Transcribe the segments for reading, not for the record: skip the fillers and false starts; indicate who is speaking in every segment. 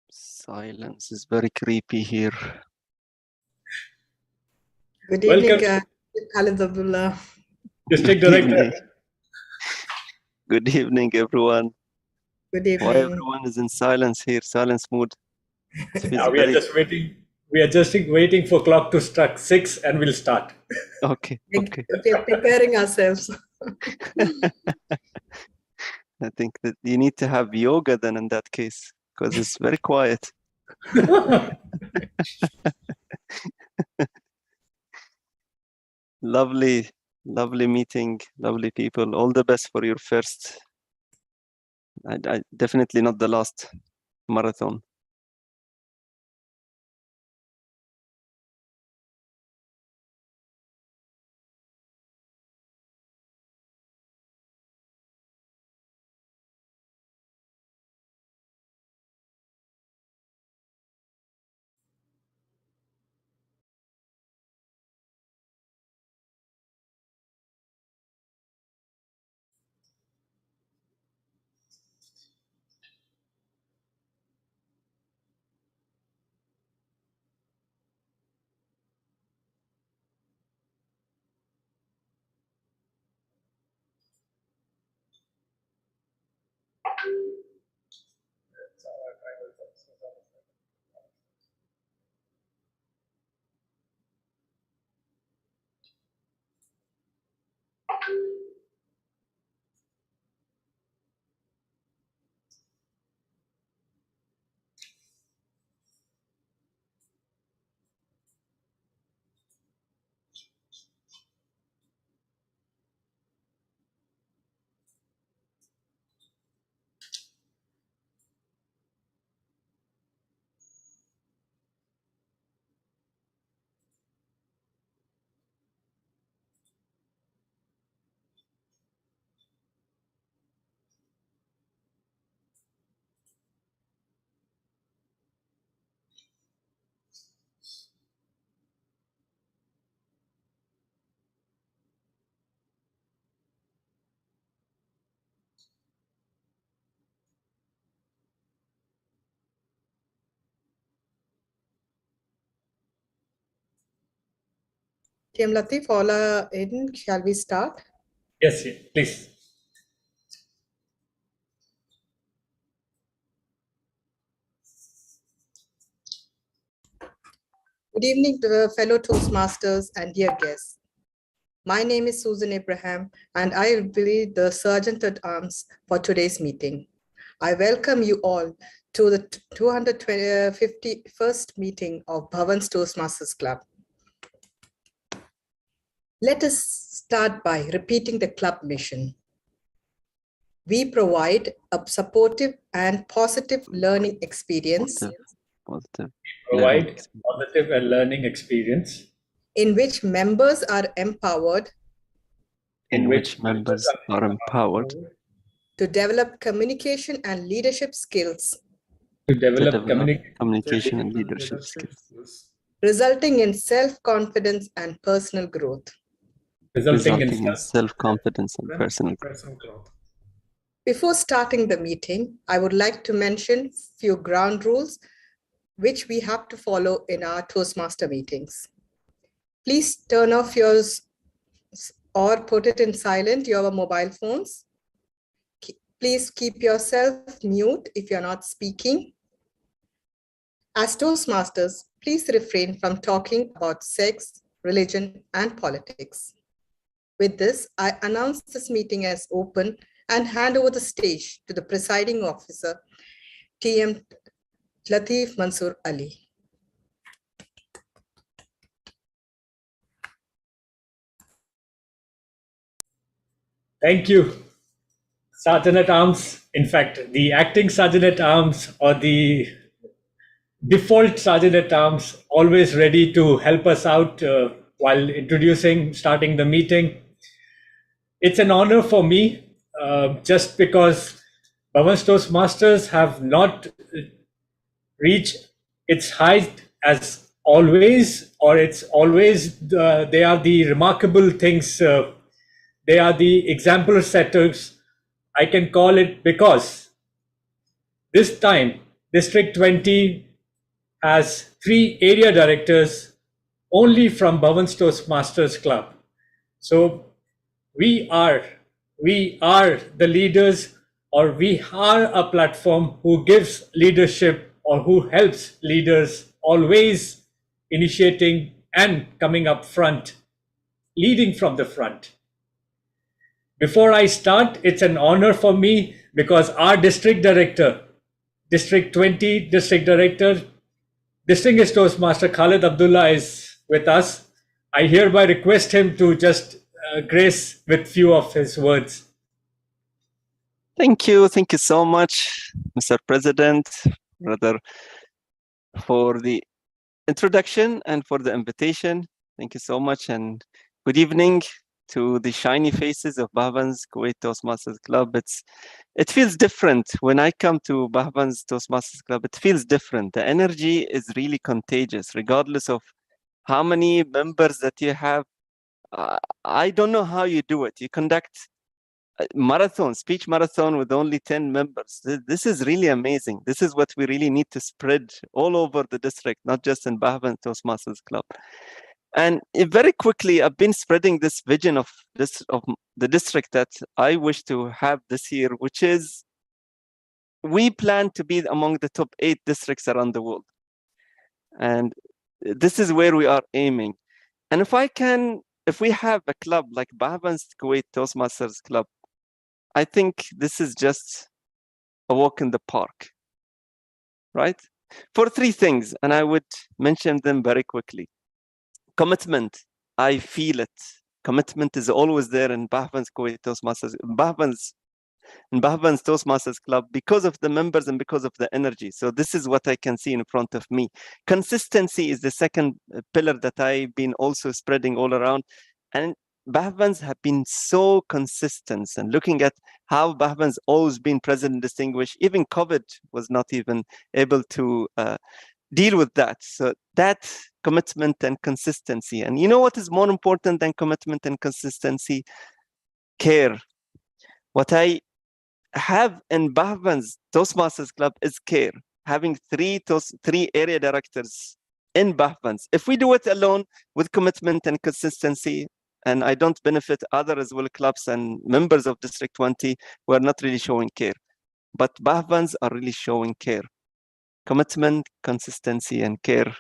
Speaker 1: Silence is very creepy here.
Speaker 2: Good evening,
Speaker 3: Welcome,
Speaker 2: Khalid Abdullah.
Speaker 3: District
Speaker 1: Good
Speaker 3: Director.
Speaker 1: evening. Good evening, everyone.
Speaker 2: Good
Speaker 1: Why
Speaker 2: evening.
Speaker 1: everyone is in silence here, silence mood? It feels
Speaker 3: We are
Speaker 1: very
Speaker 3: just waiting. We are just waiting for clock to strike 6, and we'll start.
Speaker 1: okay. Okay.
Speaker 2: We're preparing ourselves.
Speaker 1: I think that you need to have yoga then in that case, because it's very quiet. Lovely meeting, lovely people. All the best for your first. I definitely not the last marathon.
Speaker 2: TM Latif, all are in. Shall we start?
Speaker 3: Yes, please.
Speaker 2: Good evening to the fellow Toastmasters and dear guests. My name is Susan Abraham, and I will be the Sergeant at Arms for today's meeting. I welcome you all to the 251st meeting of Bhavans Toastmasters Club. Let us start by repeating the club mission. We provide a supportive and positive learning experience
Speaker 1: Positive.
Speaker 3: Provide positive and learning experience
Speaker 2: in which members are empowered
Speaker 1: in which members are empowered
Speaker 2: to develop communication and leadership skills,
Speaker 3: to develop
Speaker 1: communication and leadership skills,
Speaker 2: resulting in self-confidence and personal growth.
Speaker 3: resulting in
Speaker 1: self-confidence and personal growth.
Speaker 2: Before starting the meeting, I would like to mention a few ground rules which we have to follow in our Toastmaster meetings. Please turn off yours or put it in silent, your mobile phones. Please keep yourself mute if you're not speaking. As Toastmasters, please refrain from talking about sex, religion, and politics. With this, I announce this meeting as open and hand over the stage to the presiding officer, TM Latif Mansoor Ali.
Speaker 3: Thank you, Sergeant at Arms. In fact, the acting Sergeant at Arms or the default Sergeant at Arms, always ready to help us out while starting the meeting. It's an honor for me, just because Bhavans Toastmasters have not reached its height as always, or it's always, they are the remarkable things, they are the example setters, I can call it, because this time District 20 has 3 area directors only from Bhavans Toastmasters Club. So we are the leaders, or we are a platform who gives leadership or who helps leaders, always initiating and coming up front, leading from the front. Before I start, it's an honor for me because our district director, District 20 District Director, Distinguished Toastmaster Khalid Abdullah is with us. I hereby request him to just grace with few of his words.
Speaker 1: Thank you so much, Mr. President, brother, for the introduction and for the invitation. Thank you so much, and good evening to the shiny faces of Bhavans Kuwait Toastmasters Club. It feels different when I come to Bhavans Toastmasters Club. It feels different. The energy is really contagious, regardless of how many members that you have. I don't know how you do it. You conduct a speech marathon with only 10 members. This is really amazing. This is what we really need to spread all over the district, not just in Bhavans Toastmasters Club. And very quickly, I've been spreading this vision of the district that I wish to have this year, which is we plan to be among the top 8 districts around the world. And this is where we are aiming. And if we have a club like Bhavans Kuwait Toastmasters Club, I think this is just a walk in the park, right? For 3 things, and I would mention them very quickly. Commitment, I feel it. Commitment is always there in Bhavans Kuwait Toastmasters, in Bhavans Toastmasters Club, because of the members and because of the energy. So this is what I can see in front of me. Consistency is the second pillar that I've been also spreading all around. And Bhavans have been so consistent, and looking at how Bhavans always been present and distinguished. Even COVID was not even able to deal with that. So that commitment and consistency. And you know what is more important than commitment and consistency? Care. What I have in Bhavans Toastmasters Club is care. Having 3 area directors in Bhavans. If we do it alone with commitment and consistency, and I don't benefit other as well clubs and members of District 20, who are not really showing care. But Bhavans are really showing care. Commitment, consistency, and care.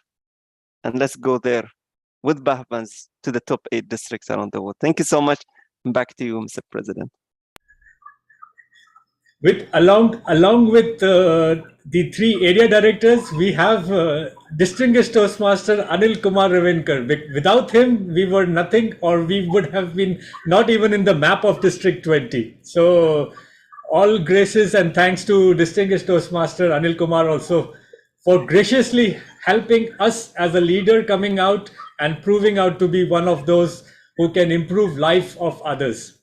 Speaker 1: And let's go there with Bhavans to the top 8 districts around the world. Thank you so much. Back to you, Mr. President.
Speaker 3: Along with the 3 area directors, we have Distinguished Toastmaster Anil Kumar Ravinkar. Without him, we were nothing, or we would have been not even in the map of District 20. So all graces and thanks to Distinguished Toastmaster Anil Kumar also for graciously helping us as a leader coming out and proving out to be one of those who can improve life of others.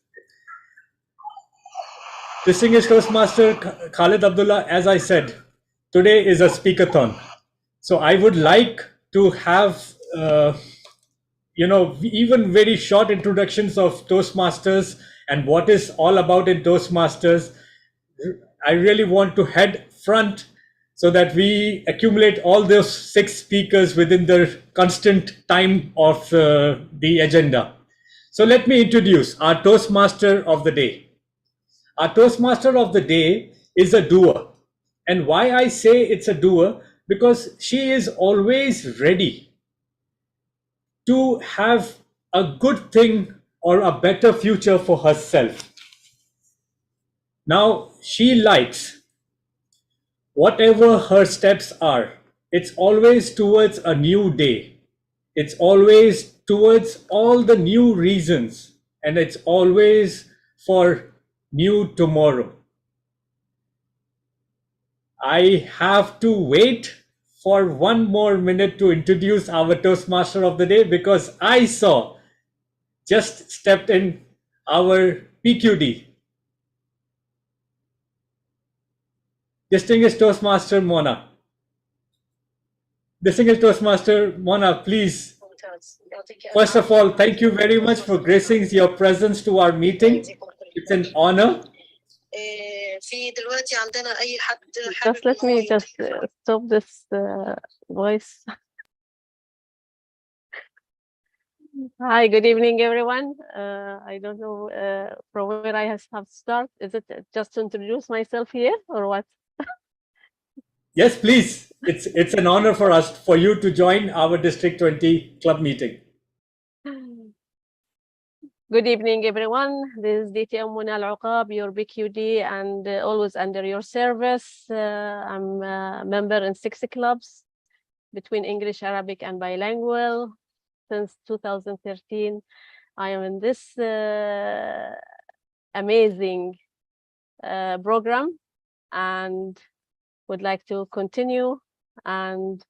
Speaker 3: Distinguished Toastmaster Khalid Abdullah, as I said, today is a speakathon. So I would like to have, even very short introductions of Toastmasters and what is all about in Toastmasters. I really want to head front so that we accumulate all those 6 speakers within the constant time of the agenda. So let me introduce our Toastmaster of the day. Our Toastmaster of the day is a doer. And why I say it's a doer? Because she is always ready to have a good thing or a better future for herself. Now, she likes whatever her steps are. It's always towards a new day. It's always towards all the new reasons. And it's always for new tomorrow. I have to wait for 1 more minute to introduce our Toastmaster of the day, because I saw just stepped in our PQD, Distinguished Toastmaster Mona. Distinguished Toastmaster Mona, please. First of all, thank you very much for gracing your presence to our meeting. It's an honor.
Speaker 4: Just let me just stop this voice. Hi, good evening, everyone. I don't know from where I have to start. Is it just to introduce myself here or what?
Speaker 3: Yes, please. It's an honor for you to join our District 20 club meeting.
Speaker 4: Good evening, everyone. This is DTM Muna Al-Uqab, your BQD, and always under your service. I'm a member in 6 clubs between English, Arabic, and bilingual. Since 2013, I am in this amazing program and would like to continue and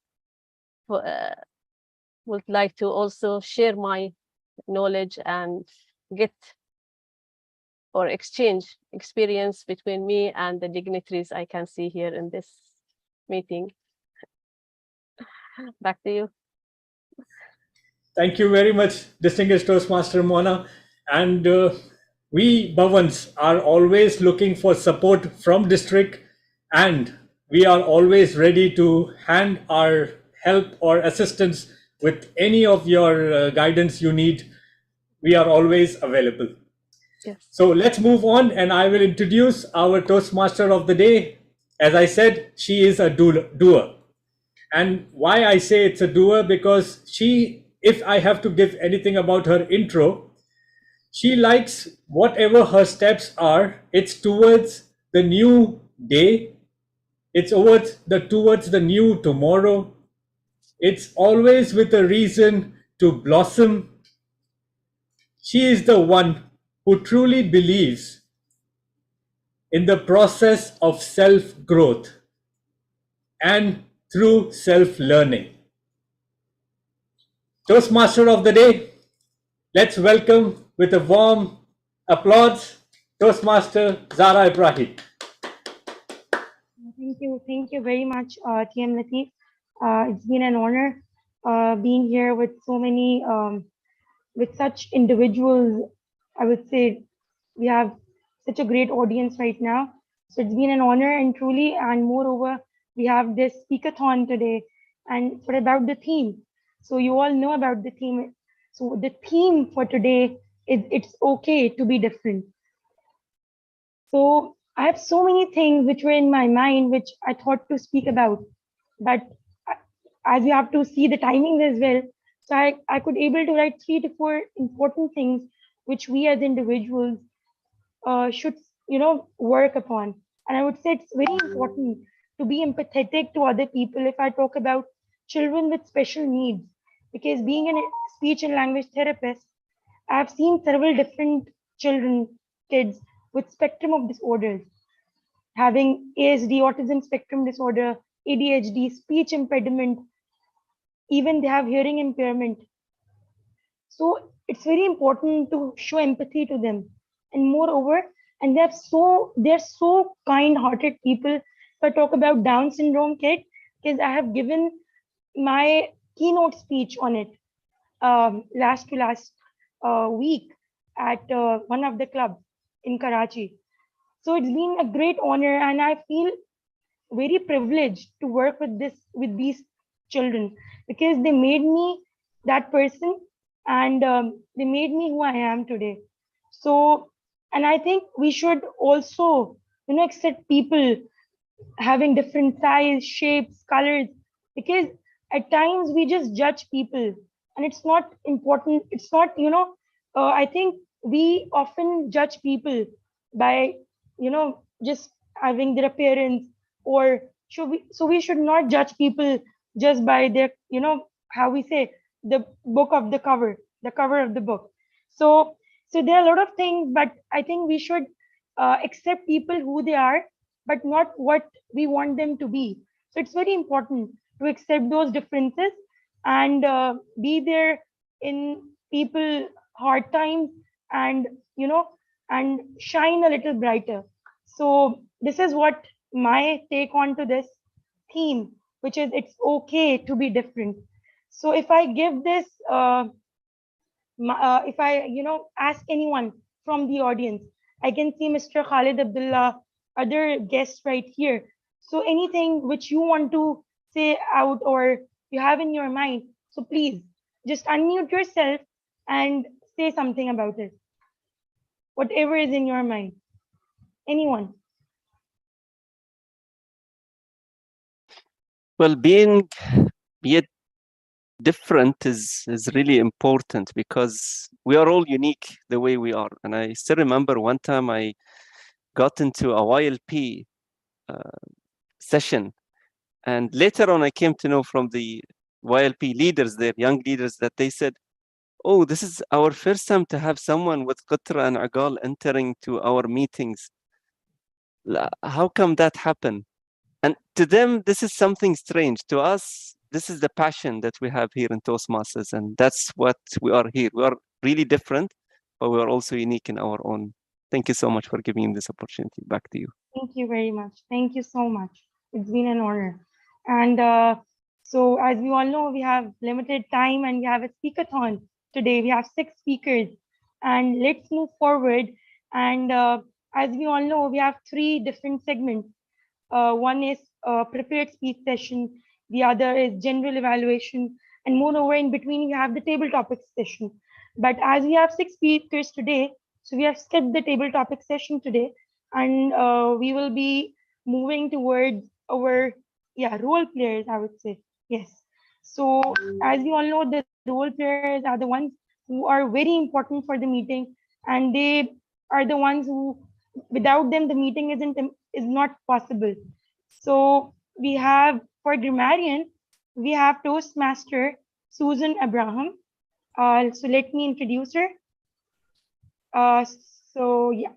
Speaker 4: would like to also share my knowledge and get or exchange experience between me and the dignitaries I can see here in this meeting. Back to you.
Speaker 3: Thank you very much, distinguished Toastmaster Mona. And we Bhavans are always looking for support from district, and we are always ready to hand our help or assistance with any of your guidance you need. We are always available.
Speaker 4: Yes.
Speaker 3: So let's move on, and I will introduce our Toastmaster of the day. As I said, she is a doer. And why I say it's a doer, because she, if I have to give anything about her intro, she likes whatever her steps are, it's towards the new day, it's towards the new tomorrow. It's always with a reason to blossom. She is the one who truly believes in the process of self-growth and through self-learning. Toastmaster of the day, let's welcome with a warm applause Toastmaster Zara Ibrahim.
Speaker 5: Thank you very much, TM Latif. It's been an honor being here with so many, with such individuals. I would say we have such a great audience right now. So it's been an honor and truly, and moreover, we have this speakathon today and for about the theme. So you all know about the theme. So the theme for today is it's okay to be different. So I have so many things which were in my mind, which I thought to speak about, but as you have to see the timings as well, so I could able to write 3 to 4 important things which we as individuals should, work upon. And I would say it's very important to be empathetic to other people. If I talk about children with special needs, because being a speech and language therapist, I've seen several different kids with spectrum of disorders, having ASD, autism spectrum disorder, ADHD, speech impediment, even they have hearing impairment. So it's very important to show empathy to them. And moreover, and they're so kind-hearted people. If I talk about Down syndrome kid, because I have given my keynote speech on it last week at one of the clubs in Karachi. So it's been a great honor, and I feel very privileged to work with these children, because they made me that person, and they made me who I am today. So, and I think we should also, accept people having different size, shapes, colors, because at times we just judge people, and it's not important. It's not, I think we often judge people by, just having their appearance, or we should not judge people just by their, how we say, the cover of the book. So there are a lot of things, but I think we should accept people who they are, but not what we want them to be. So it's very important to accept those differences and be there in people hard times, and and shine a little brighter. So this is what my take on to this theme, which is it's okay to be different. So if I give this, if I ask anyone from the audience, I can see Mr. Khalid Abdullah, other guests right here. So anything which you want to say out or you have in your mind, so please just unmute yourself and say something about it. Whatever is in your mind. Anyone?
Speaker 1: Well, being yet different is really important because we are all unique the way we are. And I still remember one time I got into a YLP session, and later on I came to know from the YLP leaders there, young leaders, that they said, oh, this is our first time to have someone with Qatra and Agal entering to our meetings. How come that happened? And to them, this is something strange. To us, this is the passion that we have here in Toastmasters, and that's what we are here. We are really different, but we are also unique in our own. Thank you so much for giving me this opportunity. Back to you.
Speaker 5: Thank you very much. Thank you so much. It's been an honor. And so as we all know, we have limited time and we have a speakathon today. We have 6 speakers and let's move forward. And as we all know, we have 3 different segments. One is prepared speech session. The other is general evaluation. And moreover, in between, we have the table topics session. But as we have 6 speakers today, so we have skipped the table topic session today. And we will be moving towards our role players, I would say. Yes. So as we all know, the role players are the ones who are very important for the meeting, and they are the ones who, without them, the meeting is not possible. So we have, for grammarian, we have Toastmaster Susan Abraham. So let me introduce her. So yeah.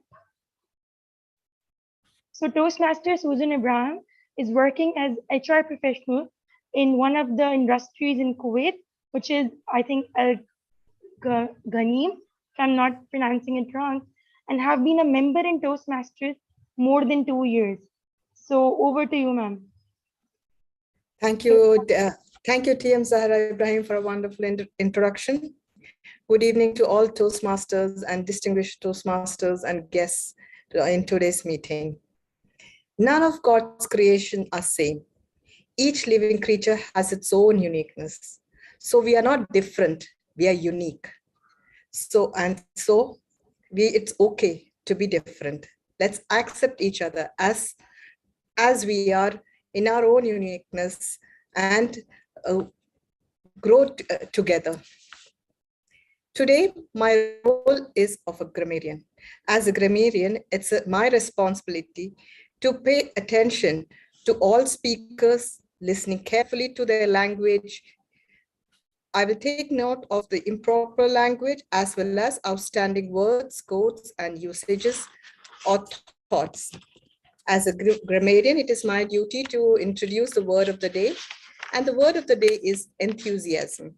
Speaker 5: So Toastmaster Susan Abraham is working as HR professional in one of the industries in Kuwait, which is, I think, Al Ghanim, if I'm not pronouncing it wrong, and have been a member in Toastmasters more than 2 years. So over to you, ma'am.
Speaker 2: Thank you. Thank you, TM Zahra Ibrahim, for a wonderful introduction. Good evening to all Toastmasters and distinguished Toastmasters and guests in today's meeting. None of God's creation are same. Each living creature has its own uniqueness. So we are not different, we are unique. So it's okay to be different. Let's accept each other as we are in our own uniqueness and grow together. Today, my role is of a grammarian. As a grammarian, it's my responsibility to pay attention to all speakers, listening carefully to their language. I will take note of the improper language as well as outstanding words, quotes, and usages or thoughts. As a grammarian, it is my duty to introduce the word of the day. And the word of the day is enthusiasm.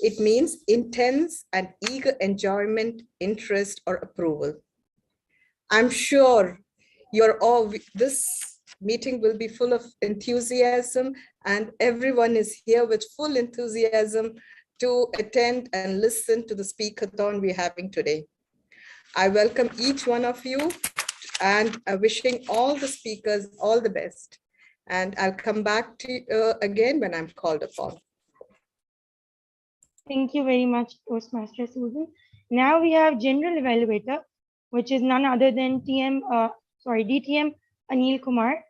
Speaker 2: It means intense and eager enjoyment, interest, or approval. I'm sure this meeting will be full of enthusiasm, and everyone is here with full enthusiasm to attend and listen to the speakathon we're having today. I welcome each one of you and wishing all the speakers all the best. And I'll come back to you again when I'm called upon.
Speaker 5: Thank you very much, Toastmaster Susan. Now we have General Evaluator, which is none other than DTM Anil Kumar.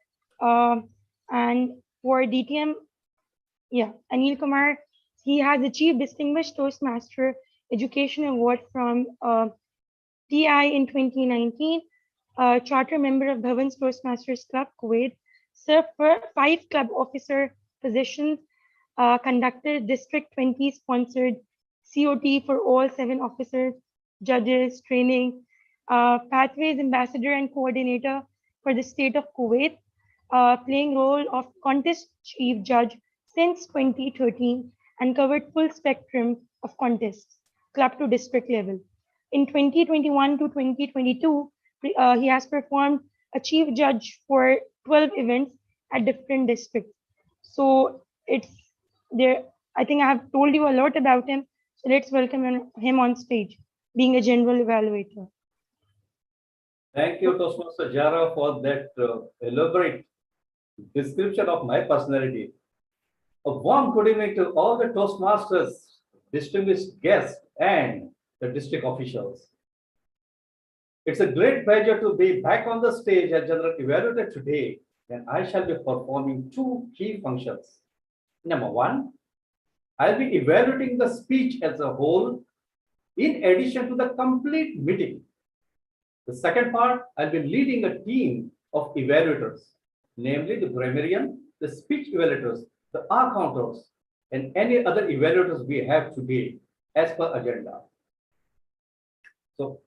Speaker 5: And for DTM, Anil Kumar, he has achieved Distinguished Toastmaster Education Award from TI in 2019, charter member of Bhavans Toastmasters Club, Kuwait, served for 5 club officer positions, conducted District 20 sponsored COT for all 7 officers, judges, training, Pathways Ambassador and Coordinator for the state of Kuwait, playing role of contest chief judge since 2013 and covered full spectrum of contests, club to district level. In 2021 to 2022, he has performed a chief judge for 12 events at different districts. So it's there. I think I have told you a lot about him. So let's welcome him on stage, being a general evaluator.
Speaker 6: Thank you, Toastmaster Jara, for that elaborate description of my personality. A warm good evening to all the Toastmasters, distinguished guests, and the district officials. It's a great pleasure to be back on the stage as General Evaluator today, and I shall be performing two key functions. Number one, I'll be evaluating the speech as a whole in addition to the complete meeting. The second part, I'll be leading a team of evaluators, namely the grammarian, the speech evaluators, the R counters, and any other evaluators we have today as per agenda. So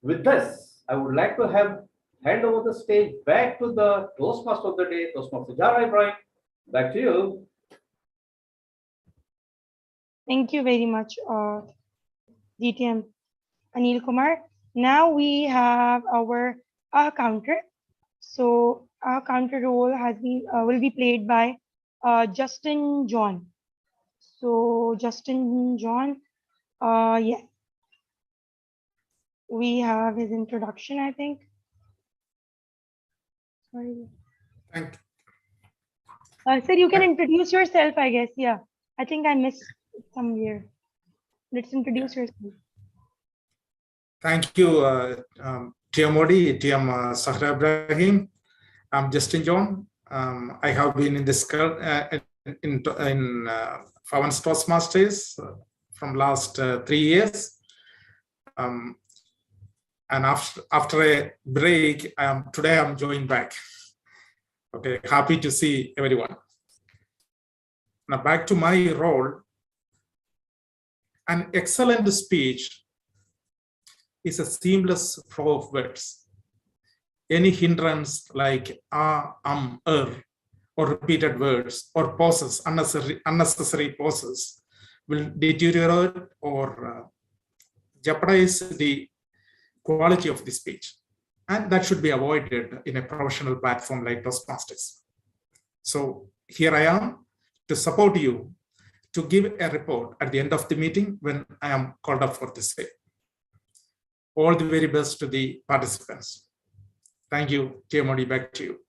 Speaker 6: with this, I would like to hand over the stage back to the Toastmaster of the day, Toastmaster Jara Ibrahim. Back to you.
Speaker 5: Thank you very much, DTM Anil Kumar. Now we have our counter. So our counter role will be played by Justin John. So Justin John, yeah. We have his introduction, I think. Sorry.
Speaker 7: Thank
Speaker 5: Sir, you can introduce yourself, I guess. Yeah, I think I missed somewhere. Let's introduce yourself.
Speaker 7: Thank you, TM Modi, TM Sahra Ibrahim. I'm Justin John. I have been in this in Bhavans Toastmasters from last 3 years. And after a break, today I'm joined back. Okay, happy to see everyone. Now back to my role. An excellent speech is a seamless flow of words. Any hindrance like or repeated words or pauses, unnecessary pauses will deteriorate or jeopardize the quality of the speech. And that should be avoided in a professional platform like Toastmasters. So here I am to support you to give a report at the end of the meeting when I am called up for this day. All the very best to the participants. Thank you, Chair Modi, back to you.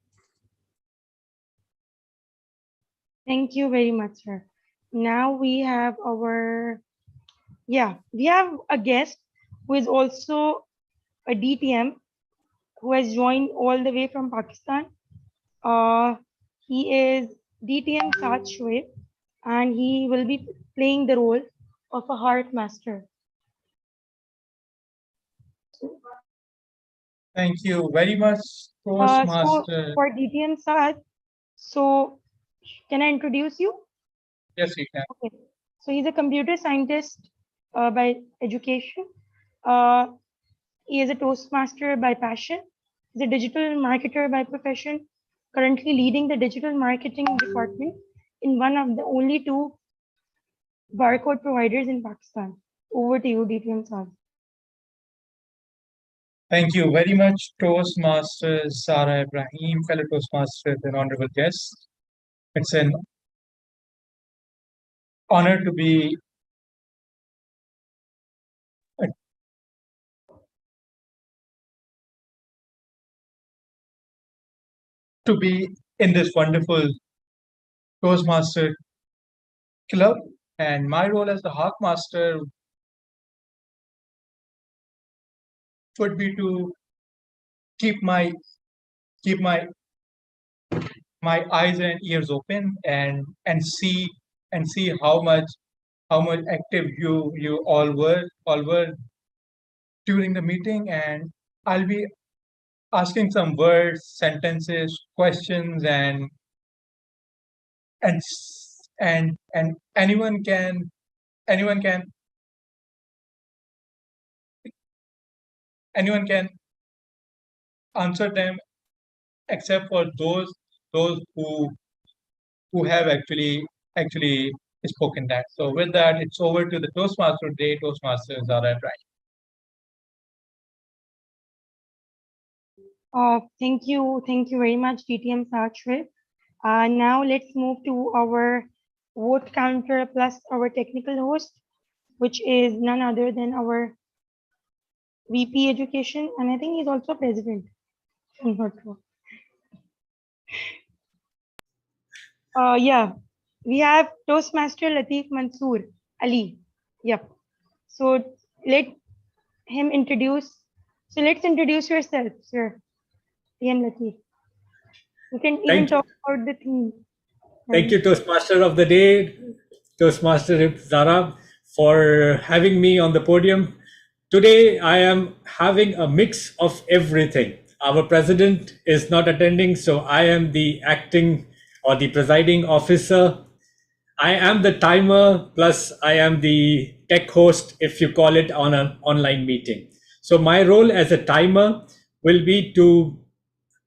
Speaker 5: Thank you very much, sir. Now we have we have a guest who is also a DTM who has joined all the way from Pakistan. He is DTM Saad Shoaib, and he will be playing the role of a heart master.
Speaker 8: Thank you very much, Toastmaster.
Speaker 5: So for DTM Saad, so can I introduce you?
Speaker 8: Yes, you can.
Speaker 5: Okay. So he's a computer scientist by education. He is a Toastmaster by passion. He's a digital marketer by profession, currently leading the digital marketing department in one of the only 2 barcode providers in Pakistan. Over to you, DTM Saad.
Speaker 8: Thank you very much, Toastmasters Sara Ibrahim, fellow Toastmasters and honorable guests. It's an honor to be in this wonderful Toastmaster Club, and my role as the Heart Master would be to keep my eyes and ears open and see how much active you all were during the meeting, and I'll be asking some words, sentences, questions, and anyone can answer them except for those who have actually spoken that. So with that, it's over to the Toastmaster Day, Toastmasters Zara Ibrahim.
Speaker 5: Thank you very much, DTM Saad Shoaib. Now let's move to our vote counter plus our technical host, which is none other than our VP Education, and I think he's also president. I'm not sure. Yeah, we have Toastmaster Latif Mansoor Ali. Yep. So let him introduce. So let's introduce yourself, sir. PM Latif. You can even
Speaker 3: Thank you.
Speaker 5: talk about the theme.
Speaker 3: Thank you, Toastmaster of the Day, Toastmaster Zara, for having me on the podium. Today, I am having a mix of everything. Our president is not attending, so I am the acting or the presiding officer. I am the timer, plus I am the tech host, if you call it, on an online meeting. So my role as a timer will be to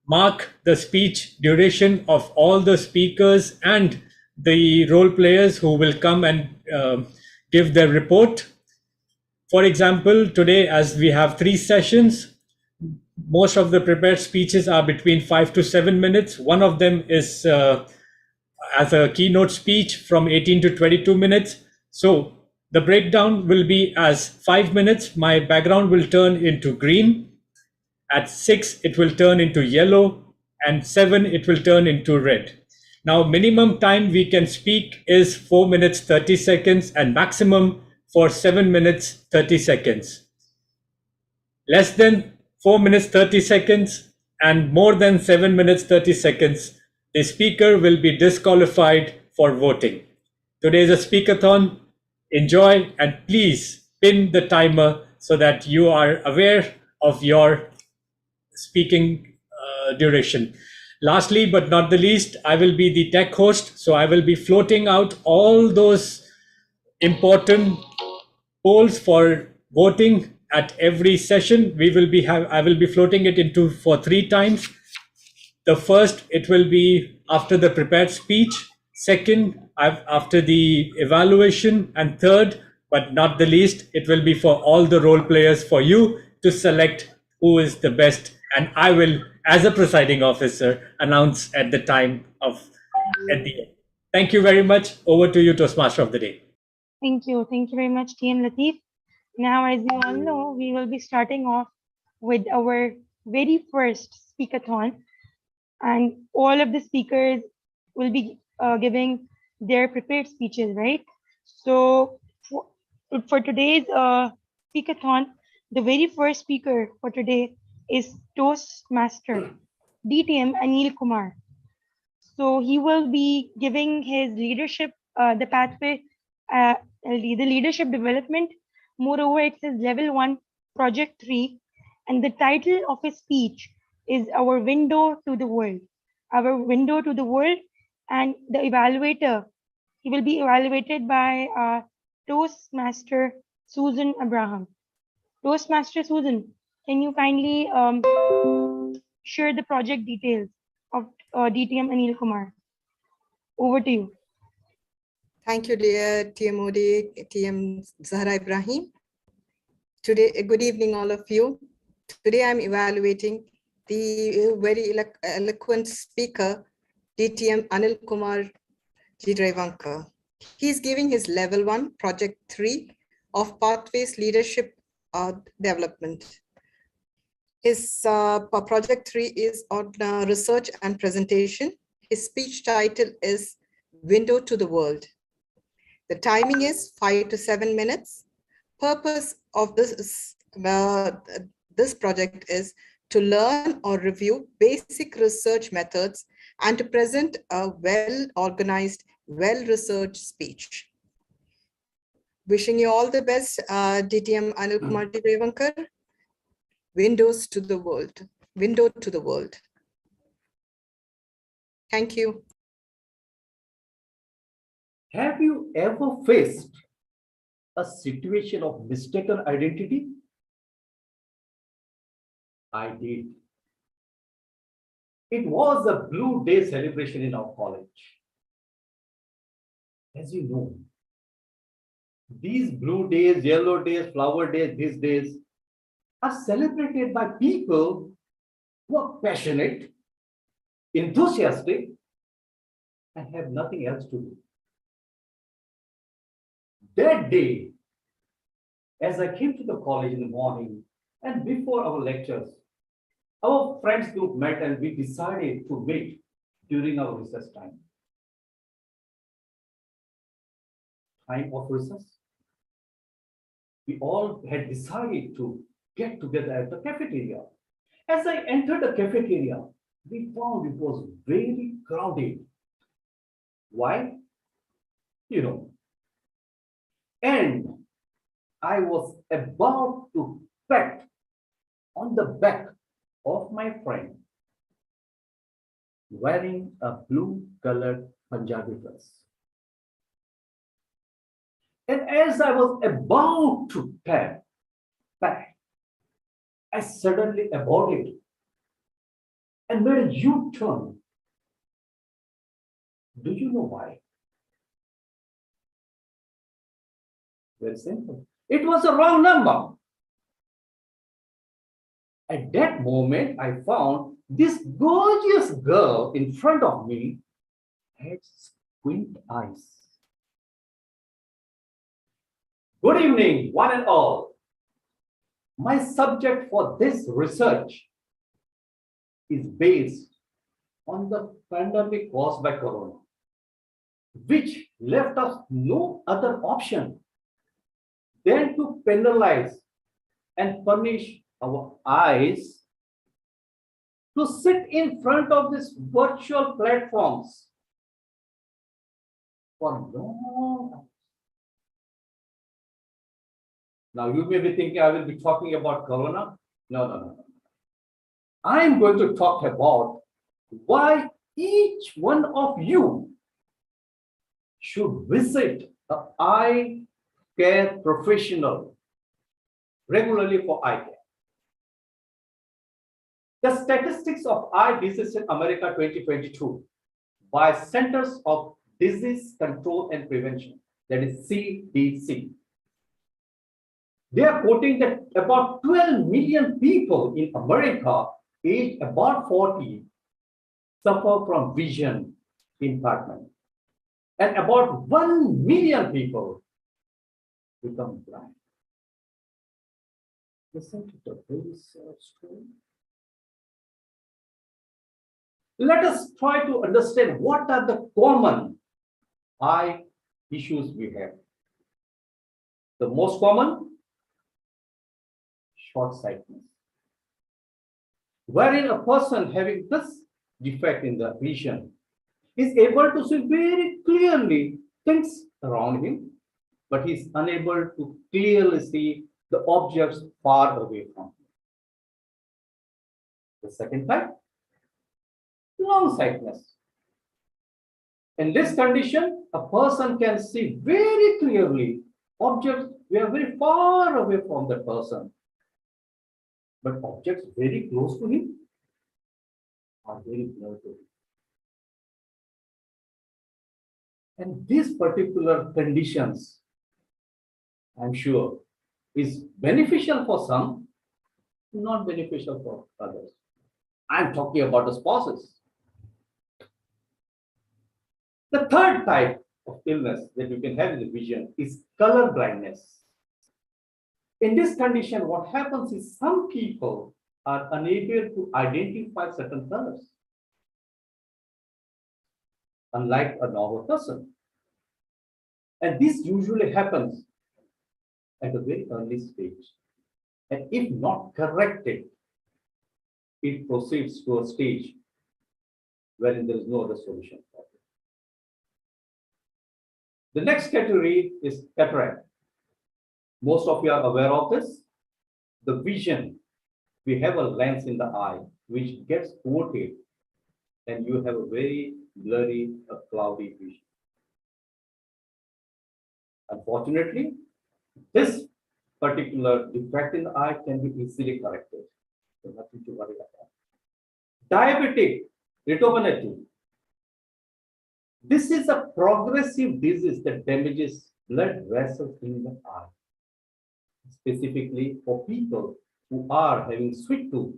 Speaker 3: mark the speech duration of all the speakers and the role players who will come and give their report. For example, today, as we have 3 sessions, most of the prepared speeches are between 5 to 7 minutes. One of them is as a keynote speech from 18 to 22 minutes. So the breakdown will be as 5 minutes, my background will turn into green. At 6, it will turn into yellow, and 7, it will turn into red. Now, minimum time we can speak is 4 minutes 30 seconds, and maximum for 7 minutes 30 seconds. Less than 4 minutes 30 seconds and more than 7 minutes 30 seconds, the speaker will be disqualified for voting. Today is a speakathon. Enjoy, and please pin the timer so that you are aware of your speaking duration. Lastly, but not the least, I will be the tech host. So I will be floating out all those important polls for voting at every session. I will be floating it into for 3 times. The first, it will be after the prepared speech. Second, after the evaluation. And third, but not the least, it will be for all the role players for you to select who is the best. And I will, as a presiding officer, announce at the time of at the end. Thank you very much. Over to you, Toastmaster of the Day.
Speaker 5: Thank you. Thank you very much, TM Latif. Now, as you all know, we will be starting off with our very first speakathon, and all of the speakers will be giving their prepared speeches, right? So for today's speakathon, the very first speaker for today is Toastmaster DTM Anil Kumar. So he will be giving his leadership, the pathway, the leadership development. Moreover, it says level 1, project 3, and the title of his speech is Our Window to the World. Our Window to the World, and the evaluator, he will be evaluated by Toastmaster Susan Abraham. Toastmaster Susan, can you kindly share the project details of DTM Anil Kumar? Over to you.
Speaker 2: Thank you, dear TMOD, TM Zahra Ibrahim. Today, good evening, all of you. Today, I'm evaluating the very eloquent speaker, DTM Anil Kumar Jidrevankar. He's giving his level 1, project 3 of Pathways Leadership Development. His project 3 is on research and presentation. His speech title is Window to the World. The timing is 5 to 7 minutes. Purpose of this project is to learn or review basic research methods and to present a well-organized, well-researched speech. Wishing you all the best, DTM Anil Kumar Jidrevankar. Windows to the world. Window to the world. Thank you.
Speaker 6: Have you ever faced a situation of mistaken identity? I did. It was a Blue Day celebration in our college. As you know, these blue days, yellow days, flower days, these days are celebrated by people who are passionate, enthusiastic, and have nothing else to do. That day, as I came to the college in the morning And before our lectures, our friends group met and we decided to meet during our recess time. Time of recess. We all had decided to get together at the cafeteria. As I entered the cafeteria, we found it was very crowded. Why? You know. And I was about to pat on the back of my friend wearing a blue-colored Punjabi dress. And as I was about to pat, I suddenly aborted and made a U-turn. Do you know why? Very simple. It was a wrong number. At that moment, I found this gorgeous girl in front of me had squint eyes. Good evening, one and all. My subject for this research is based on the pandemic caused by corona, which left us no other option than to penalize and punish our eyes to sit in front of these virtual platforms for long hours. Now you may be thinking I will be talking about corona. No. I am going to talk about why each one of you should visit an eye care professional regularly for eye care. The statistics of eye disease in America 2022 by Centers of Disease Control and Prevention, that is CDC. They are quoting that about 12 million people in America aged about 40 suffer from vision impairment, and about 1 million people become blind. Isn't it a very sad story? Let us try to understand what are the common eye issues we have. The most common, short-sightedness, wherein a person having this defect in the vision is able to see very clearly things around him, but he is unable to clearly see the objects far away from him. The second type, long-sightedness. In this condition, a person can see very clearly objects which are very far away from the person, but objects very close to him are very blurred to him. And these particular conditions, I'm sure, is beneficial for some, not beneficial for others. I'm talking about the spouses. The third type of illness that you can have in the vision is color blindness. In this condition, what happens is some people are unable to identify certain colors, unlike a normal person. And this usually happens at a very early stage. And if not corrected, it proceeds to a stage wherein there is no other solution for it. The next category is cataract. Most of you are aware of this. The vision, we have a lens in the eye which gets coated and you have a very blurry, cloudy vision. Unfortunately, this particular defect in the eye can be easily corrected. So nothing to worry about. Diabetic retinopathy. This is a progressive disease that damages blood vessels in the eye. Specifically for people who are having sweet tooth,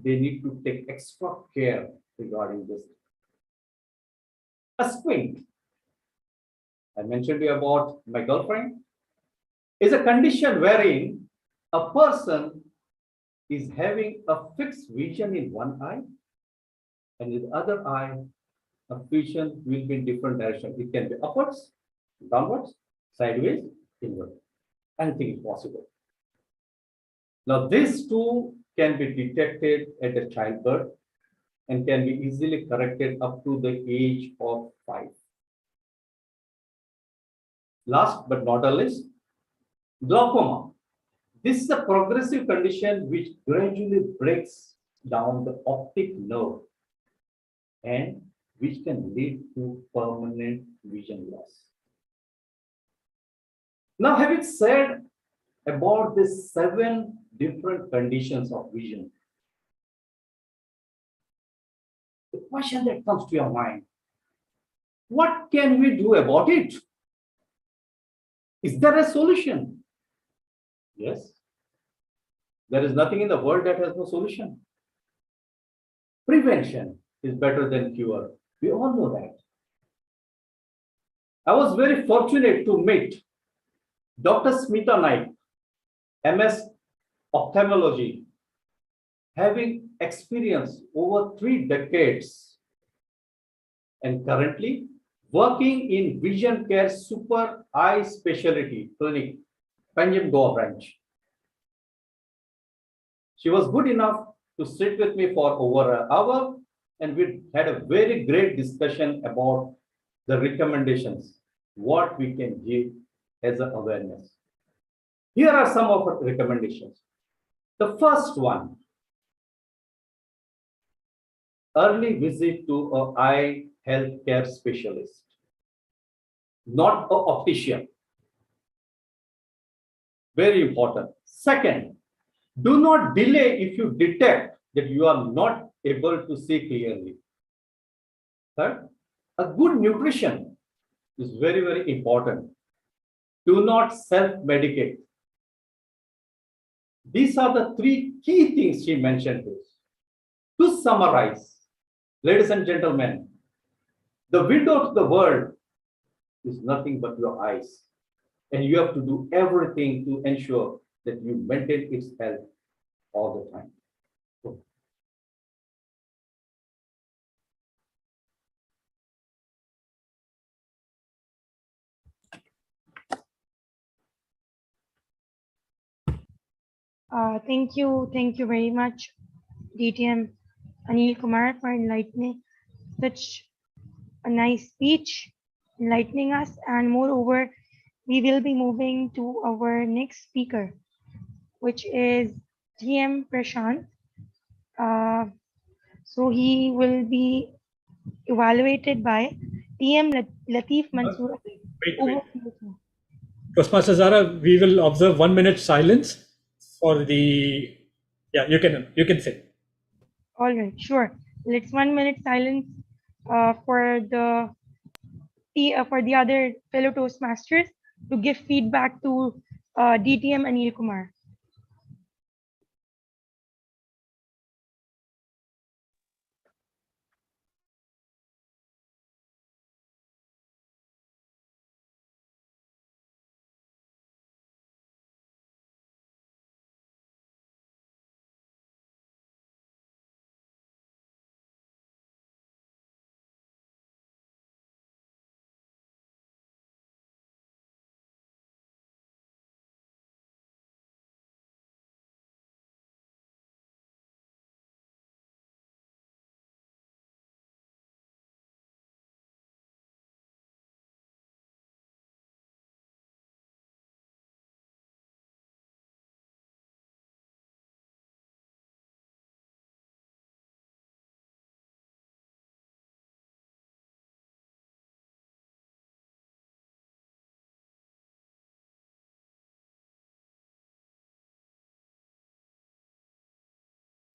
Speaker 6: they need to take extra care regarding this. A squint, I mentioned to you about my girlfriend, is a condition wherein a person is having a fixed vision in one eye, and in the other eye, a vision will be in different direction. It can be upwards, downwards, sideways, inward. Anything is possible. Now, these two can be detected at the childbirth and can be easily corrected up to the age of 5. Last but not the least, glaucoma. This is a progressive condition which gradually breaks down the optic nerve and which can lead to permanent vision loss. Now, having said about these 7 different conditions of vision, the question that comes to your mind, what can we do about it? Is there a solution? Yes. There is nothing in the world that has no solution. Prevention is better than cure. We all know that. I was very fortunate to meet Dr. Smita Naik, MS Ophthalmology, having experience over 3 decades and currently working in vision care super eye specialty clinic, Panjim Goa branch. She was good enough to sit with me for over an hour, and we had a very great discussion about the recommendations, what we can give as an awareness. Here are some of our recommendations. The first one, early visit to an eye healthcare specialist, not an optician. Very important. Second, do not delay if you detect that you are not able to see clearly. Third, a good nutrition is very, very important. Do not self-medicate. These are the 3 key things she mentioned. To summarize, ladies and gentlemen, the window to the world is nothing but your eyes. And you have to do everything to ensure that you maintain its health all the time.
Speaker 5: Thank you very much, DTM Anil Kumar, for enlightening such a nice speech, enlightening us, and moreover, we will be moving to our next speaker, which is TM Prashant. So he will be evaluated by TM Latif Mansoor.
Speaker 3: Wait. Toastmaster Zara, we will observe 1 minute silence for the, yeah, you can say.
Speaker 5: All right, sure. Let's 1 minute silence for the other fellow Toastmasters to give feedback to DTM Anil Kumar.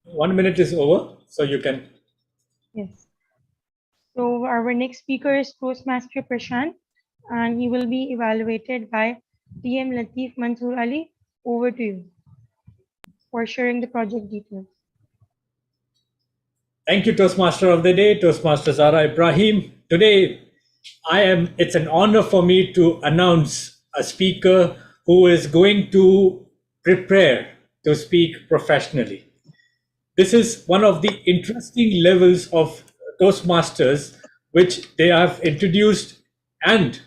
Speaker 3: One minute is over, so you can.
Speaker 5: Yes. So our next speaker is Toastmaster Prashant, and he will be evaluated by TM Latif Mansoor Ali. Over to you for sharing the project details.
Speaker 3: Thank you, Toastmaster of the Day, Toastmaster Zara Ibrahim. Today, it's an honor for me to announce a speaker who is going to prepare to speak professionally. This is one of the interesting levels of Toastmasters which they have introduced, and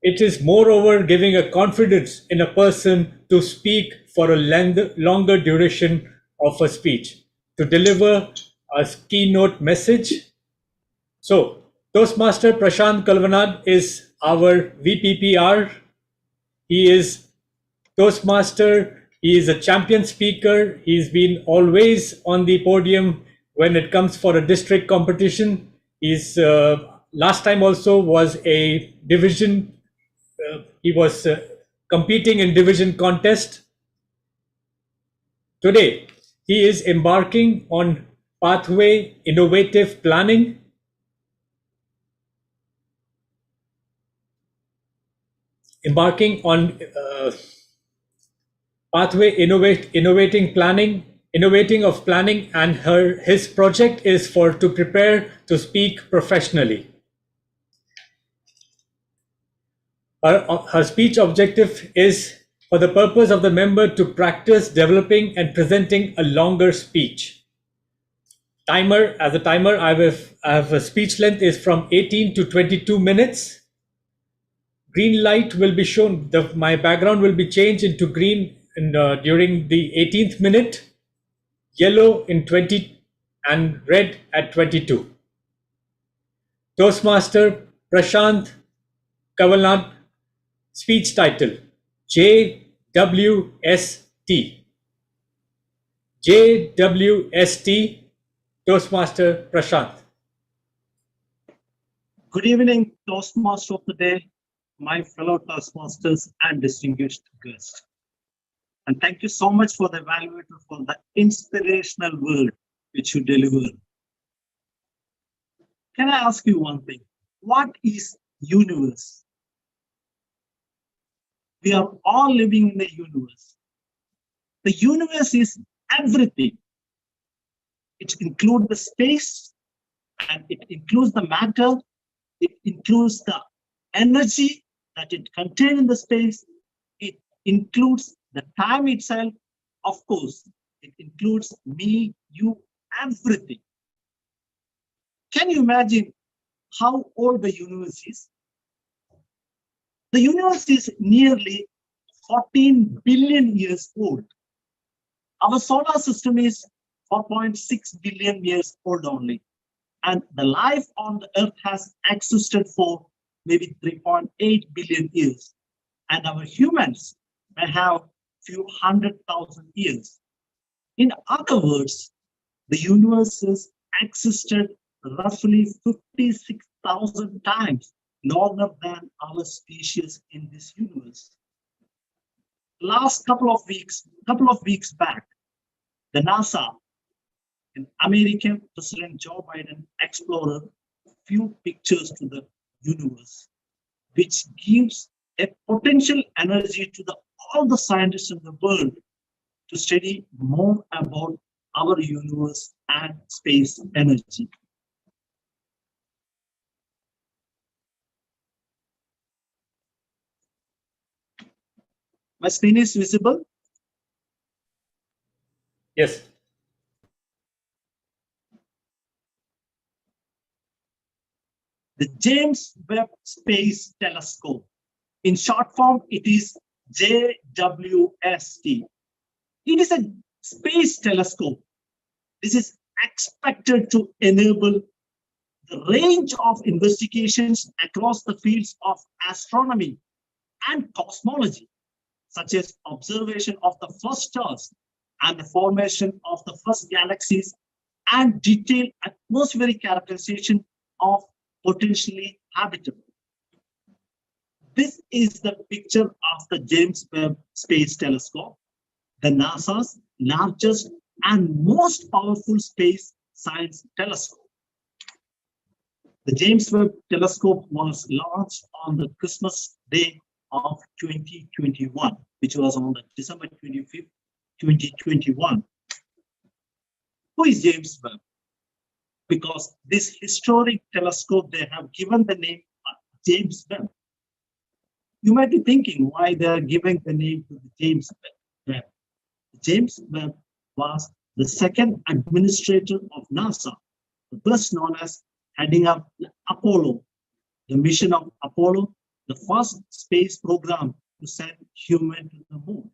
Speaker 3: it is moreover giving a confidence in a person to speak for a longer duration of a speech, to deliver a keynote message. So, Toastmaster Prashant Kalvanad is our VPPR. He is Toastmaster. He is a champion speaker. He's been always on the podium when it comes for a district competition. He's last time also was a division. He was competing in division contest. Today, he is embarking on pathway innovative planning. Embarking on pathway innovating of planning, and his project is to prepare to speak professionally. Her speech objective is for the purpose of the member to practice developing and presenting a longer speech. I have a speech length is from 18 to 22 minutes. Green light will be shown. My background will be changed into green during the 18th minute, yellow in 20, and red at 22. Toastmaster Prashant Kalvanad, speech title, JWST. JWST, Toastmaster Prashant.
Speaker 9: Good evening, Toastmaster of the day, my fellow Toastmasters and distinguished guests. And thank you so much for the evaluator for the inspirational word which you delivered. Can I ask you one thing? What is universe? We are all living in the universe. The universe is everything. It includes the space, and it includes the matter. It includes the energy that it contains in the space. It includes the time itself. Of course, it includes me, you, everything. Can you imagine how old the universe is? The universe is nearly 14 billion years old. Our solar system is 4.6 billion years old only. And the life on the earth has existed for maybe 3.8 billion years. And our humans may have few 100,000 years. In other words, the universe has existed roughly 56,000 times longer than our species in this universe. Last couple of weeks back, the NASA and American President Joe Biden explored a few pictures to the universe, which gives a potential energy to all the scientists in the world to study more about our universe and space energy. My screen is visible?
Speaker 3: Yes.
Speaker 9: The James Webb Space Telescope. In short form, it is JWST. It is a space telescope. This is expected to enable the range of investigations across the fields of astronomy and cosmology, such as observation of the first stars and the formation of the first galaxies and detailed atmospheric characterization of potentially habitable. This is the picture of the James Webb Space Telescope, the NASA's largest and most powerful space science telescope. The James Webb Telescope was launched on the Christmas Day of 2021, which was on the December 25th, 2021. Who is James Webb? Because this historic telescope, they have given the name James Webb. You might be thinking why they are giving the name to the James Webb. James Webb was the second administrator of NASA, best known as heading up the Apollo, the mission of Apollo, the first space program to send humans to the moon.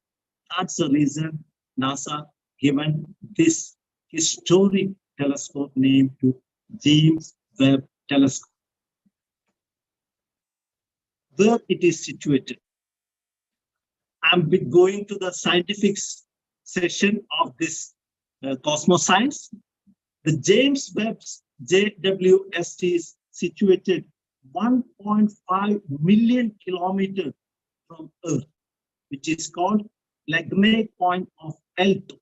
Speaker 9: That's the reason NASA given this historic telescope name to James Webb Telescope. Where it is situated. I'm going to the scientific session of this cosmos science. The James Webb JWST is situated 1.5 million kilometers from Earth, which is called Lagrange point of L2.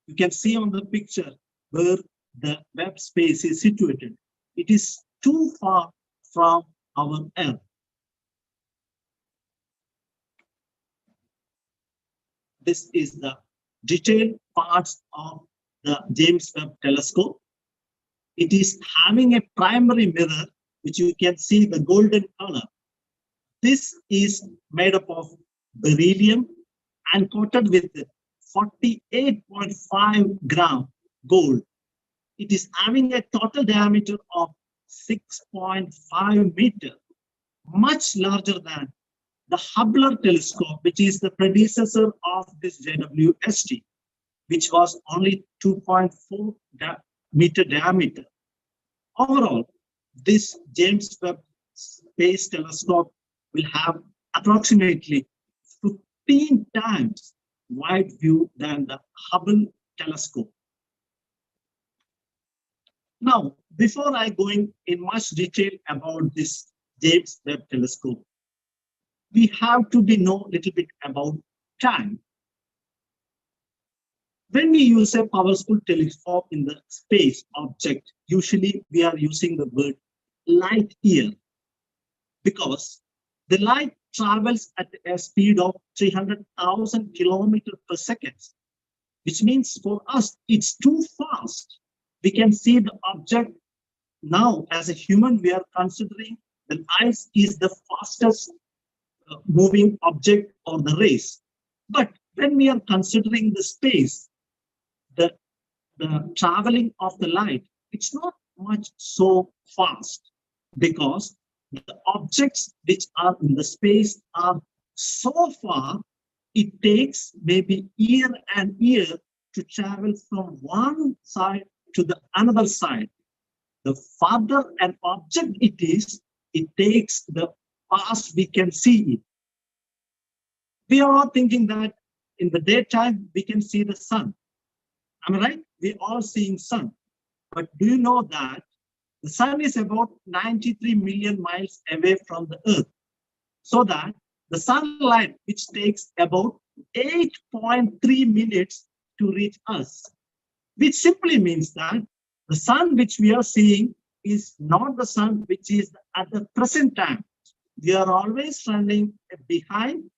Speaker 9: You can see on the picture where the Webb space is situated. It is too far from our Earth. This is the detailed parts of the James Webb Telescope. It is having a primary mirror, which you can see the golden color. This is made up of beryllium and coated with 48.5 gram gold. It is having a total diameter of 6.5 meters, much larger than the Hubble telescope, which is the predecessor of this JWST, which was only 2.4 meter diameter. Overall, this James Webb Space Telescope will have approximately 15 times wide view than the Hubble telescope. Now, before I go in much detail about this James Webb Telescope, we have to know a little bit about time. When we use a powerful telescope in the space object, usually we are using the word light year, because the light travels at a speed of 300,000 kilometers per second, which means for us, it's too fast. We can see the object now. As a human, we are considering the light is the fastest moving object or the race. But when we are considering the space, the traveling of the light, it's not much so fast, because the objects which are in the space are so far, it takes maybe year and year to travel from one side to the another side. The farther an object it is, it takes the fast we can see it. We are all thinking that in the daytime we can see the sun. Am I right? We're all seeing sun. But do you know that the sun is about 93 million miles away from the earth? So that the sunlight, which takes about 8.3 minutes to reach us, which simply means that the sun which we are seeing is not the sun which is at the present time. We are always running behind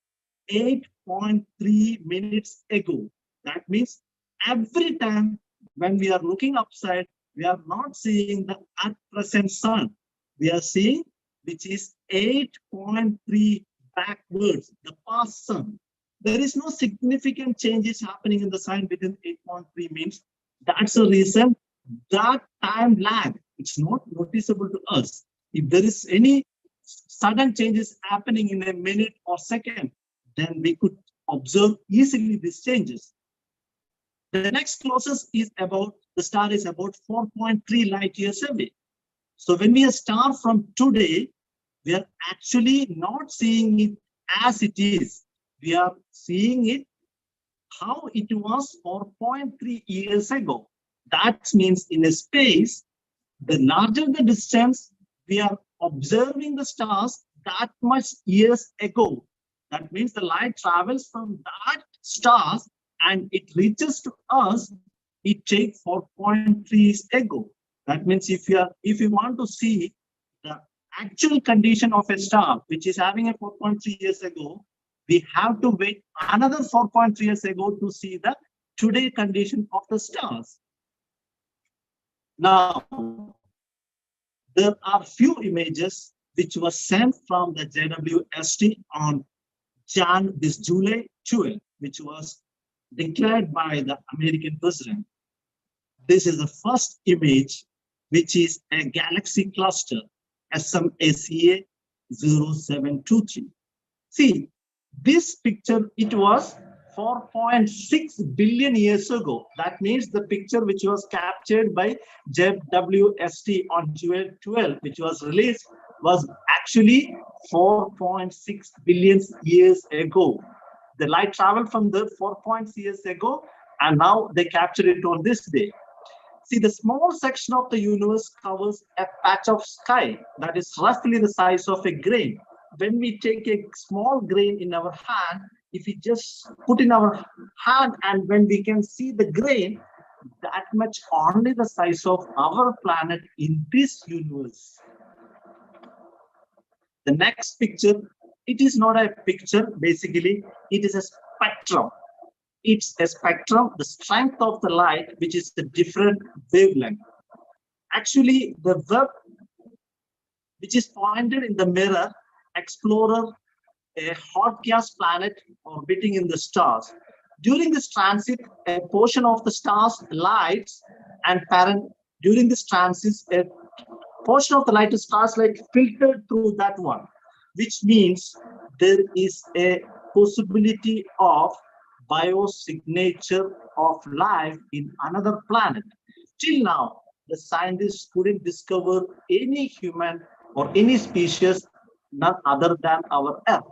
Speaker 9: 8.3 minutes ago. That means every time when we are looking upside, we are not seeing the at present sun. We are seeing which is 8.3 backwards, the past sun. There is no significant changes happening in the sun within 8.3 minutes. That's the reason that time lag, it's not noticeable to us. If there is any sudden changes happening in a minute or second, then we could observe easily these changes. The next closest is about, the star is about 4.3 light years away. So when we start from today, we are actually not seeing it as it is. We are seeing it how it was 4.3 years ago. That means in a space, the larger the distance, we are observing the stars that much years ago. That means the light travels from that stars and it reaches to us, it takes 4.3 years ago. That means if you want to see the actual condition of a star, which is having a 4.3 years ago, we have to wait another 4.3 years ago to see the today condition of the stars. Now, there are few images which were sent from the JWST on July 12, which was declared by the American president. This is the first image, which is a galaxy cluster, SMACA 0723. See, this picture, it was 4.6 billion years ago. That means the picture which was captured by JWST on June 12, which was released, was actually 4.6 billion years ago. The light traveled from the 4.6 years ago, and now they captured it on this day. See, the small section of the universe covers a patch of sky that is roughly the size of a grain. When we take a small grain in our hand, if we just put in our hand and when we can see the grain, that much only the size of our planet in this universe. The next picture, it is not a picture, basically, it is a spectrum. It's a spectrum, the strength of the light, which is the different wavelength. Actually, the web, which is pointed in the mirror, Explorer, a hot gas planet orbiting in the stars. During this transit, a portion of the stars lights and during this transit, a portion of the light stars like filtered through that one, which means there is a possibility of biosignature of life in another planet. Till now, the scientists couldn't discover any human or any species, none other than our Earth.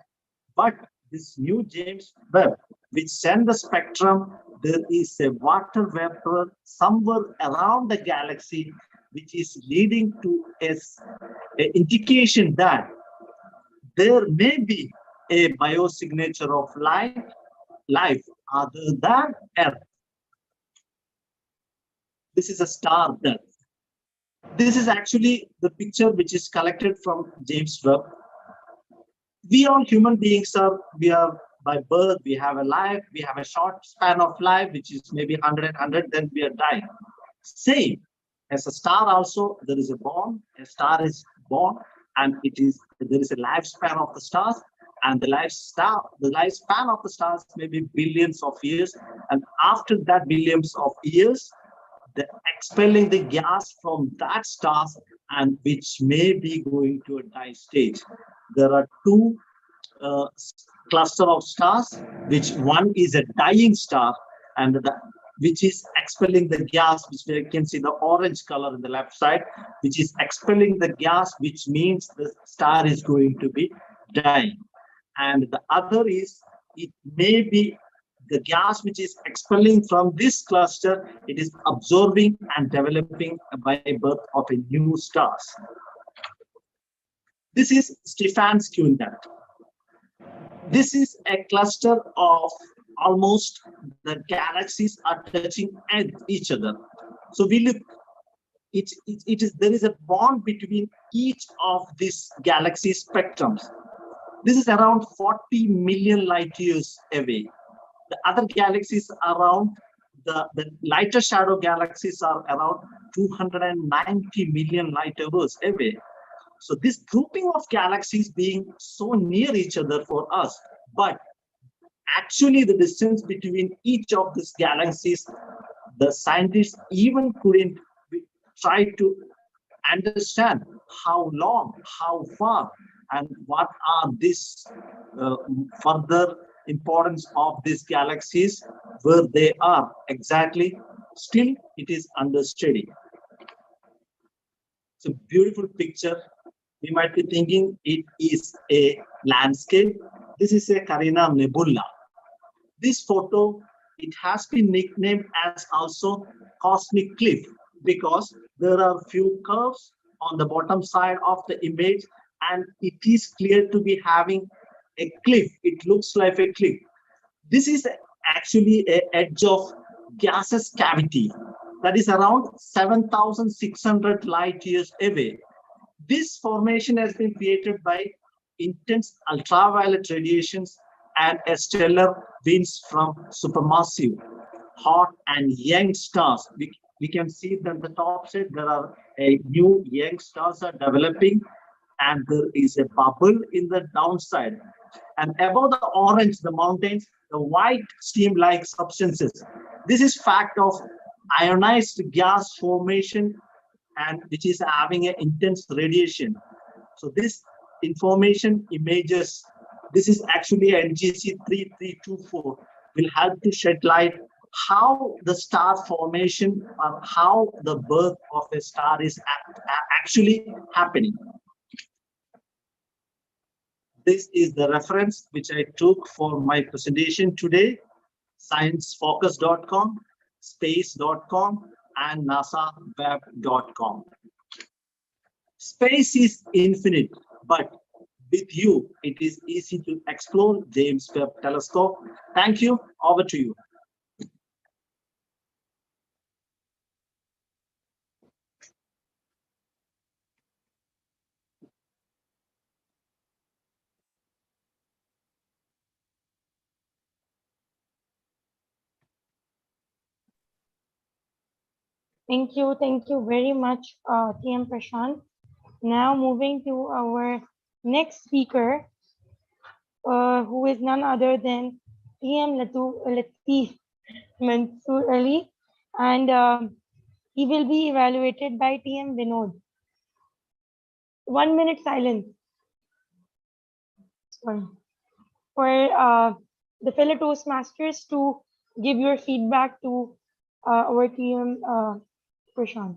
Speaker 9: But this new James Webb, which sent the spectrum, there is a water vapor somewhere around the galaxy, which is leading to an indication that there may be a biosignature of life other than Earth. This is a star death. This is actually the picture which is collected from James Webb. We all human beings we are by birth, we have a life, we have a short span of life, which is maybe 100, then we are dying. Same as a star also, there is a star is born, and there is a lifespan of the stars, and the lifespan of the stars may be billions of years, and after that billions of years, the expelling the gas from that stars, and which may be going to a die stage. There are two cluster of stars, which one is a dying star, and which is expelling the gas, which we can see the orange color on the left side, which is expelling the gas, which means the star is going to be dying. And the other is, it may be the gas which is expelling from this cluster, it is absorbing and developing by birth of a new stars. This is Stephan's Quintet. This is a cluster of almost the galaxies are touching each other. So we look, there is a bond between each of these galaxy spectrums. This is around 40 million light years away. The other galaxies around, the lighter shadow galaxies are around 290 million light years away. So this grouping of galaxies being so near each other for us, but actually the distance between each of these galaxies, the scientists even couldn't try to understand how long, how far, and what are this further importance of these galaxies, where they are exactly. Still, it is under study. It's a beautiful picture. We might be thinking it is a landscape. This is a Carina Nebula. This photo, it has been nicknamed as also cosmic cliff, because there are few curves on the bottom side of the image, and it is clear to be having a cliff. It looks like a cliff. This is actually an edge of gaseous cavity that is around 7,600 light years away. This formation has been created by intense ultraviolet radiations and a stellar winds from supermassive, hot and young stars. We can see that the top side there are a new young stars are developing, and there is a bubble in the downside. And above the orange, the mountains, the white steam-like substances. This is fact of ionized gas formation, and which is having an intense radiation. So this information images, this is actually NGC 3324, will help to shed light how the star formation or how the birth of a star is actually happening. This is the reference which I took for my presentation today: sciencefocus.com, space.com, and nasaweb.com. Space is infinite, but with you, it is easy to explore. James Webb Telescope. Thank you. Over to you.
Speaker 5: Thank you very much, TM Prashant. Now moving to our next speaker, who is none other than TM Latif Mansoor Ali, and he will be evaluated by TM Vinod. 1 minute silence. Sorry. For the fellow Toastmasters to give your feedback to our TM Prashant.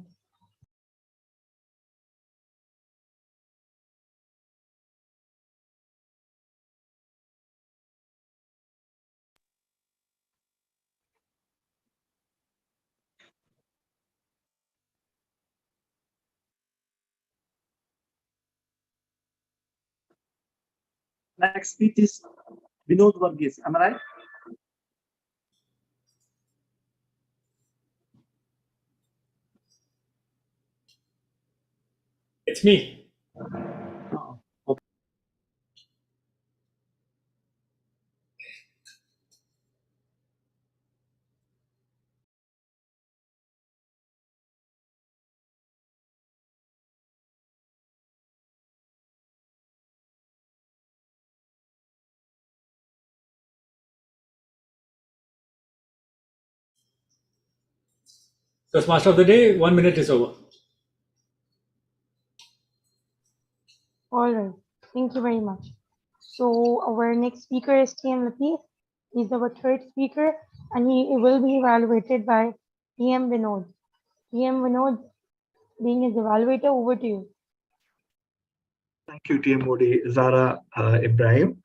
Speaker 9: Next speech is Vinod Varghese. Am I right?
Speaker 3: It's me.
Speaker 9: Okay.
Speaker 3: Toastmaster of the day, 1 minute is over.
Speaker 5: All right. Thank you very much. So our next speaker is TM Latif. He's our third speaker, and he will be evaluated by TM Vinod. TM Vinod, being his evaluator, over to you.
Speaker 10: Thank you, TM Modi, Zara, Ibrahim.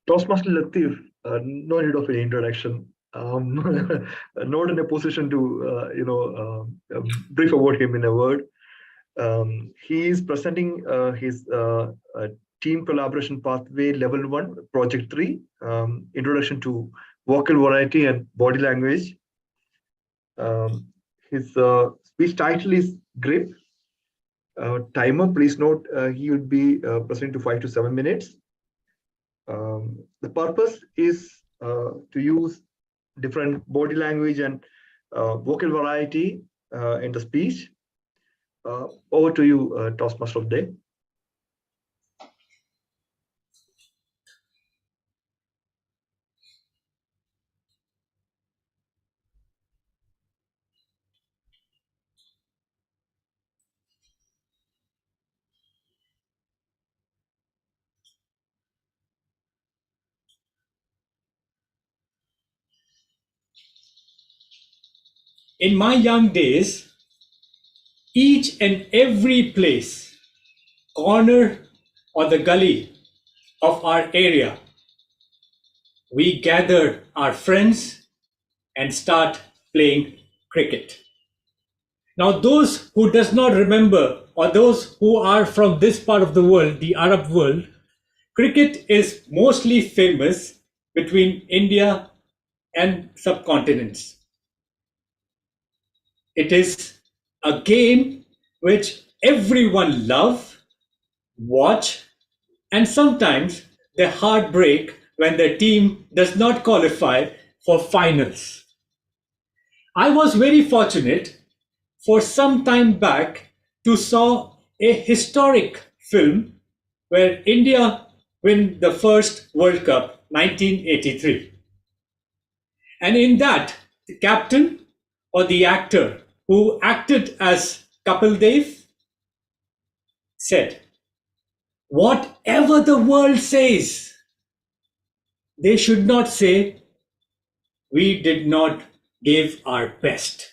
Speaker 10: Toastmaster Latif, no need of any introduction. Not in a position to brief about him in a word. He is presenting his team collaboration pathway level 1, project 3, introduction to vocal variety and body language. His speech title is Grip. Timer, please note, he will be presenting to 5 to 7 minutes. The purpose is to use different body language and vocal variety in the speech. Over to you, Toastmaster of the day.
Speaker 3: In my young days, each and every place, corner or the gully of our area, we gather our friends and start playing cricket. Now, those who does not remember, or those who are from this part of the world, the Arab world, cricket is mostly famous between India and subcontinents. It is a game which everyone love, watch, and sometimes their heart break when their team does not qualify for finals. I was very fortunate. For some time back, to saw a historic film where India win the first World Cup, 1983. And in that, the captain or the actor who acted as Kapil Dev said, whatever the world says, they should not say, we did not give our best.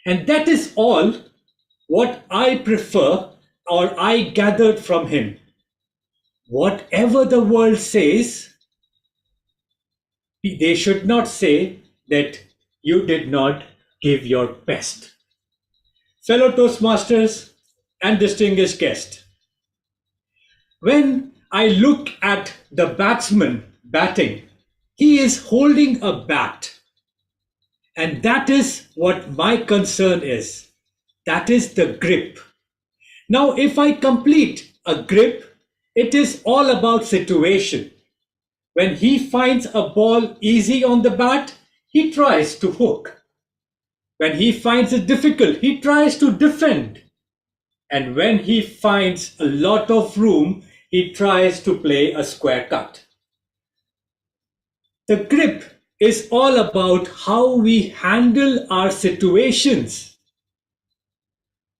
Speaker 3: And that is all what I prefer or I gathered from him. Whatever the world says, they should not say that you did not give your best. Fellow Toastmasters and distinguished guest, when I look at the batsman batting, he is holding a bat. And that is what my concern is. That is the grip. Now, if I complete a grip, it is all about situation. When he finds a ball easy on the bat, he tries to hook. When he finds it difficult, he tries to defend. And when he finds a lot of room, he tries to play a square cut. The grip is all about how we handle our situations.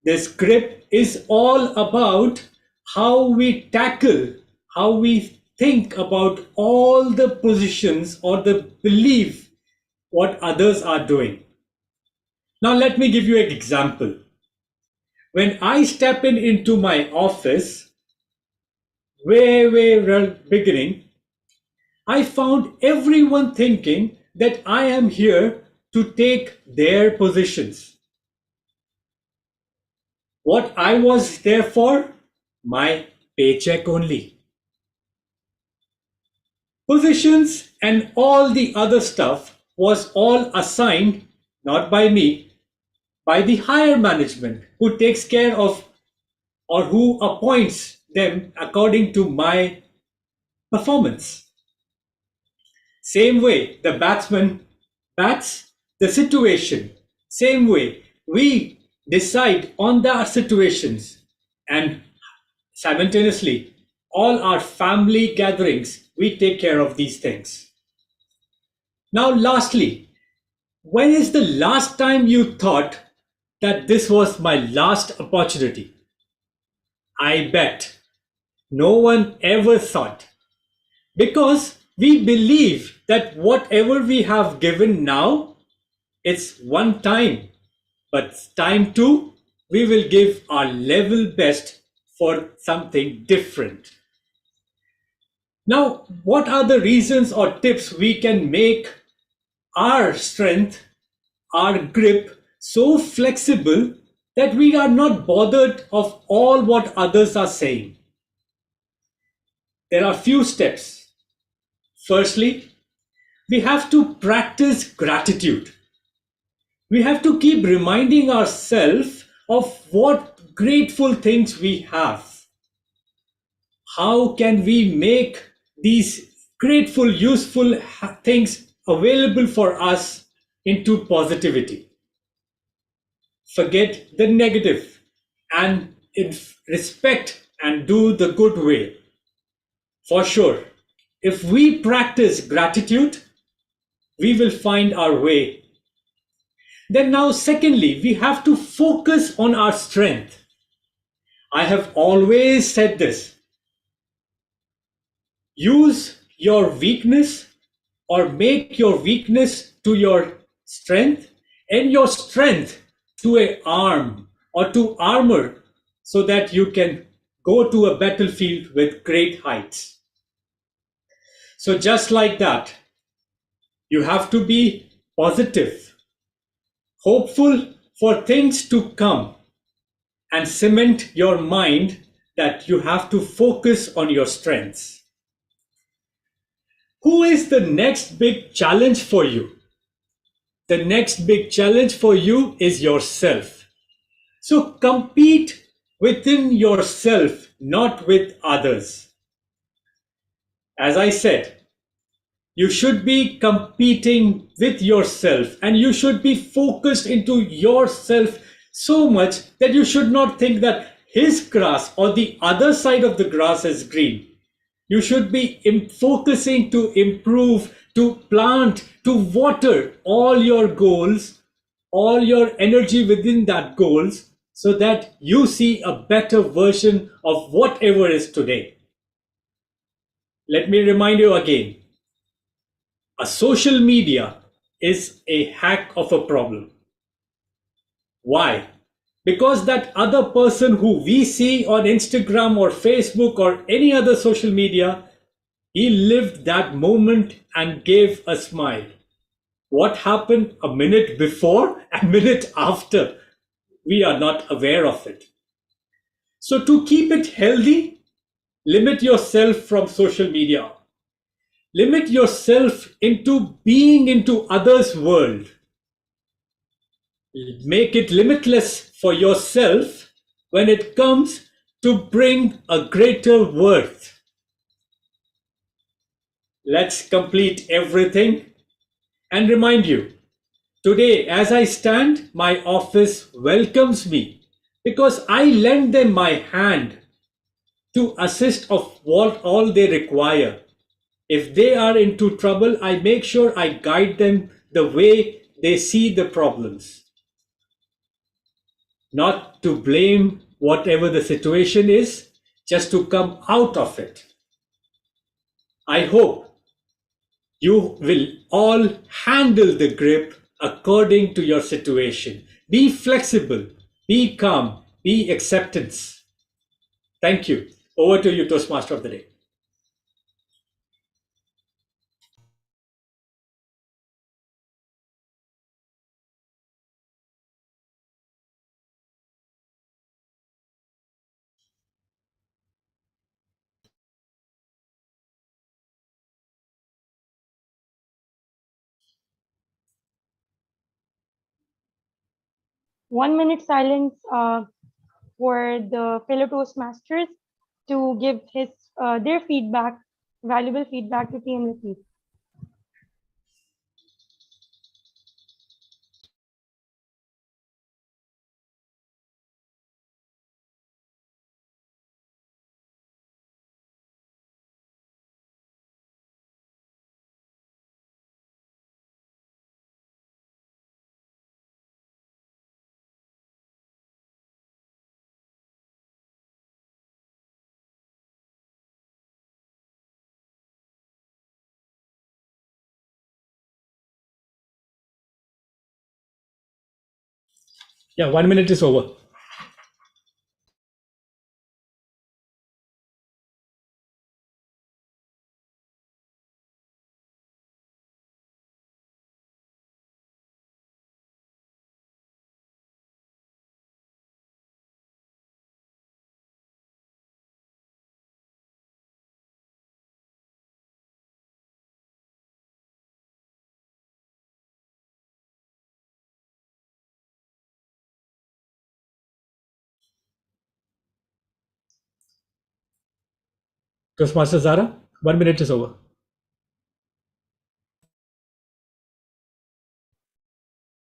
Speaker 3: This grip is all about how we tackle, how we think about all the positions or the belief what others are doing. Now let me give you an example. When I step into my office, way beginning, I found everyone thinking that I am here to take their positions. What I was there for? My paycheck only. Positions and all the other stuff was all assigned, not by me, by the higher management who takes care of or who appoints them according to my performance. Same way the batsman bats the situation. Same way we decide on the situations, and simultaneously all our family gatherings, we take care of these things. Now lastly, when is the last time you thought that this was my last opportunity? I bet no one ever thought, because we believe that whatever we have given now, it's one time, but time two, we will give our level best for something different. Now, what are the reasons or tips we can make our strength, our grip so flexible that we are not bothered of all what others are saying? There are few steps. Firstly, we have to practice gratitude. We have to keep reminding ourselves of what grateful things we have. How can we make these grateful, useful things available for us into positivity? Forget the negative and respect and do the good way. For sure, if we practice gratitude, we will find our way. Then now, secondly, we have to focus on our strength. I have always said this. Use your weakness or make your weakness to your strength and your strength to an arm or to armor so that you can go to a battlefield with great heights. So just like that, you have to be positive, hopeful for things to come, and cement your mind that you have to focus on your strengths. Who is the next big challenge for you? The next big challenge for you is yourself. So compete within yourself, not with others. As I said, you should be competing with yourself and you should be focused into yourself so much that you should not think that his grass or the other side of the grass is green. You should be focusing to improve, to plant, to water all your goals, all your energy within that goals, so that you see a better version of whatever is today. Let me remind you again, a social media is a hack of a problem. Why? Because that other person who we see on Instagram or Facebook or any other social media, he lived that moment and gave a smile. What happened a minute before, a minute after, we are not aware of it. So to keep it healthy, limit yourself from social media. Limit yourself into being into others' world. Make it limitless for yourself when it comes to bring a greater worth. Let's complete everything and remind you, today as I stand, my office welcomes me because I lend them my hand to assist of what all they require. If they are into trouble, I make sure I guide them the way they see the problems. Not to blame whatever the situation is, just to come out of it. I hope you will all handle the grip according to your situation. Be flexible, be calm, be acceptance. Thank you. Over to you, Toastmaster of the Day.
Speaker 5: One minute silence for the fellow Toastmasters to give their feedback, valuable feedback to TM Latif.
Speaker 3: Yeah, 1 minute is over. Toastmaster Zara, 1 minute is over.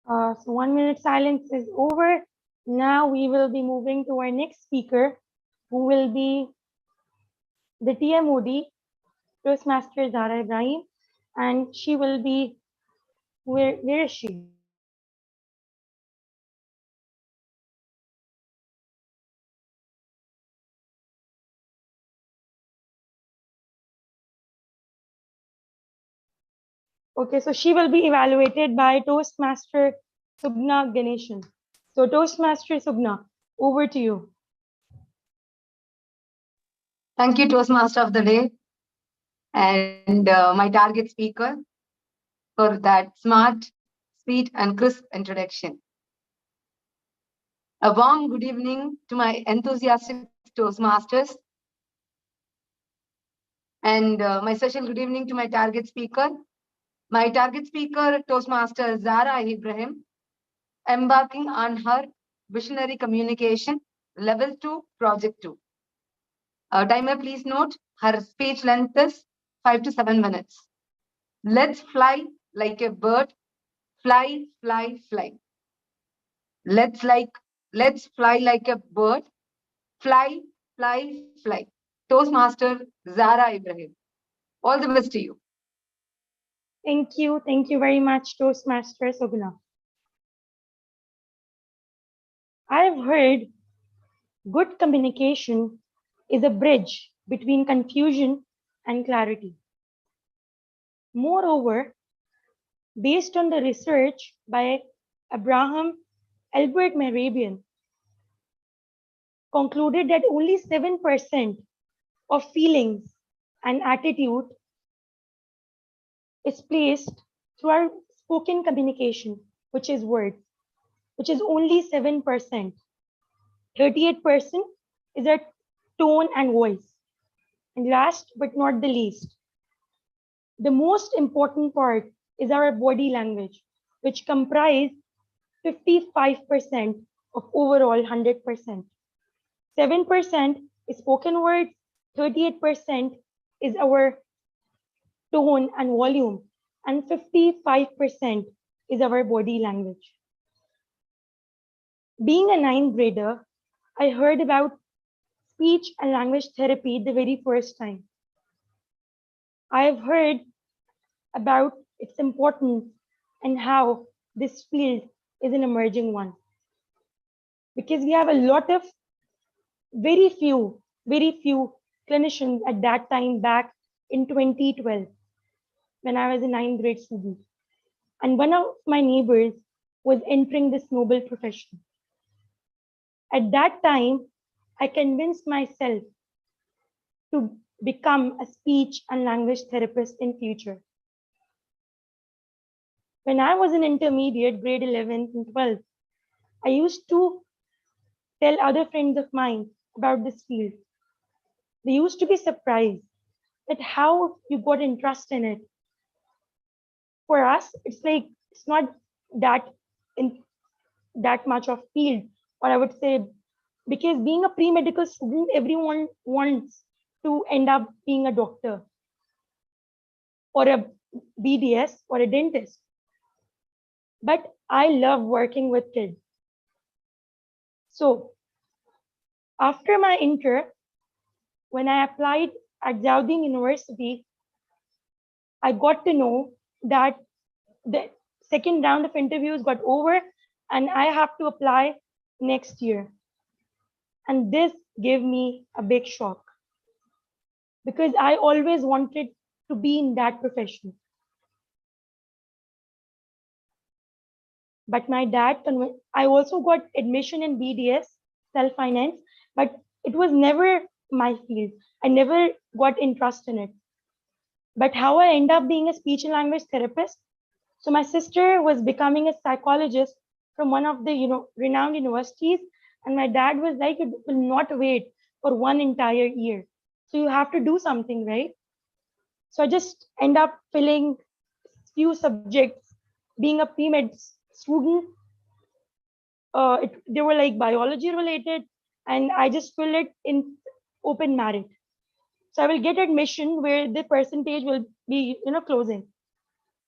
Speaker 5: So 1 minute silence is over. Now we will be moving to our next speaker, who will be the TMOD, Toastmaster Zara Ibrahim, and she will be, where is she? Okay, so she will be evaluated by Toastmaster Sugna Ganeshan. So Toastmaster Sugna, over to you.
Speaker 11: Thank you, Toastmaster of the Day, and my target speaker for that smart, sweet, and crisp introduction. A warm good evening to my enthusiastic Toastmasters, and my special good evening to my target speaker, Toastmaster Zara Ibrahim, embarking on her visionary communication level 2 project 2. Timer, please note, her speech length is 5 to 7 minutes. Let's fly like a bird, fly, fly, fly. Let's like Let's fly like a bird. Fly, fly, fly. Toastmaster Zara Ibrahim. All the best to you.
Speaker 5: Thank you. Thank you very much, Toastmaster Soguna. I've heard good communication is a bridge between confusion and clarity. Moreover, based on the research by Abraham Albert Mehrabian, concluded that only 7% of feelings and attitude is placed through our spoken communication, which is words, which is only 7%. 38% is our tone and voice. And last but not the least, the most important part is our body language, which comprise 55% of overall 100%. 7% is spoken words, 38% is our tone and volume, and 55% is our body language. Being a ninth grader, I heard about speech and language therapy the very first time. I have heard about its importance and how this field is an emerging one. Because we have a lot of very few clinicians at that time back in 2012 when I was a ninth grade student. And one of my neighbors was entering this noble profession. At that time, I convinced myself to become a speech and language therapist in future. When I was in intermediate, grade 11 and 12, I used to tell other friends of mine about this field. They used to be surprised at how you got interest in it. For us, it's like, it's not that much of field, or I would say, because being a pre-medical student, everyone wants to end up being a doctor or a BDS or a dentist. But I love working with kids. So after my inter, when I applied at Jauddin University, I got to know that the second round of interviews got over and I have to apply next year. And this gave me a big shock because I always wanted to be in that profession. But my dad, I also got admission in BDS, self-finance, but it was never my field. I never got interest in it. But how I end up being a speech and language therapist? So my sister was becoming a psychologist from one of the renowned universities. And my dad was like, you will not wait for one entire year. So you have to do something, right? So I just end up filling few subjects, being a pre-med student. They were like biology related, and I just fill it in open merit. So I will get admission where the percentage will be, closing.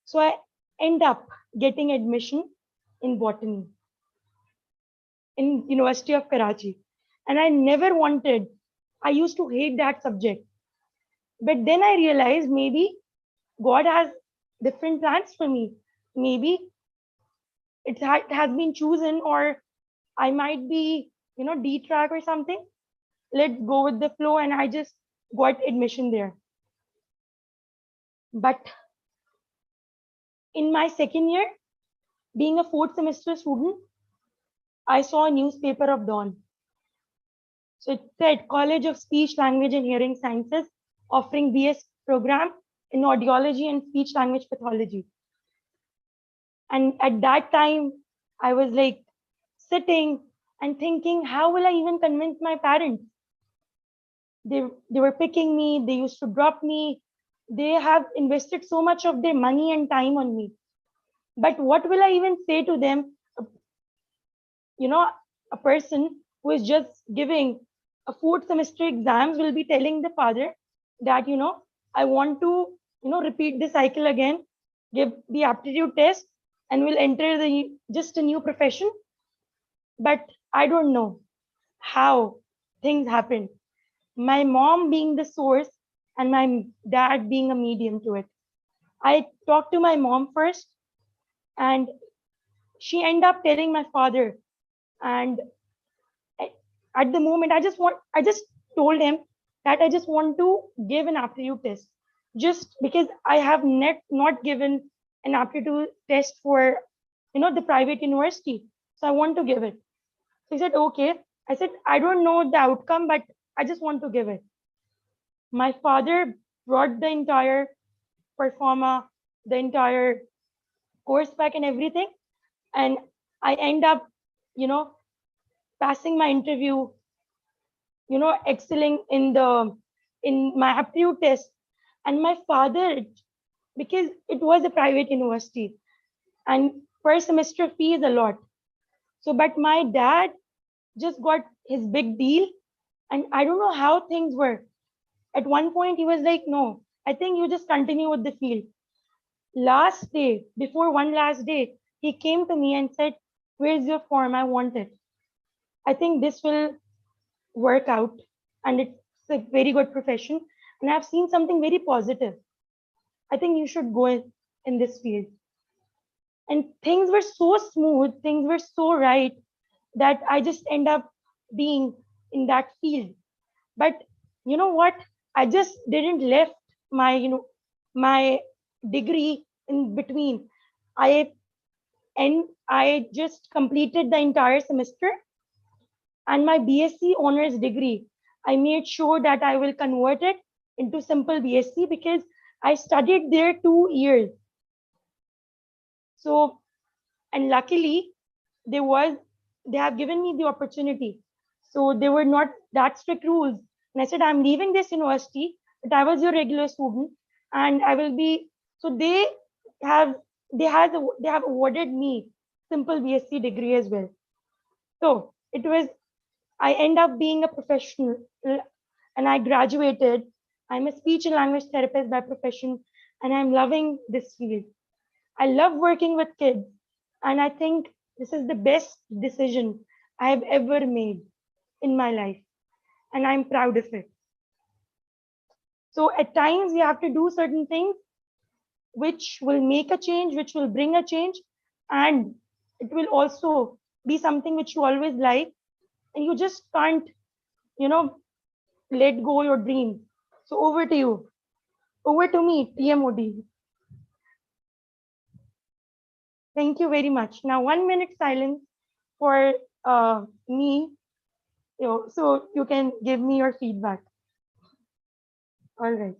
Speaker 5: So I end up getting admission in botany in University of Karachi. And I never wanted, I used to hate that subject. But then I realized maybe God has different plans for me. Maybe it has been chosen, or I might be, D-track or something. Let's go with the flow. And I just got admission there. But in my second year, being a fourth semester student, I saw a newspaper of dawn. So it said College of Speech, Language and Hearing Sciences offering BS program in audiology and speech language pathology. And at that time, I was like sitting and thinking, how will I even convince my parents? They were picking me, they used to drop me. They have invested so much of their money and time on me. But what will I even say to them? A person who is just giving a fourth semester exams will be telling the father that, I want to, repeat the cycle again, give the aptitude test and will enter just a new profession. But I don't know how things happened. My mom being the source and my dad being a medium to it. I talked to my mom first, and she ended up telling my father. And at the moment, I just told him that I just want to give an aptitude test, just because I have not given an aptitude test for, the private university. So I want to give it. So he said, okay. I said, I don't know the outcome, but I just want to give it. My father brought the entire performer, the entire course pack and everything. And I end up, passing my interview, excelling in my aptitude test. And my father, because it was a private university and per semester fee is a lot. So, but my dad just got his big deal, and I don't know how things were. At one point, he was like, no, I think you just continue with the field. Last day, before one last day, he came to me and said, where's your form? I want it. I think this will work out, and it's a very good profession. And I've seen something very positive. I think you should go in this field. And things were so smooth, things were so right, that I just end up being in that field. But you know what? I just didn't left my degree in between. I just completed the entire semester, and my BSc honors degree, I made sure that I will convert it into simple BSc because I studied there 2 years. So, and luckily they have given me the opportunity. So they were not that strict rules. And I said, I'm leaving this university, but I was your regular student and I will be, so they have awarded me simple BSc degree as well. So I end up being a professional and I graduated. I'm a speech and language therapist by profession, and I'm loving this field. I love working with kids, and I think this is the best decision I have ever made in my life, and I'm proud of it. So at times we have to do certain things which will make a change, which will bring a change, and it will also be something which you always like, and you just can't, let go your dream. So over to you. Over to me, TMOD. Thank you very much. Now 1 minute silence for me, so you can give me your feedback. All right.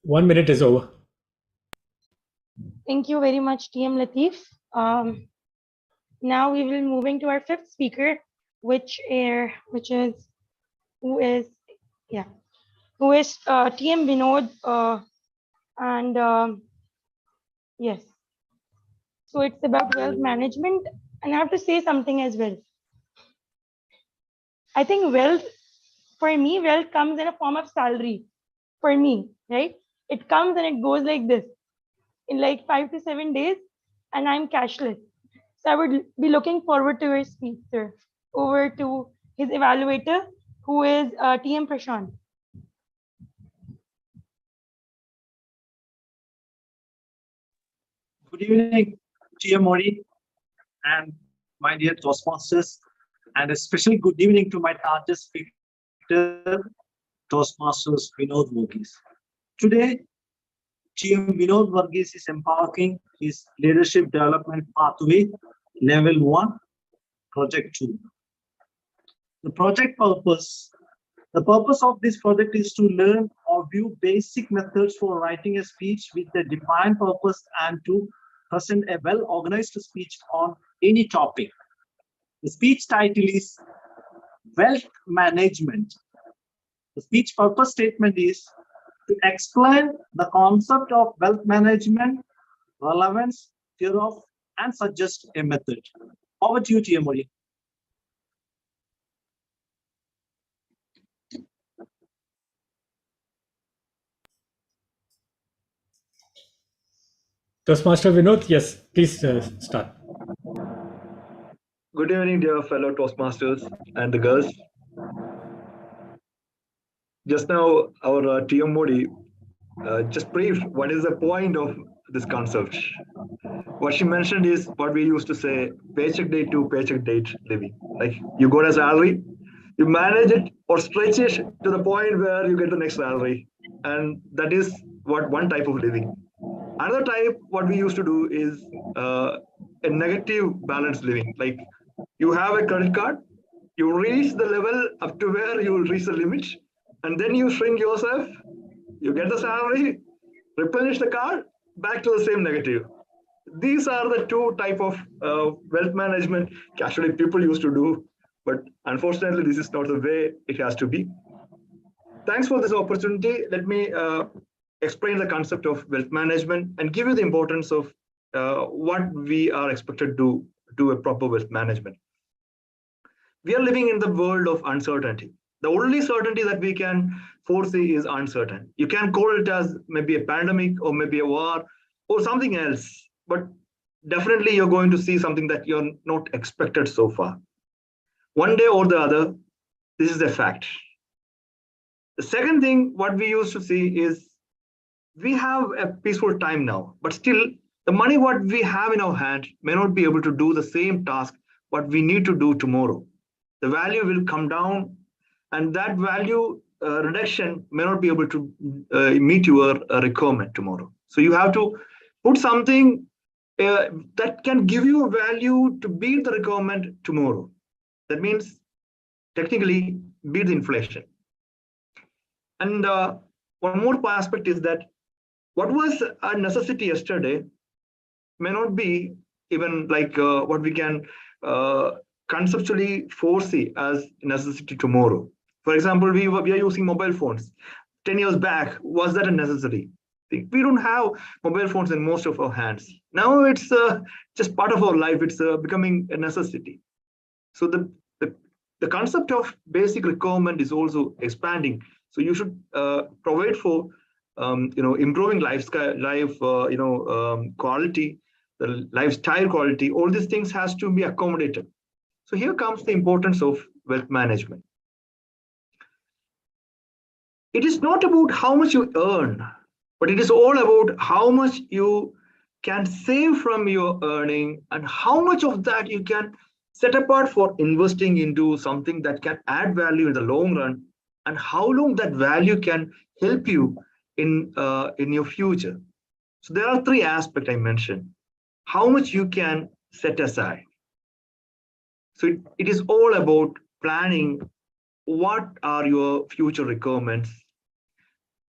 Speaker 3: One minute is over.
Speaker 5: Thank you very much, TM Latif. Now we will be moving to our fifth speaker, who is TM Vinod, and yes. So it's about wealth management, and I have to say something as well. I think wealth, for me, wealth comes in a form of salary. For me, right? It comes and it goes like this in like 5 to 7 days, and I'm cashless. So I would be looking forward to your speech, sir. Over to his evaluator, who is TM Prashant.
Speaker 9: Good evening, TM Modi and my dear Toastmasters, and a special good evening to my largest speaker, Toastmasters Vinod Varghese. Today, TM Vinod Varghese is embarking his leadership development pathway, level 1, project 2. The purpose of this project is to learn or view basic methods for writing a speech with a defined purpose and to present a well-organized speech on any topic. The speech title is Wealth Management. The speech purpose statement is to explain the concept of wealth management, relevance, thereof, and suggest a method. Over to you, TM Modi.
Speaker 3: Toastmaster Vinod, yes, please start.
Speaker 10: Good evening, dear fellow Toastmasters and the girls. Just now, our TM Modi just briefed what is the point of this concept. What she mentioned is what we used to say, paycheck date to paycheck date living. Like you got a salary, you manage it or stretch it to the point where you get the next salary. And that is what one type of living. Another type, what we used to do is a negative balance living. Like you have a credit card, you reach the level up to where you will reach the limit, and then you shrink yourself, you get the salary, replenish the card, back to the same negative. These are the two type of wealth management actually people used to do, but unfortunately, this is not the way it has to be. Thanks for this opportunity. Let me explain the concept of wealth management and give you the importance of what we are expected to do a proper wealth management. We are living in the world of uncertainty. The only certainty that we can foresee is uncertain. You can call it as maybe a pandemic or maybe a war or something else, but definitely you're going to see something that you're not expected so far. One day or the other, this is a fact. The second thing, what we used to see is we have a peaceful time now, but still the money what we have in our hand may not be able to do the same task what we need to do tomorrow. The value will come down, and that value reduction may not be able to meet your requirement tomorrow. So you have to put something that can give you value to beat the requirement tomorrow. That means technically beat the inflation. And one more aspect is that what was a necessity yesterday may not be even like what we can conceptually foresee as necessity tomorrow. For example, we are using mobile phones. 10 years back, was that a necessity thing? We don't have mobile phones in most of our hands. Now it's just part of our life. It's becoming a necessity. So the concept of basic requirement is also expanding. So you should provide for improving quality, the lifestyle quality. All these things has to be accommodated. So here comes the importance of wealth management. It is not about how much you earn, but it is all about how much you can save from your earning and how much of that you can set apart for investing into something that can add value in the long run, and how long that value can help you in your future. So there are three aspects I mentioned. How much you can set aside. So it is all about planning what are your future requirements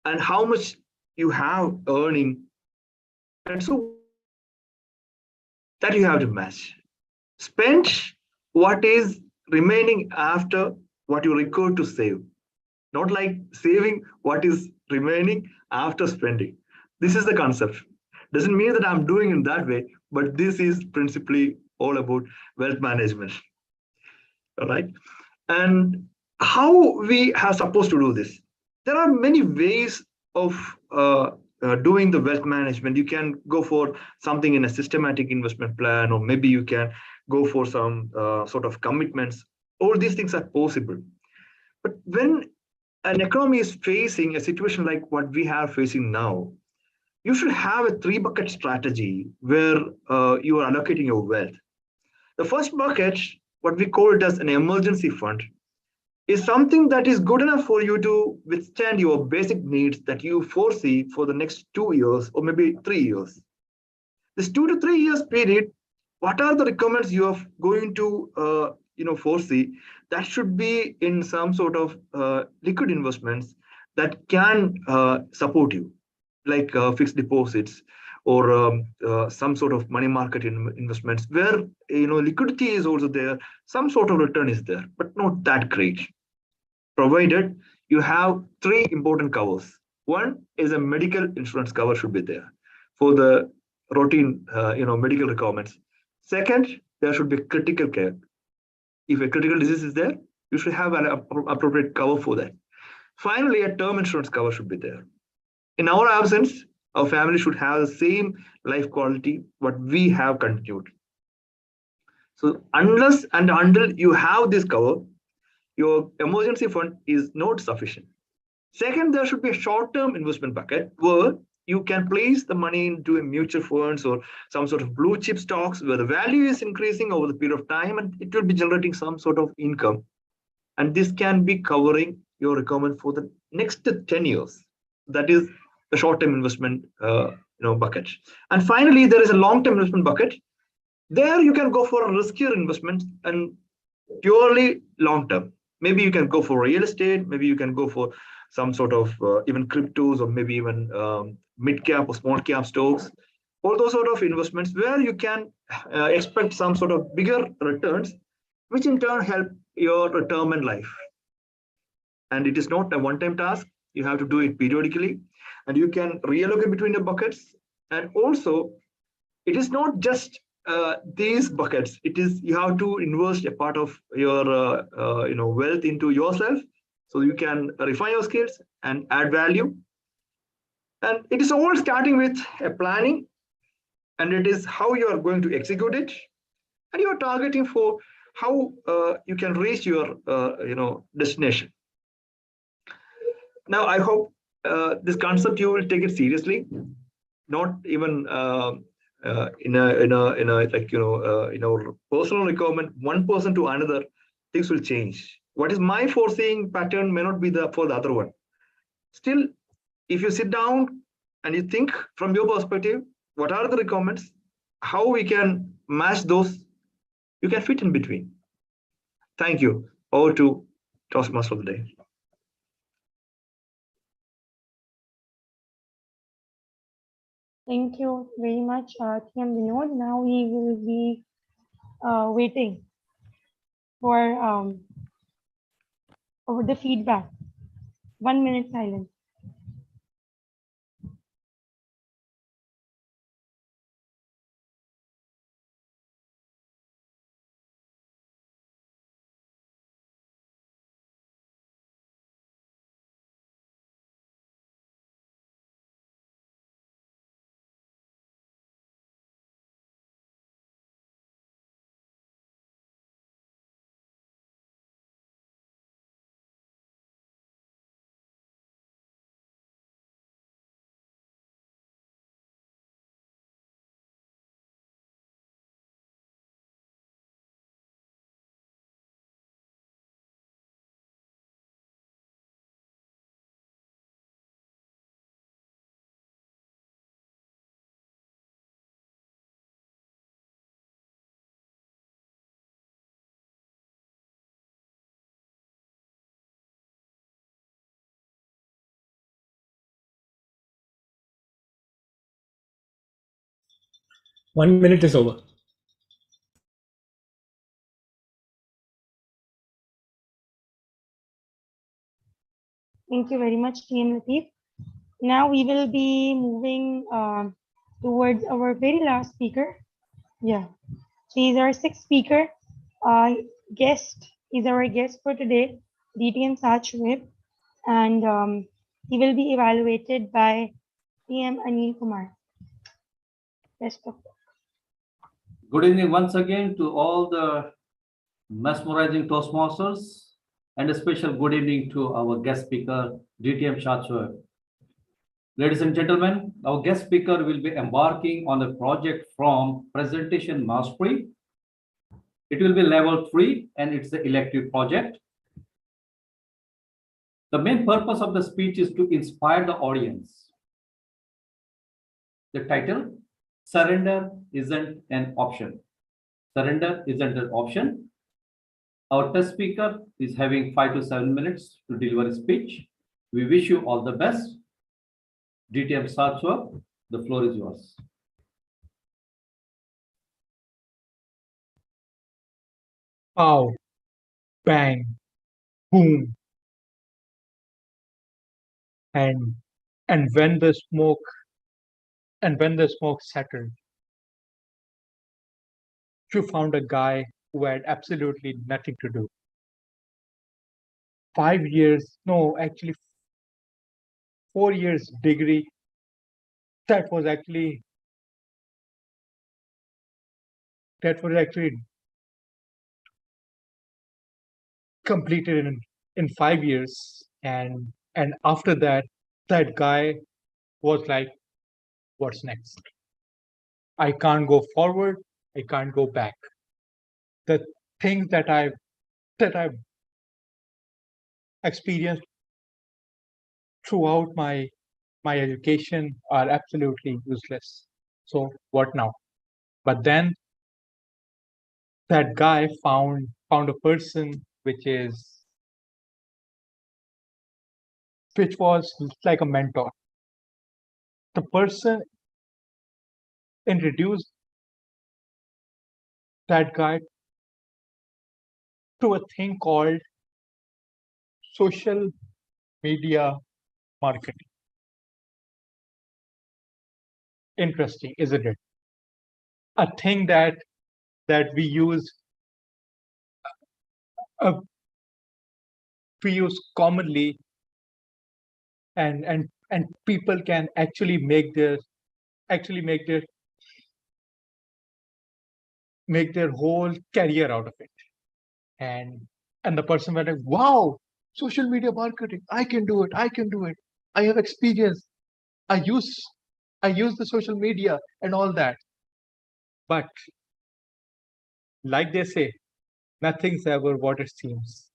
Speaker 10: and how much you have earning. And so that you have to match. Spend what is remaining after what you record to save. Not like saving what is remaining after spending. This is the concept. Doesn't mean that I'm doing it that way, but this is principally all about wealth management. All right. And how we are supposed to do this? There are many ways of doing the wealth management, you can go for something in a systematic investment plan, or maybe you can go for some sort of commitments. All these things are possible. But when an economy is facing a situation like what we are facing now, you should have a 3-bucket strategy where you are allocating your wealth. The first bucket, what we call it as an emergency fund, is something that is good enough for you to withstand your basic needs that you foresee for the next 2 years or maybe 3 years. This 2 to 3 years period, what are the requirements you are going to foresee that should be in some sort of liquid investments that can support you, like fixed deposits or some sort of money market investments where liquidity is also there, some sort of return is there, but not that great. Provided you have 3 important covers. One is a medical insurance cover should be there for the routine medical requirements. Second, there should be critical care. If a critical disease is there, you should have an appropriate cover for that. Finally, a term insurance cover should be there. In our absence, our family should have the same life quality what we have continued. So unless and until you have this cover, your emergency fund is not sufficient. Second, there should be a short-term investment bucket where you can place the money into a mutual funds or some sort of blue chip stocks where the value is increasing over the period of time and it will be generating some sort of income. And this can be covering your requirement for the next 10 years. That is the short-term investment bucket. And finally, there is a long-term investment bucket. There you can go for a riskier investment and purely long-term. Maybe you can go for real estate, maybe you can go for some sort of even cryptos or maybe even mid-cap or small-cap stocks, all those sort of investments where you can expect some sort of bigger returns, which in turn help your retirement life. And it is not a one-time task. You have to do it periodically, and you can reallocate between the buckets. And also, it is not just these buckets. It is you have to invest a part of your wealth into yourself, so you can refine your skills and add value. And it is all starting with a planning, and it is how you are going to execute it, and you are targeting for how you can reach your destination. Now, I hope this concept you will take it seriously, not even in our personal requirement, one person to another, things will change. What is my foreseeing pattern may not be for the other one. Still, if you sit down and you think from your perspective, what are the requirements, how we can match those, you can fit in between. Thank you. Over to Toastmaster of the day.
Speaker 5: Thank you very much, TM Vinod. Now we will be waiting for the feedback. 1 minute silence.
Speaker 3: One minute is over.
Speaker 5: Thank you very much, TM Lateef. Now we will be moving towards our very last speaker. Yeah, she is our sixth speaker. Guest is our guest for today, DTM Sach Web, and He will be evaluated by PM Anil Kumar. Best of luck.
Speaker 6: Good evening once again to all the mesmerizing Toastmasters, and a special good evening to our guest speaker, DTM Shachwar. Ladies and gentlemen, our guest speaker will be embarking on a project from Presentation Mastery. It will be level 3 and it's the elective project. The main purpose of the speech is to inspire the audience. The title, Surrender Isn't an Option. Surrender isn't an option. Our test speaker is having 5 to 7 minutes to deliver a speech. We wish you all the best. DTM Shachwar, the floor is yours.
Speaker 8: Pow, bang, boom. And when the smoke settled, you found a guy who had absolutely nothing to do. 5 years, no, actually 4 years degree that was actually completed in 5 years, and after that guy was like, what's next? I can't go forward, I can't go back. The things that I've experienced throughout my education are absolutely useless. So what now? But then that guy found a person which was like a mentor. The person introduced that guy to a thing called social media marketing. Interesting, isn't it? A thing that we use commonly, and people can actually make their whole career out of it. And the person went like, wow, social media marketing, I can do it, I have experience, I use the social media and all that. But like they say, nothing's ever what it seems.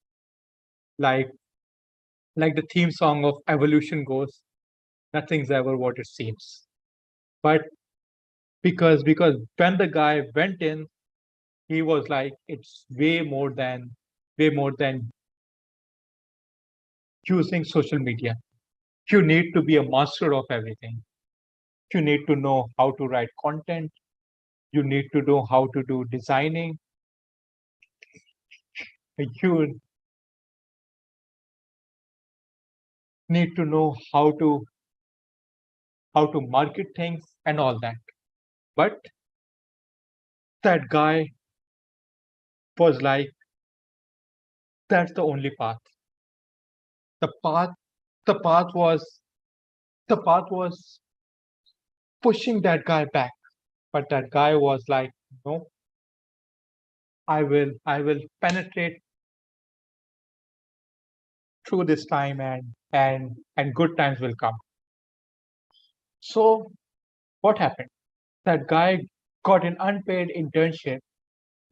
Speaker 8: Like the theme song of Evolution goes, nothing's ever what it seems. But because when the guy went in, he was like, it's way more than using social media. You need to be a master of everything. You need to know how to write content. You need to know how to do designing. You need to know how to market things and all that. But that guy was like, that's the only path. The path was pushing that guy back. But that guy was like, no, I will penetrate through this time, and good times will come. So what happened? That guy got an unpaid internship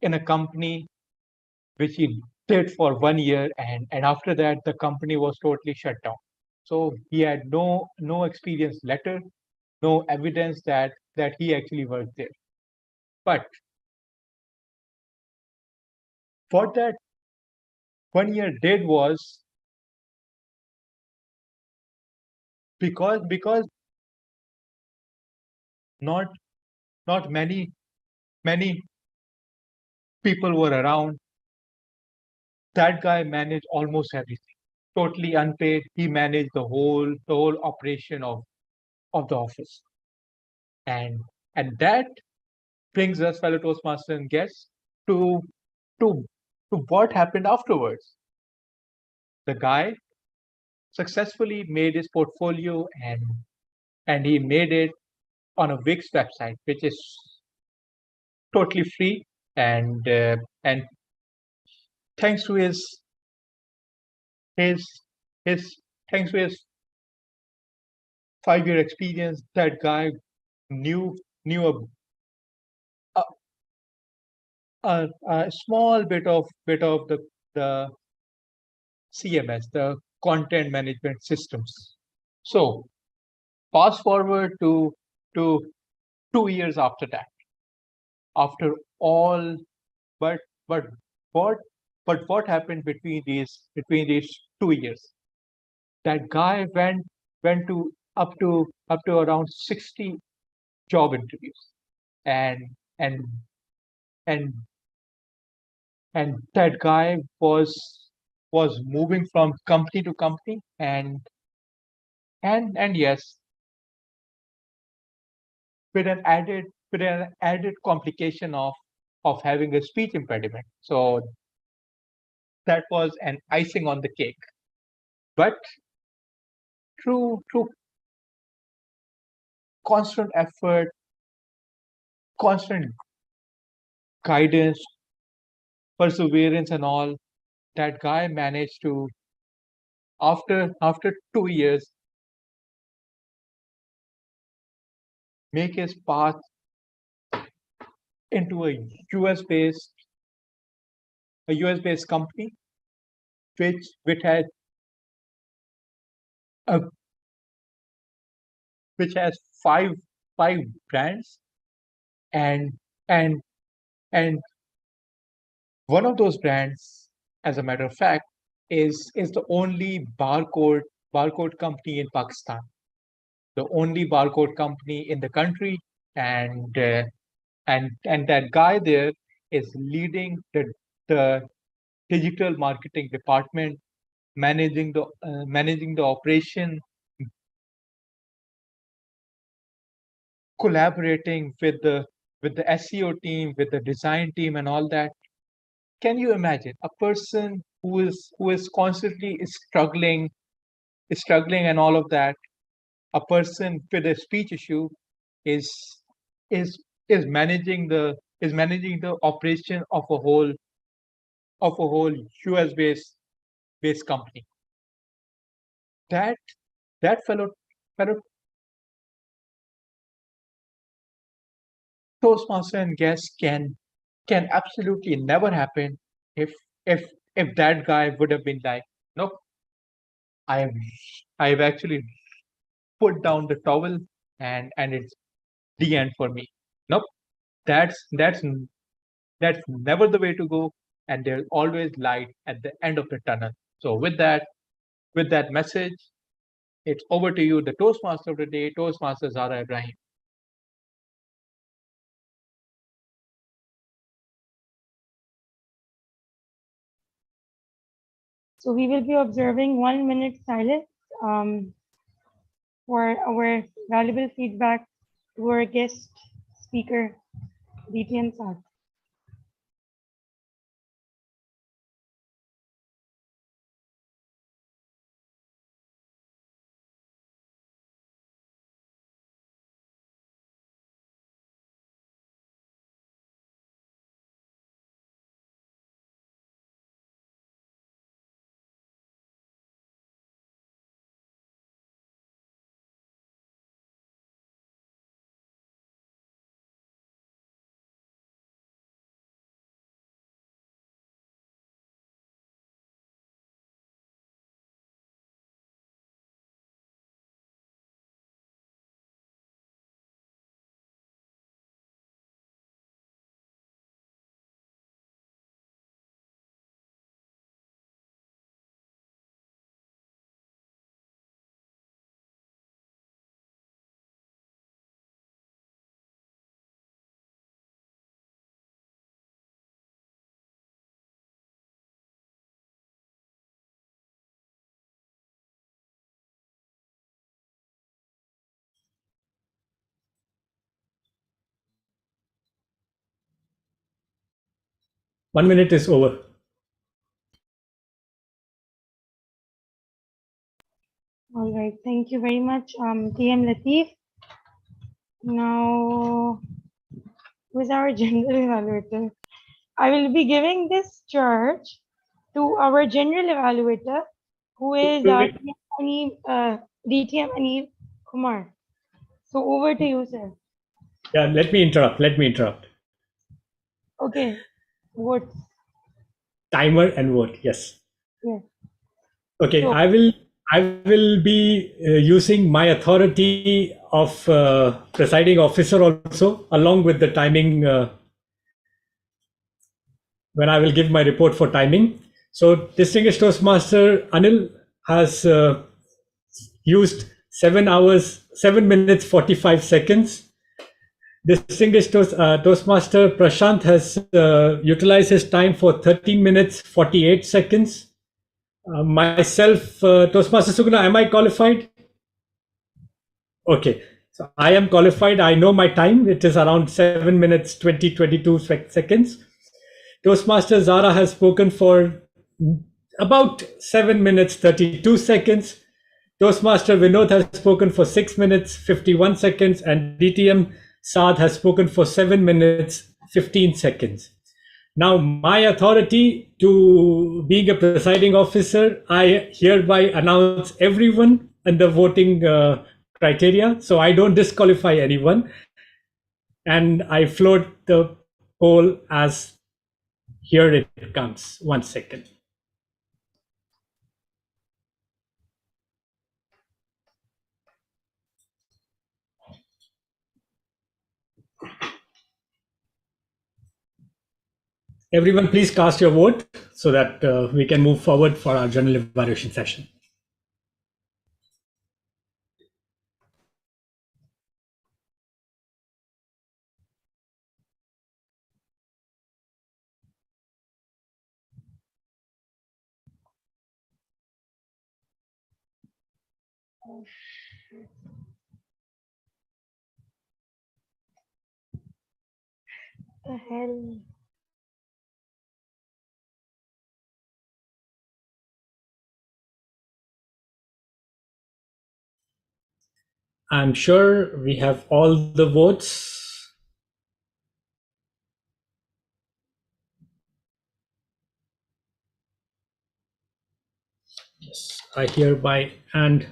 Speaker 8: in a company which he did for 1 year, and after that the company was totally shut down. So he had no experience letter, no evidence that he actually worked there. But what that 1 year did was, because not many people were around, that guy managed almost everything, totally unpaid. He managed the whole operation of the office. And that brings us, fellow Toastmasters and guests, to what happened afterwards. The guy successfully made his portfolio, and he made it on a Wix website, which is totally free. And thanks to his his thanks to his 5-year experience, that guy knew a small bit of the CMS, the content management systems. So fast forward to 2 years after that. After all, but but what what happened between these 2 years? That guy went to up to around 60 job interviews, and and and and that guy was moving from company to company, and yes, with an added complication of having a speech impediment. So that was an icing on the cake. But through constant effort, constant guidance, perseverance, and all, that guy managed to, after 2 years, make his path into a US based company, which had a which has five brands, and and and one of those brands, as a matter of fact, is the only barcode company in Pakistan, the only barcode company in the country. And that guy there is leading the digital marketing department, managing the operation, collaborating with the SEO team, with the design team, and all that. Can you imagine a person who is constantly struggling and all of that? A person with a speech issue is is is managing the operation of a whole US based company. That fellow Toastmaster and guest can absolutely never happen if if if that guy would have been like, nope, I have I've actually put down the towel, and it's the end for me. Nope, that's never the way to go, and there's always light at the end of the tunnel. So with that message, it's over to you, the Toastmaster of the day, Toastmaster Zara Ibrahim.
Speaker 5: So we will be observing 1 minute silence for our valuable feedback to our guest speaker, DTM Saad.
Speaker 3: One minute is over.
Speaker 5: Thank you very much, TM Latif. Now, who's our general evaluator? I will be giving this charge to our general evaluator, who is DTM Anil Kumar. So over to you, sir.
Speaker 3: Yeah, let me interrupt.
Speaker 5: Okay, vote.
Speaker 3: Timer and vote, yes.
Speaker 5: Yeah.
Speaker 3: Okay,
Speaker 5: So-
Speaker 3: I will be using my authority of presiding officer also, along with the timing when I will give my report for timing. So distinguished Toastmaster Anil has used 7 minutes 45 seconds. Distinguished Toastmaster Prashant has utilized his time for 13 minutes 48 seconds. Myself, Toastmaster Sugna, am I qualified? Okay, so I am qualified. I know my time. It is around 7 minutes 22 seconds. Toastmaster Zara has spoken for about 7 minutes 32 seconds. Toastmaster Vinod has spoken for 6 minutes 51 seconds, and DTM Saad has spoken for 7 minutes 15 seconds. Now, my authority to being a presiding officer, I hereby announce everyone in the voting criteria, so I don't disqualify anyone. And I float the poll as here it comes. 1 second. Everyone, please cast your vote so that we can move forward for our general evaluation session.
Speaker 5: The hell.
Speaker 3: I'm sure we have all the votes. Yes, I hereby and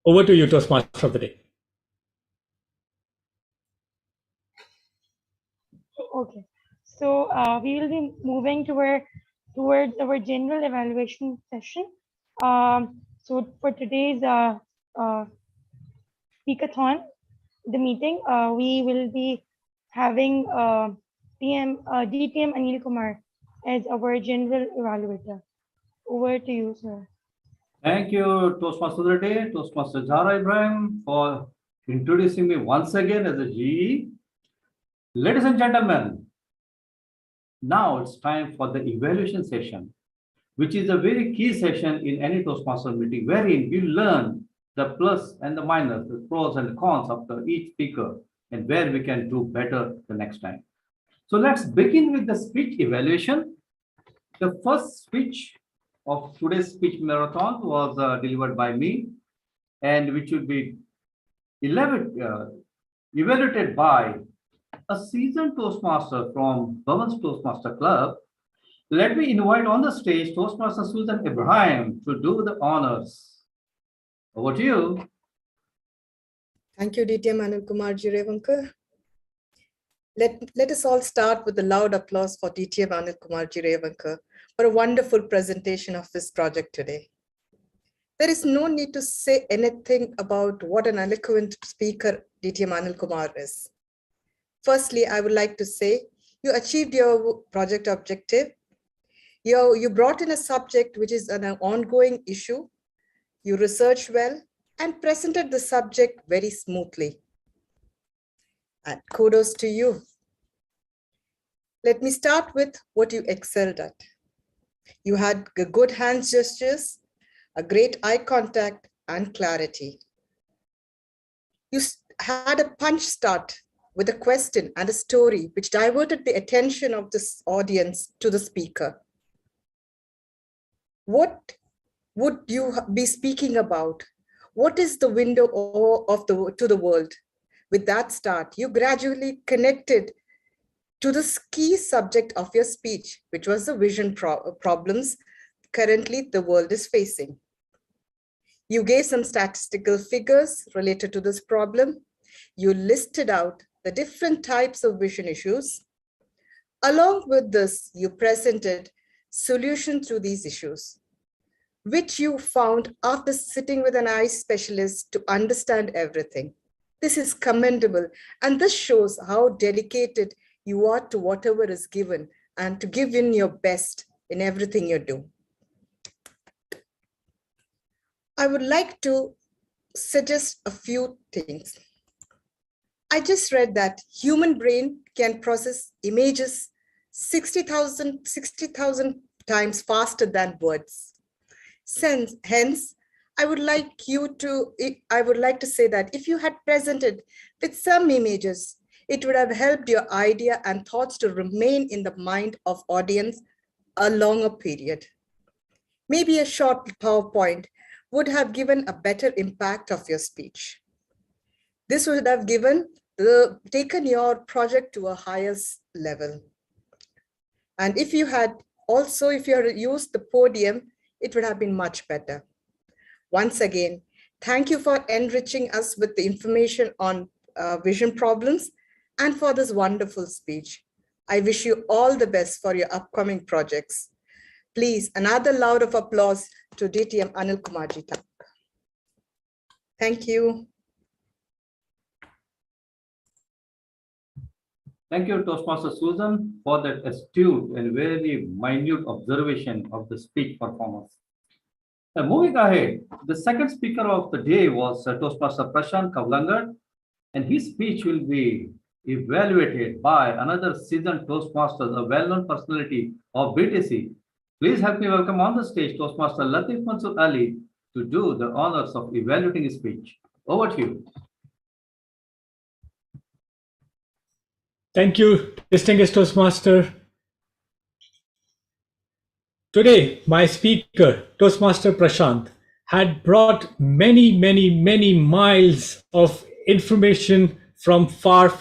Speaker 3: over to you, Toastmaster of the day.
Speaker 5: Okay, so we will be moving towards our general evaluation session. So for today's speakathon, the meeting, we will be having DTM Anil Kumar as our general evaluator. Over to you, sir.
Speaker 6: Thank you, Toastmaster of the day, Toastmaster Zara Ibrahim, for introducing me once again as a GE. Ladies and gentlemen, now it's time for the evaluation session, which is a very key session in any Toastmaster meeting, wherein we learn the plus and the minus, the pros and the cons of each speaker, and where we can do better the next time. So let's begin with the speech evaluation. The first speech of today's speech marathon was delivered by me, and which will be evaluated by a seasoned Toastmaster from Bhavans Toastmasters Club. Let me invite on the stage Toastmaster Susan Ibrahim to do the honors. Over to you.
Speaker 2: Thank you, DTM Anil Kumar Jirevankar. Let us all start with a loud applause for DTM Anil Kumar Jirevankar for a wonderful presentation of this project today. There is no need to say anything about what an eloquent speaker DTM Anil Kumar is. Firstly, I would like to say you achieved your project objective. You brought in a subject which is an ongoing issue. You researched well and presented the subject very smoothly. And kudos to you. Let me start with what you excelled at. You had good hand gestures, a great eye contact, and clarity. You had a punch start with a question and a story which diverted the attention of this audience to the speaker. What would you be speaking about? What is the window to the world? With that start, you gradually connected to the key subject of your speech, which was the vision problems currently the world is facing. You gave some statistical figures related to this problem. You listed out the different types of vision issues. Along with this, you presented solutions to these issues, which you found after sitting with an eye specialist to understand everything. This is commendable, and this shows how dedicated you are to whatever is given and to give in your best in everything you do. I would like to suggest a few things. I just read that human brain can process images 60,000 times faster than words. Hence, I would like to say that if you had presented with some images, it would have helped your idea and thoughts to remain in the mind of audience a longer period. Maybe a short PowerPoint would have given a better impact of your speech. This would have taken your project to a higher level. And if you had used the podium, it would have been much better. Once again, thank you for enriching us with the information on vision problems and for this wonderful speech. I wish you all the best for your upcoming projects. Please, another round of applause to DTM Anil Kumar Ji. Thank you.
Speaker 6: Thank you, Toastmaster Susan, for that astute and very minute observation of the speech performance. Now, moving ahead, the second speaker of the day was Toastmaster Prashant Kavlangar, and his speech will be evaluated by another seasoned Toastmaster, a well-known personality of BTC. Please help me welcome on the stage Toastmaster Latif Mansur Ali to do the honors of evaluating his speech. Over to you.
Speaker 3: Thank you, distinguished Toastmaster. Today, my speaker, Toastmaster Prashant, had brought many miles of information from far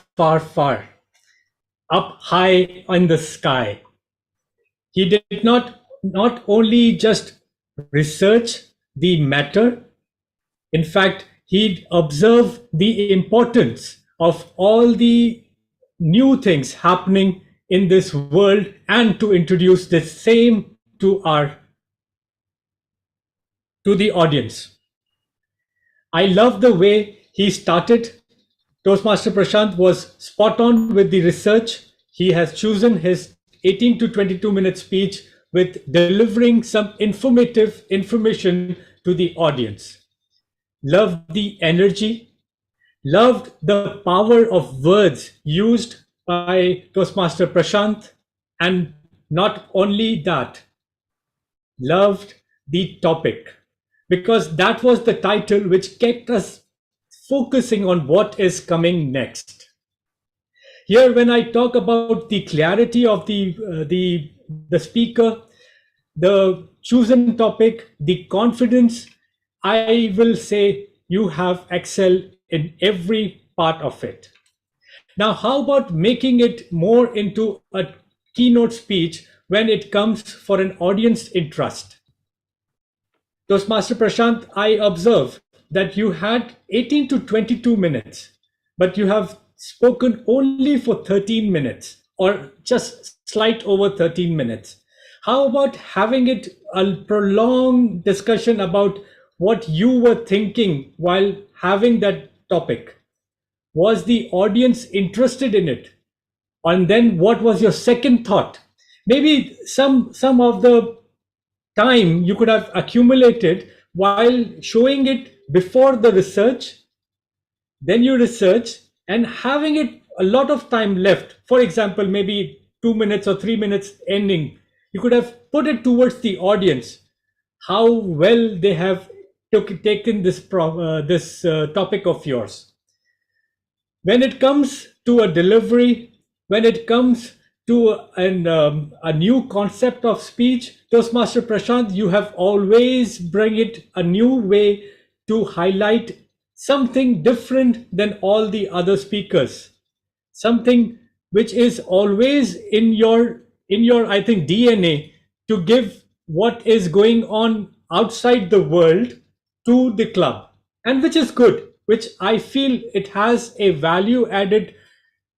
Speaker 3: up high in the sky. He did not only just research the matter, in fact, he'd observe the importance of all the new things happening in this world and to introduce the same to the audience. I love the way he started. Toastmaster Prashant was spot on with the research. He has chosen his 18 to 22 minute speech with delivering some informative information to the audience. Loved the energy, loved the power of words used by Toastmaster Prashant, and not only that, loved the topic, because that was the title which kept us focusing on what is coming next. Here, when I talk about the clarity of the speaker, the chosen topic, the confidence, I will say you have excelled in every part of it. Now, how about making it more into a keynote speech when it comes for an audience interest? Toastmaster Prashant, I observe that you had 18 to 22 minutes, but you have spoken only for 13 minutes or just slight over 13 minutes. How about having it a prolonged discussion about what you were thinking while having that topic? Was the audience interested in it? And then what was your second thought? Maybe some of the time you could have accumulated while showing it before the research, then you research, and having it a lot of time left. For example, maybe 2 minutes or 3 minutes ending, you could have put it towards the audience, how well they have taken this topic of yours. when it comes to a delivery, when it comes to a new concept of speech, Toastmaster Prashant, you have always bring it a new way to highlight something different than all the other speakers, something which is always in your I think DNA, to give what is going on outside the world to the club, and which is good, which I feel it has a value added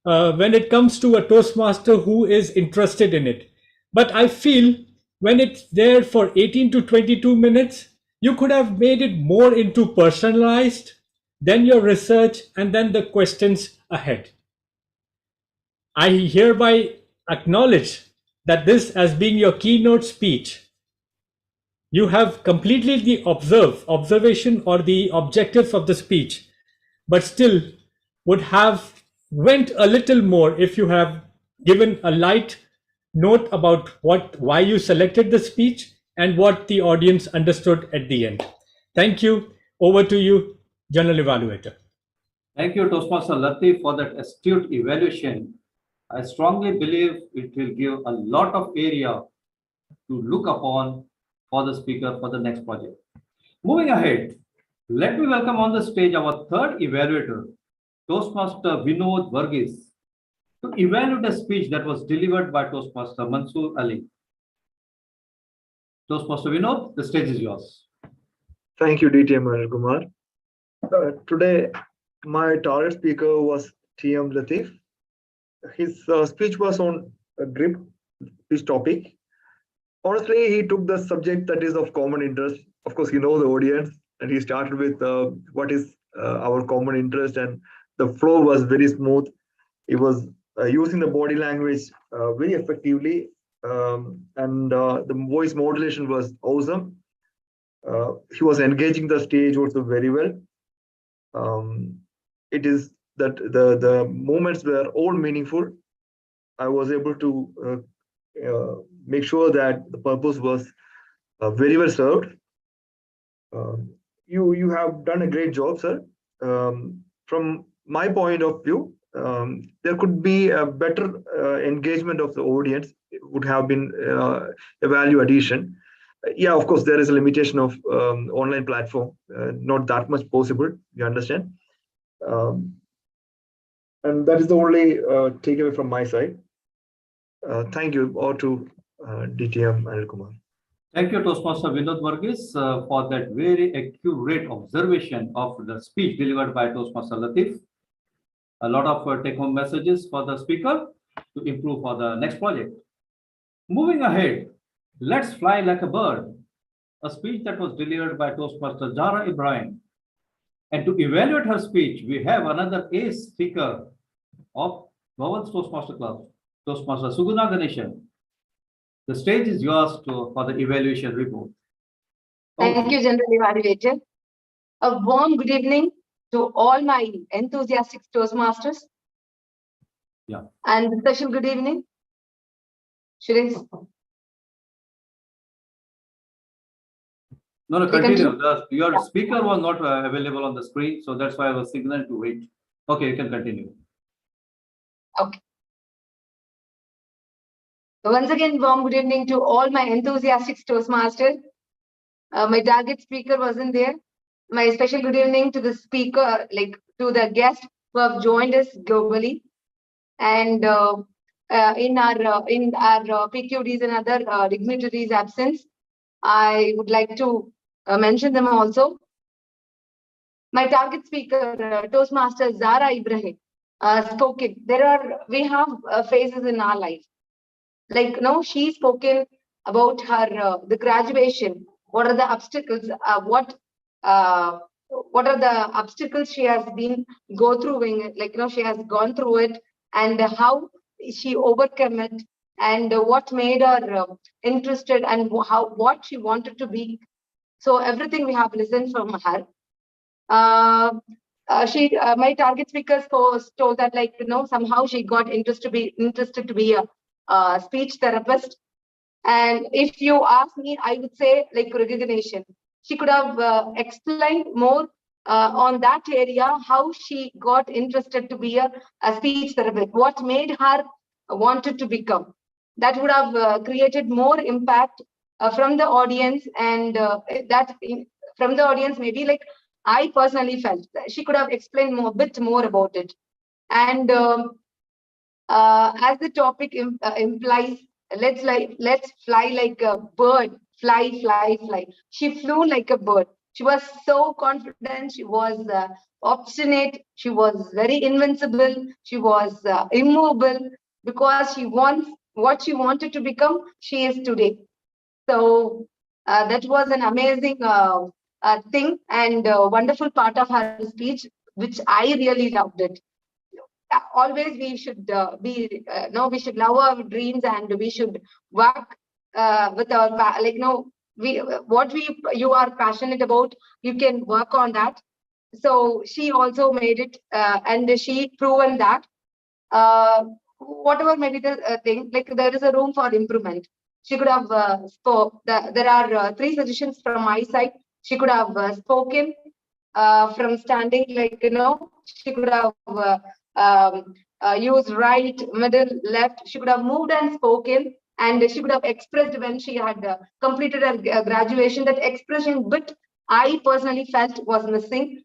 Speaker 3: when it comes to a Toastmaster who is interested in it. But I feel when it's there for 18 to 22 minutes, you could have made it more into personalized, then your research, and then the questions ahead. I hereby acknowledge that this as being your keynote speech, you have completely the observation or the objectives of the speech, but still would have went a little more if you have given a light note about why you selected the speech and what the audience understood at the end. Thank you. Over to you, General Evaluator.
Speaker 6: Thank you, Toastmaster Latif, for that astute evaluation. I strongly believe it will give a lot of area to look upon for the speaker for the next project. Moving ahead, let me welcome on the stage our third evaluator, Toastmaster Vinod Varghese, to evaluate a speech that was delivered by Toastmaster Mansoor Ali. Toastmaster Vinod, the stage is yours.
Speaker 10: Thank you, DTM Anil Kumar. Today, my target speaker was TM Latif. His speech was on grip, this topic. Honestly, he took the subject that is of common interest. Of course, you know the audience, and he started with what is our common interest, and the flow was very smooth. He was using the body language very effectively, and the voice modulation was awesome. He was engaging the stage also very well. It is that the moments were all meaningful. I was able to make sure that the purpose was very well served. You have done a great job, sir. From my point of view, there could be a better engagement of the audience. It would have been a value addition. Yeah, of course, there is a limitation of online platform, not that much possible, you understand. And that is the only takeaway from my side. Thank you, or to DTM Anil Kumar.
Speaker 6: Thank you, Toastmaster Vinod Varghese, for that very accurate observation of the speech delivered by Toastmaster Latif. A lot of take-home messages for the speaker to improve for the next project. Moving ahead, let's fly like a bird, a speech that was delivered by Toastmaster Zara Ibrahim. And to evaluate her speech, we have another ace speaker of Bhavans Toastmasters Club, Toastmaster Suguna Ganeshan. The stage is yours for the evaluation report.
Speaker 11: Thank you, General Evaluator. A warm good evening to all my enthusiastic Toastmasters.
Speaker 6: Yeah.
Speaker 11: And a special good evening.
Speaker 6: No, continue. Your speaker was not available on the screen, so that's why I was signaling to wait. Okay, you can continue.
Speaker 11: Okay. So once again, warm good evening to all my enthusiastic Toastmasters. My target speaker wasn't there. My special good evening to the speaker, to the guests who have joined us globally, and in our PQDs and other dignitaries' absence, I would like to mention them also. My target speaker, Toastmaster Zara Ibrahim, spoken. We have phases in our life. She's spoken about her the graduation. What are the obstacles? What are the obstacles she has been go through? She has gone through it, and how she overcome it, and what made her interested, and what she wanted to be. So everything we have listened from her. My target speaker told that somehow she got interested to be a speech therapist. And if you ask me, I would say recognition. She could have explained more on that area, how she got interested to be a speech therapist, what made her wanted to become. That would have created more impact from the audience, and from the audience, maybe like I personally felt that she could have explained a bit more about it. And as the topic implies, let's fly like a bird, fly, fly, fly. She flew like a bird. She was so confident. She was obstinate. She was very invincible. She was immovable, because she wants what she wanted to become. She is today. So that was an amazing thing and wonderful part of her speech, which I really loved it. Always we should we should love our dreams, and we should work with our what you are passionate about, you can work on that. So she also made it, and she proven that whatever maybe the thing, like there is a room for improvement. She could have there are 3 suggestions from my side. She could have spoken from standing, like she could have used right, middle, left. She could have moved and spoken, and she could have expressed when she had completed her graduation. That expression bit I personally felt was missing,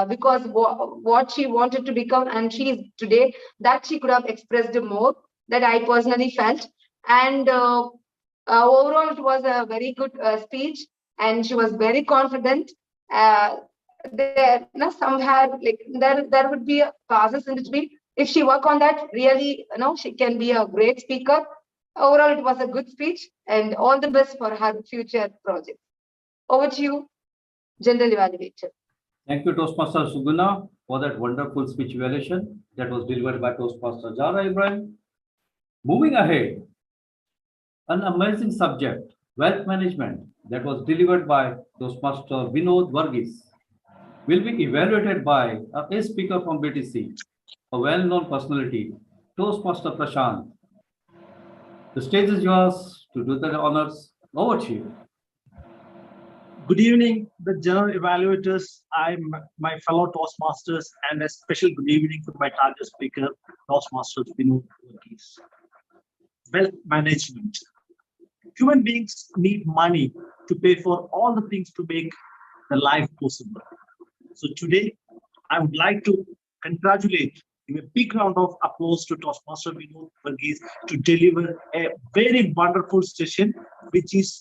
Speaker 11: because what she wanted to become and she is today, that she could have expressed more, that I personally felt. And overall it was a very good speech, and she was very confident. There somewhere like there would be a pauses in between. If she work on that, really she can be a great speaker. Overall it was a good speech, and all the best for her future projects. Over to you, general evaluator.
Speaker 6: Thank you, Toastmaster Suguna, for that wonderful speech evaluation that was delivered by Toastmaster Zara Ibrahim. Moving ahead, an amazing subject, wealth management, that was delivered by Toastmaster Vinod Varghese, will be evaluated by a speaker from BTC, a well-known personality, Toastmaster Prashant. The stage is yours to do the honors. Over to you.
Speaker 9: Good evening, the general evaluators, my fellow Toastmasters, and a special good evening to my target speaker, Toastmaster Vinod Varghese. Wealth management. Human beings need money to pay for all the things to make the life possible. So today, I would like to congratulate, give a big round of applause to Toastmaster Vinod Varghese to deliver a very wonderful session, which is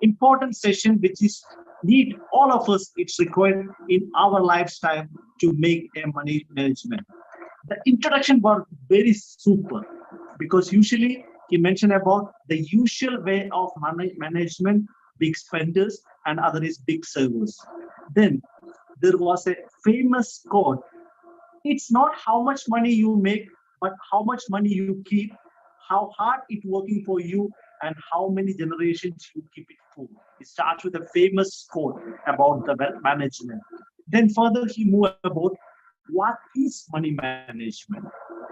Speaker 9: important session, which is need all of us, it's required in our lifestyle to make a money management. The introduction was very super, because usually he mentioned about the usual way of money management, big spenders, and other is big savers. Then there was a famous quote: it's not how much money you make, but how much money you keep, how hard it's working for you, and how many generations you keep it for. It starts with a famous quote about the wealth management. Then further he moved about what is money management.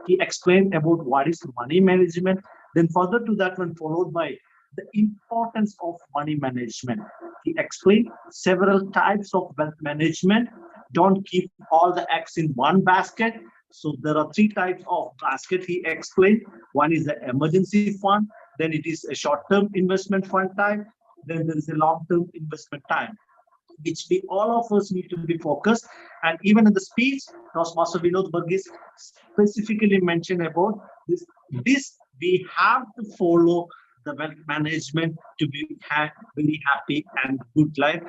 Speaker 9: He explained about what is money management. Then further to that one followed by the importance of money management. He explained several types of wealth management. Don't keep all the eggs in one basket. So there are 3 types of basket he explained. One is the emergency fund, then it is a short-term investment fund type, then there is a long-term investment type, which we all of us need to be focused. And even in the speech, Toastmaster Vinod Varghese specifically mentioned about this. We have to follow the wealth management to be very happy and good life.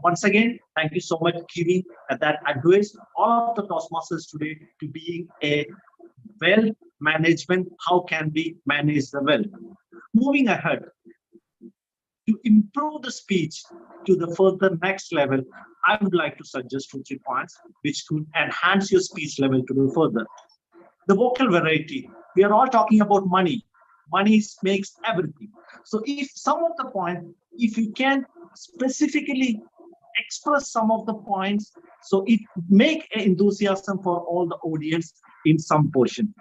Speaker 9: Once again, thank you so much giving that advice all of the Toastmasters today to being a wealth management. How can we manage the wealth? Moving ahead, to improve the speech to the further next level, I would like to suggest 2 or 3 points which could enhance your speech level to the further. The vocal variety. We are all talking about money. Money makes everything. So if some of the points, if you can specifically express some of the points, so it make an enthusiasm for all the audience in some portion.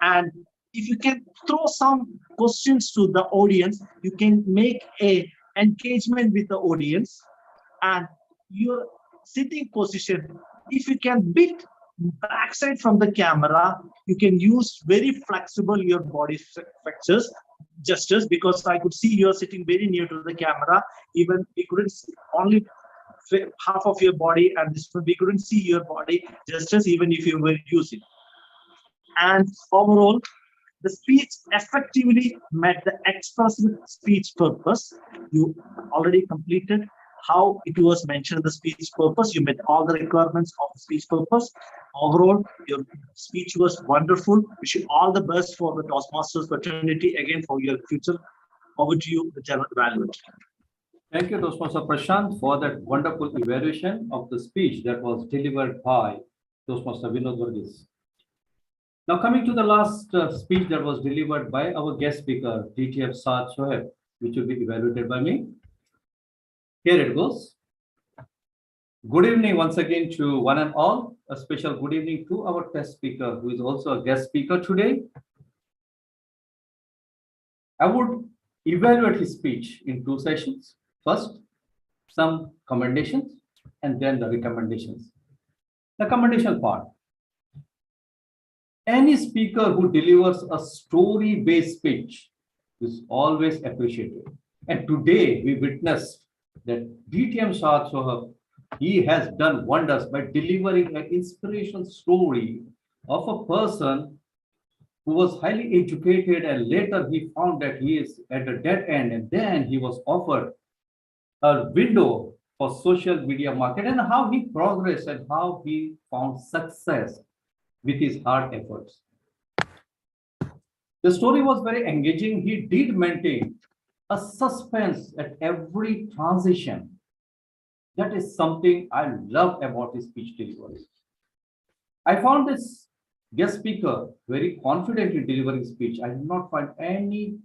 Speaker 9: And if you can throw some questions to the audience, you can make a engagement with the audience, and your sitting position, if you can bit backside from the camera, you can use very flexible your body flexors gestures, because I could see you're sitting very near to the camera. Even we couldn't see only half of your body, and this one we couldn't see your body gestures even if you were using. And overall, the speech effectively met the expressive speech purpose. You already completed how it was mentioned the speech purpose. You met all the requirements of the speech purpose. Overall, your speech was wonderful. Wish you all the best for the Toastmasters fraternity again for your future. Over to you, the general evaluator.
Speaker 6: Thank you, Toastmaster Prashant, for that wonderful evaluation of the speech that was delivered by Toastmaster Vinod Varghese. Now, coming to the last speech that was delivered by our guest speaker, DTF Saad Shoaib, which will be evaluated by me. Here it goes. Good evening once again to one and all. A special good evening to our guest speaker, who is also a guest speaker today. I would evaluate his speech in two sessions. First, some commendations, and then the recommendations. The commendation part. Any speaker who delivers a story-based speech is always appreciated. And today we witnessed that DTM Saad Shoaib, he has done wonders by delivering an inspirational story of a person who was highly educated, and later he found that he is at a dead end, and then he was offered a window for social media market, and how he progressed and how he found success with his hard efforts. The story was very engaging. He did maintain a suspense at every transition. That is something I love about his speech delivery. I found this guest speaker very confident in delivering speech. I did not find any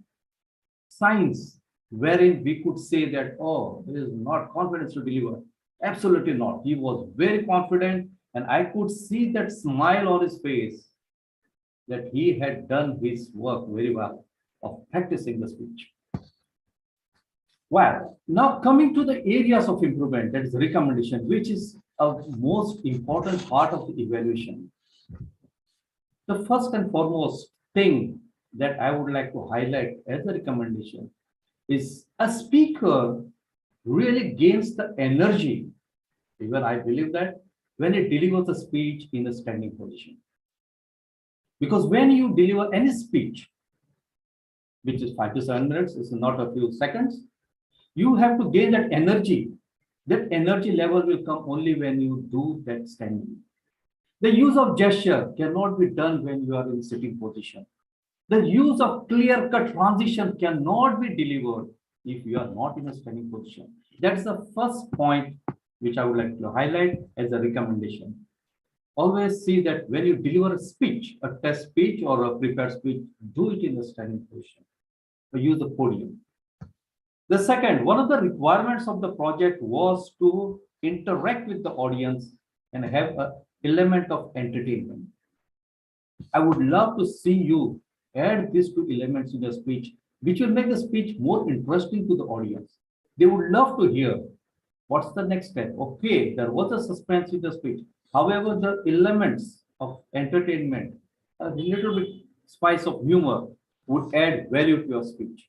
Speaker 6: signs wherein we could say that, oh, there is not confidence to deliver. Absolutely not. He was very confident, and I could see that smile on his face that he had done his work very well of practicing the speech. Well, now coming to the areas of improvement, that is recommendation, which is a most important part of the evaluation. The first and foremost thing that I would like to highlight as a recommendation is a speaker really gains the energy, even I believe that, when it delivers a speech in a standing position. Because when you deliver any speech, which is 5 to 7 minutes, it's not a few seconds, you have to gain that energy. That energy level will come only when you do that standing. The use of gesture cannot be done when you are in sitting position. The use of clear-cut transition cannot be delivered if you are not in a standing position. That's the first point which I would like to highlight as a recommendation. Always see that when you deliver a speech, a test speech or a prepared speech, do it in a standing position. So use the podium. The second, one of the requirements of the project was to interact with the audience and have an element of entertainment. I would love to see you add these two elements in your speech, which will make the speech more interesting to the audience. They would love to hear what's the next step. Okay, there was a suspense in the speech. However, the elements of entertainment, a little bit spice of humor would add value to your speech.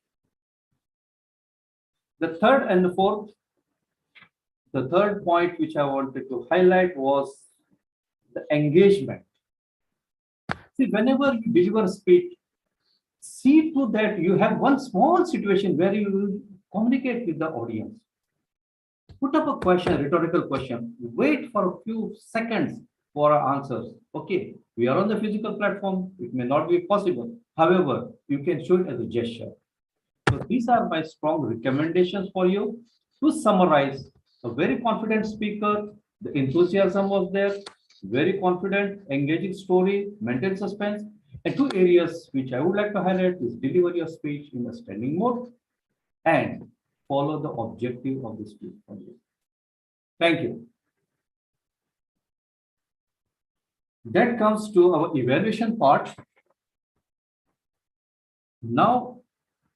Speaker 6: The third and the fourth, the third point which I wanted to highlight was the engagement. See, whenever you deliver a speech, see to that you have one small situation where you will communicate with the audience. Put up a question, a rhetorical question. Wait for a few seconds for our answers. Okay, we are on the physical platform. It may not be possible. However, you can show it as a gesture. So these are my strong recommendations for you. To summarize, a very confident speaker, the enthusiasm was there, very confident, engaging story, maintain suspense. And two areas which I would like to highlight is deliver your speech in a standing mode and follow the objective of the speech. Thank you. That comes to our evaluation part. Now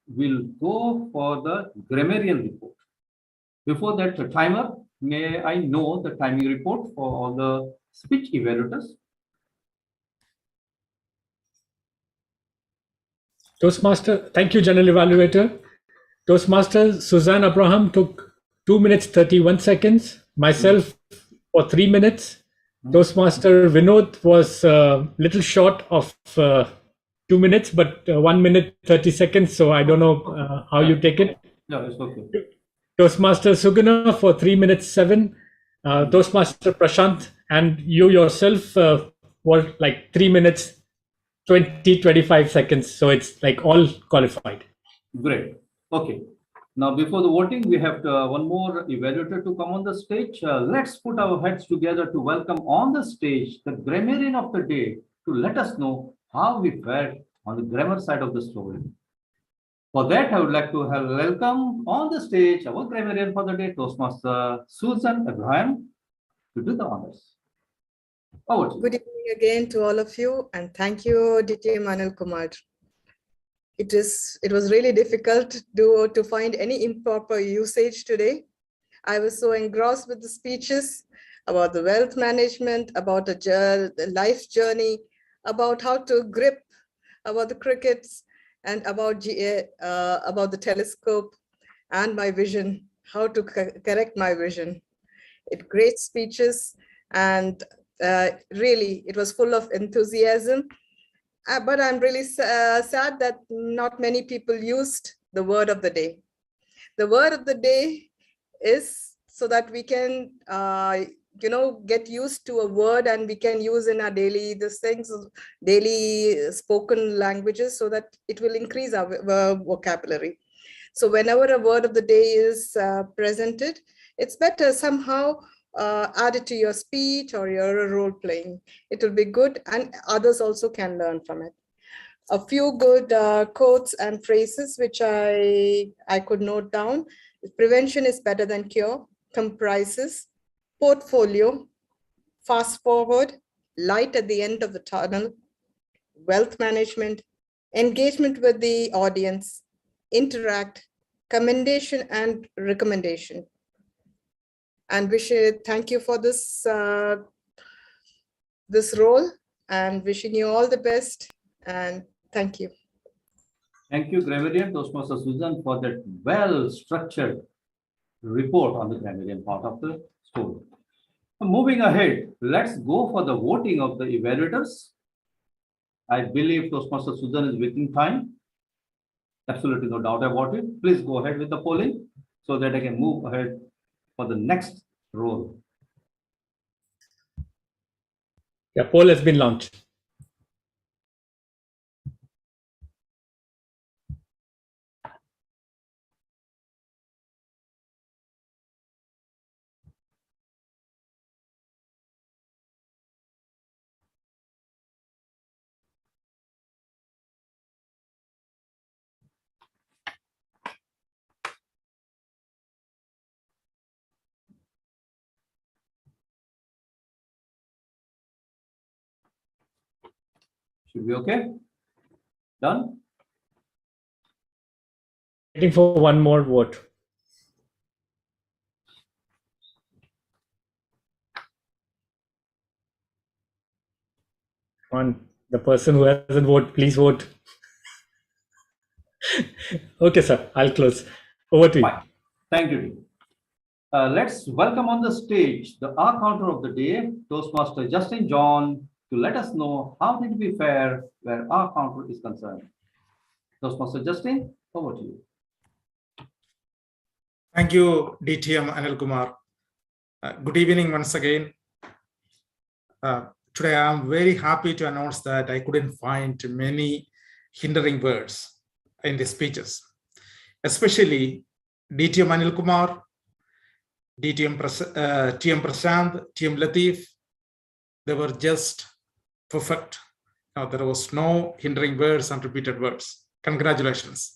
Speaker 6: we'll go for the grammarian report. Before that, the timer, may I know the timing report for all the speech evaluators?
Speaker 3: Toastmaster, thank you, General Evaluator. Toastmaster Suzanne Abraham took 2 minutes 31 seconds. Myself for 3 minutes. Toastmaster Vinod was a little short of 2 minutes, but 1 minute 30 seconds. So I don't know how you take it.
Speaker 6: No, it's okay.
Speaker 3: Toastmaster Suguna for 3 minutes 7. Toastmaster Prashant and you yourself were like 3 minutes 25 seconds. So it's like all qualified.
Speaker 6: Great. Okay. Now, before the voting, we have one more evaluator to come on the stage. Let's put our heads together to welcome on the stage the grammarian of the day to let us know how we fared on the grammar side of the story. For that, I would like to welcome on the stage our grammarian for the day, Toastmaster Susan Abraham, to do the honors. Over to you.
Speaker 2: Good evening again to all of you, and thank you, DTM Anil Kumar. It was really difficult to find any improper usage today. I was so engrossed with the speeches about the wealth management, about the life journey, about how to grip, about the crickets, and about the telescope and my vision, how to correct my vision. Great speeches, and really it was full of enthusiasm. But I'm really sad that not many people used the word of the day. The word of the day is so that we can, get used to a word and we can use in our daily daily spoken languages, so that it will increase our vocabulary. So whenever a word of the day is presented, it's better somehow add it to your speech or your role playing. It will be good, and others also can learn from it. A few good quotes and phrases which I could note down. Prevention is better than cure, comprises, portfolio, fast forward, light at the end of the tunnel, wealth management, engagement with the audience, interact, commendation and recommendation. And thank you for this role, and wishing you all the best, and thank you.
Speaker 6: Thank you, grammarian Toastmaster Susan, for that well-structured report on the grammarian part of the story. Moving ahead, let's go for the voting of the evaluators. I believe Toastmaster Susan is within time. Absolutely no doubt about it. Please go ahead with the polling so that I can move ahead for the next role.
Speaker 3: Yeah, poll has been launched.
Speaker 6: Should be okay? Done?
Speaker 3: Waiting for one more vote. On the person who hasn't voted, please vote. Okay, sir, I'll close. Over to you.
Speaker 6: Fine. Thank you. Let's welcome on the stage the R counter of the day, Toastmaster Justin John, to let us know how did we fare where R counter is concerned. Toastmaster Justin, over to you.
Speaker 7: Thank you, DTM Anil Kumar. Good evening once again. Today, I'm very happy to announce that I couldn't find many hindering words in the speeches, especially DTM Anil Kumar, TM Prashant, TM Latif. They were just perfect. Now, there was no hindering words and repeated words. Congratulations.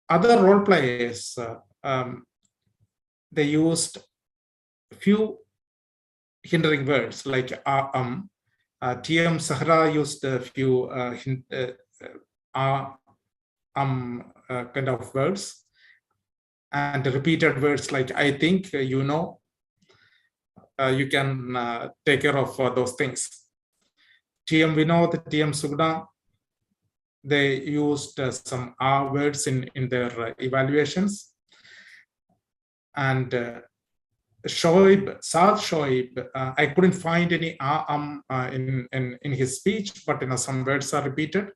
Speaker 7: Other role players, they used a few hindering words like TM Sahra used a few kind of words. and repeated words like I think, you know, you can take care of those things. TM Vinod, TM Sugna, they used some R words in their evaluations. And Shoaib, Saad Shoaib, I couldn't find any in his speech, but some words are repeated.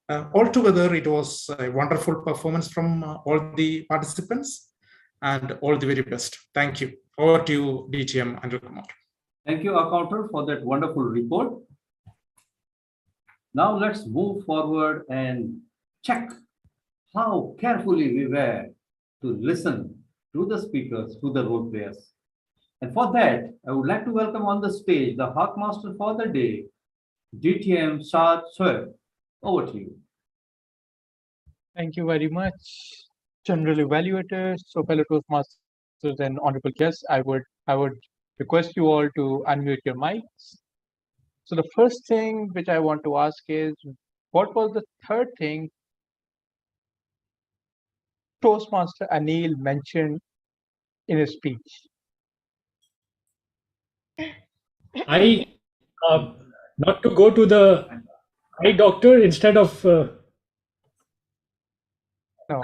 Speaker 7: Altogether, it was a wonderful performance from all the participants, and all the very best. Thank you. Over to you, DTM Anil Kumar.
Speaker 6: Thank you, Accounter, for that wonderful report. Now let's move forward and check how carefully we were to listen to the speakers, to the role players. And for that, I would like to welcome on the stage the Hawk Master for the day, DTM Saad Shoaib. Over to you.
Speaker 8: Thank you very much, general evaluators, so fellow Toastmasters and honorable guests. I would request you all to unmute your mics. So the first thing which I want to ask is, what was the third thing Toastmaster Anil mentioned in his speech?
Speaker 3: Not to go to the eye doctor instead of
Speaker 8: No.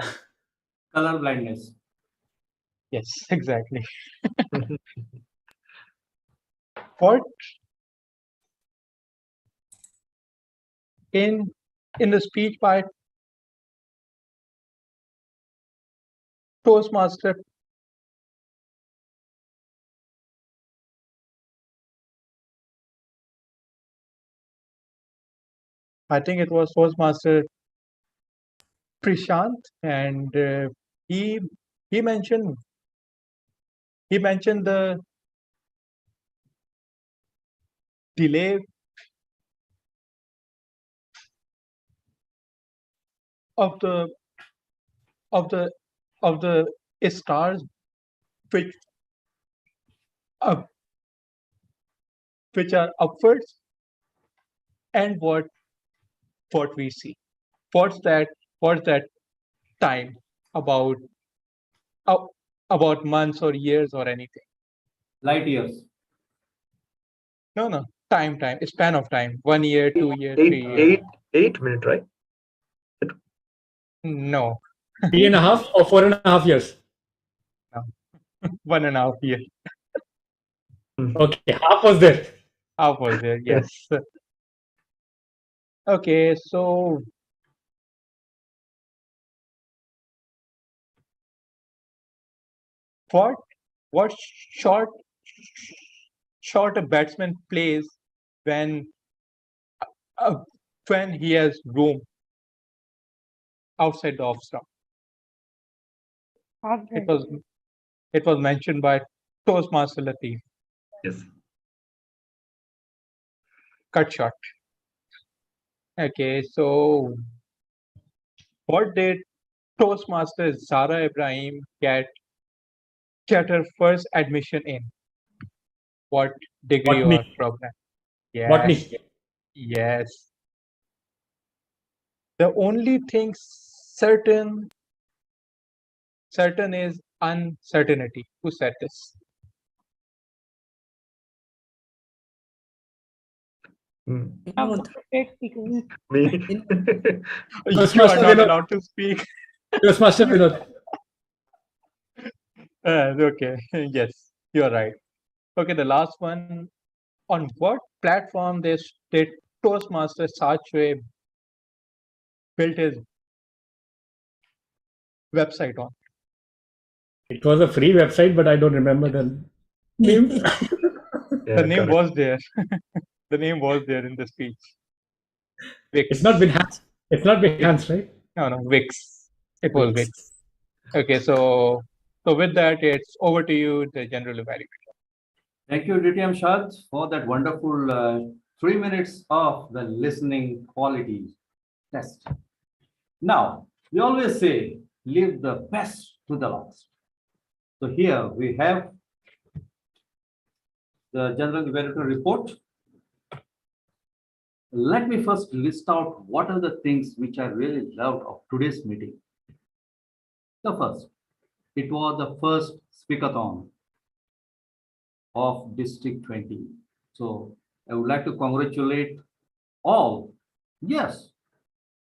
Speaker 6: Color blindness.
Speaker 8: Yes, exactly. What in the speech by Toastmaster I think it was Toastmaster Prashant, and he mentioned the delay of the stars which are upwards, and what we see. What's that time about months or years or anything?
Speaker 6: Light years.
Speaker 8: No. Time. Span of time. 1 year, 2 years, 3 years.
Speaker 10: 8 minutes, right?
Speaker 8: No.
Speaker 3: 3.5 or 4.5 years.
Speaker 8: No. 1.5 years.
Speaker 3: Okay, half was there.
Speaker 8: Half was there, yes. Okay, so what shot a batsman plays when he has room outside the off stump? It was mentioned by Toastmaster Latif.
Speaker 10: Yes.
Speaker 8: Cut shot. Okay, so what did Toastmaster Zara Ibrahim get her first admission in? What degree or program? Yes.
Speaker 3: Botany.
Speaker 8: Yes. The only thing certain is uncertainty. Who said this?
Speaker 10: Mm.
Speaker 2: Me.
Speaker 8: You are not allowed to speak.
Speaker 3: Toastmaster Vinod.
Speaker 8: Okay. Yes, you are right. Okay, the last one. On what platform did Toastmaster Saad Shoaib built his website on?
Speaker 3: It was a free website, but I don't remember the name.
Speaker 8: The name was there. The name was there in the speech. Wix.
Speaker 3: It's not Behance. It's not Behance, right?
Speaker 8: No, Wix. It was Wix. Okay, so with that, it's over to you, the general evaluator.
Speaker 6: Thank you, DTM Shad, for that wonderful 3 minutes of the listening quality test. Now, we always say, leave the best to the last. So here we have the general evaluator report. Let me first list out what are the things which I really loved of today's meeting. The first, It was the first speakathon of District 20. So I would like to congratulate all. Yes,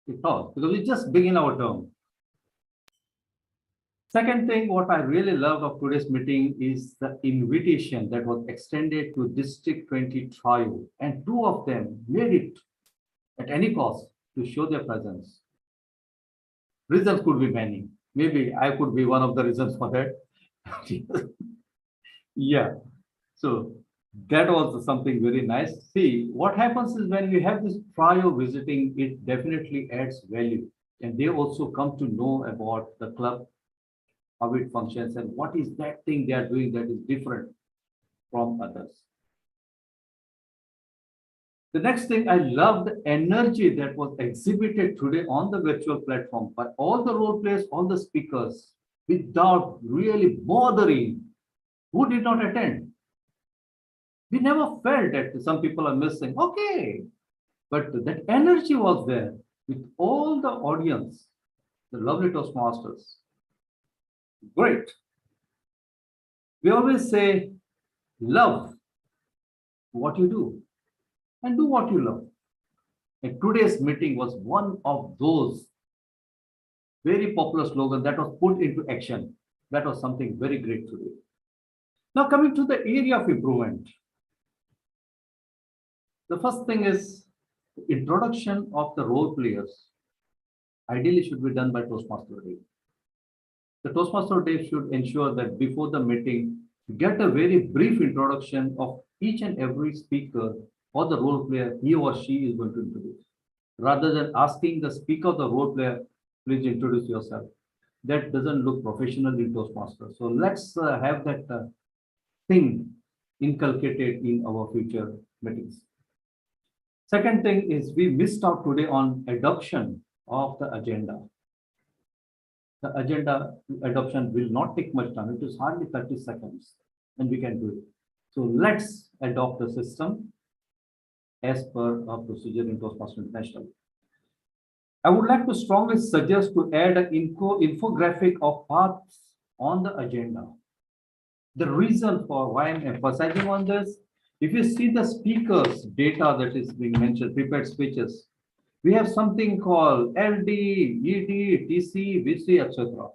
Speaker 6: it was, because we just begin our term. Second thing, what I really loved of today's meeting is the invitation that was extended to District 20 trio, and two of them made it at any cost to show their presence. Reasons could be many. Maybe I could be one of the reasons for that. Yeah. So that was something very nice. See, what happens is when we have this trio visiting, it definitely adds value. And they also come to know about the club, how it functions, and what is that thing they are doing that is different from others. The next thing, I love the energy that was exhibited today on the virtual platform by all the role players, all the speakers, without really bothering who did not attend. We never felt that some people are missing. Okay. But that energy was there with all the audience, the lovely Toastmasters. Great. We always say, love what you do and do what you love. And today's meeting was one of those very popular slogans that was put into action. That was something very great today. Now coming to the area of improvement. The first thing is introduction of the role players. Ideally should be done by Toastmaster Day. The Toastmaster Day should ensure that before the meeting, you get a very brief introduction of each and every speaker or the role player he or she is going to introduce. Rather than asking the speaker or the role player, please introduce yourself. That doesn't look professional in Toastmasters. So let's have that thing inculcated in our future meetings. Second thing is we missed out today on adoption of the agenda. The agenda adoption will not take much time. It is hardly 30 seconds and we can do it. So let's adopt the system as per our procedure in Toastmasters International. I would like to strongly suggest to add an infographic of paths on the agenda. The reason for why I'm emphasizing on this, if you see the speakers data that is being mentioned, prepared speeches, we have something called LD, ED, TC, VC, etc.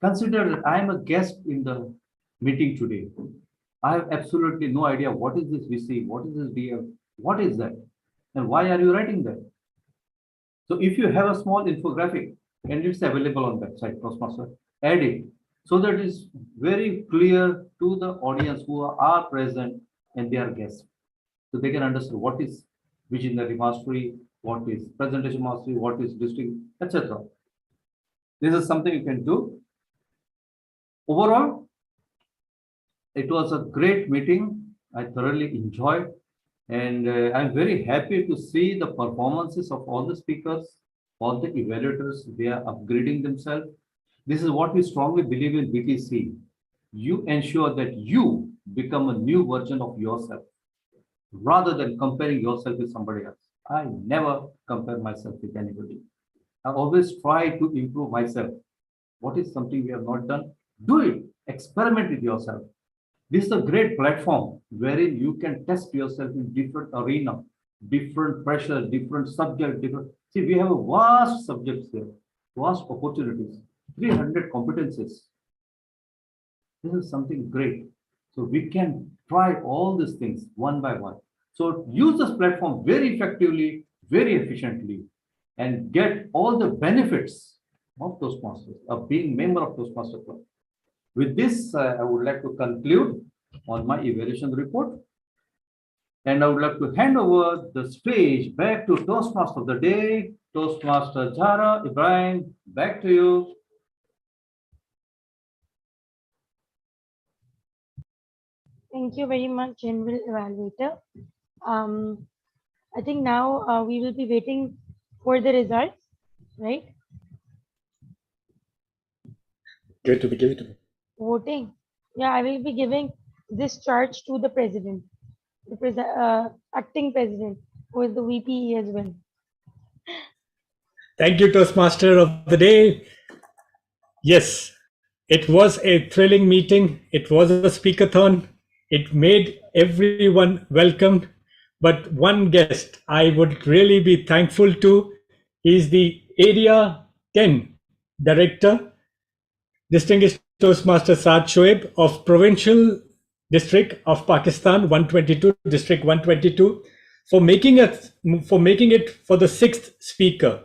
Speaker 6: Consider that I am a guest in the meeting today. I have absolutely no idea what is this VC, what is this DF, what is that, and why are you writing that? So if you have a small infographic and it's available on website, Toastmaster, add it so that it's very clear to the audience who are present and they are guests. So they can understand what is visionary mastery, what is presentation mastery, what is district, etc. This is something you can do. Overall, it was a great meeting. I thoroughly enjoyed, and I'm very happy to see the performances of all the speakers, all the evaluators. They are upgrading themselves. This is what we strongly believe in BTC. You ensure that you become a new version of yourself, rather than comparing yourself with somebody else. I never compare myself with anybody. I always try to improve myself. What is something we have not done? Do it. Experiment with yourself. This is a great platform wherein you can test yourself in different arena, different pressure, different subject, different. See, we have a vast subjects here, vast opportunities, 300 competencies. This is something great. So we can try all these things one by one. So use this platform very effectively, very efficiently, and get all the benefits of Toastmasters, of being member of Toastmasters Club. With this, I would like to conclude on my evaluation report. And I would like to hand over the stage back to Toastmaster of the day, Toastmaster Zahra Ibrahim. Back to you.
Speaker 5: Thank you very much, General Evaluator. I think now we will be waiting for the results, right?
Speaker 3: Give it to me, give it to me.
Speaker 5: Voting. Yeah, I will be giving this charge to the president, the acting president, who is the VP as well.
Speaker 3: Thank you, Toastmaster of the day. Yes, it was a thrilling meeting. It was a speakathon. It made everyone welcomed. But one guest I would really be thankful to is the Area 10 Director, Distinguished Toastmaster Saad Shoaib of Provincial District of Pakistan 122, District 122, for making it for the sixth speaker.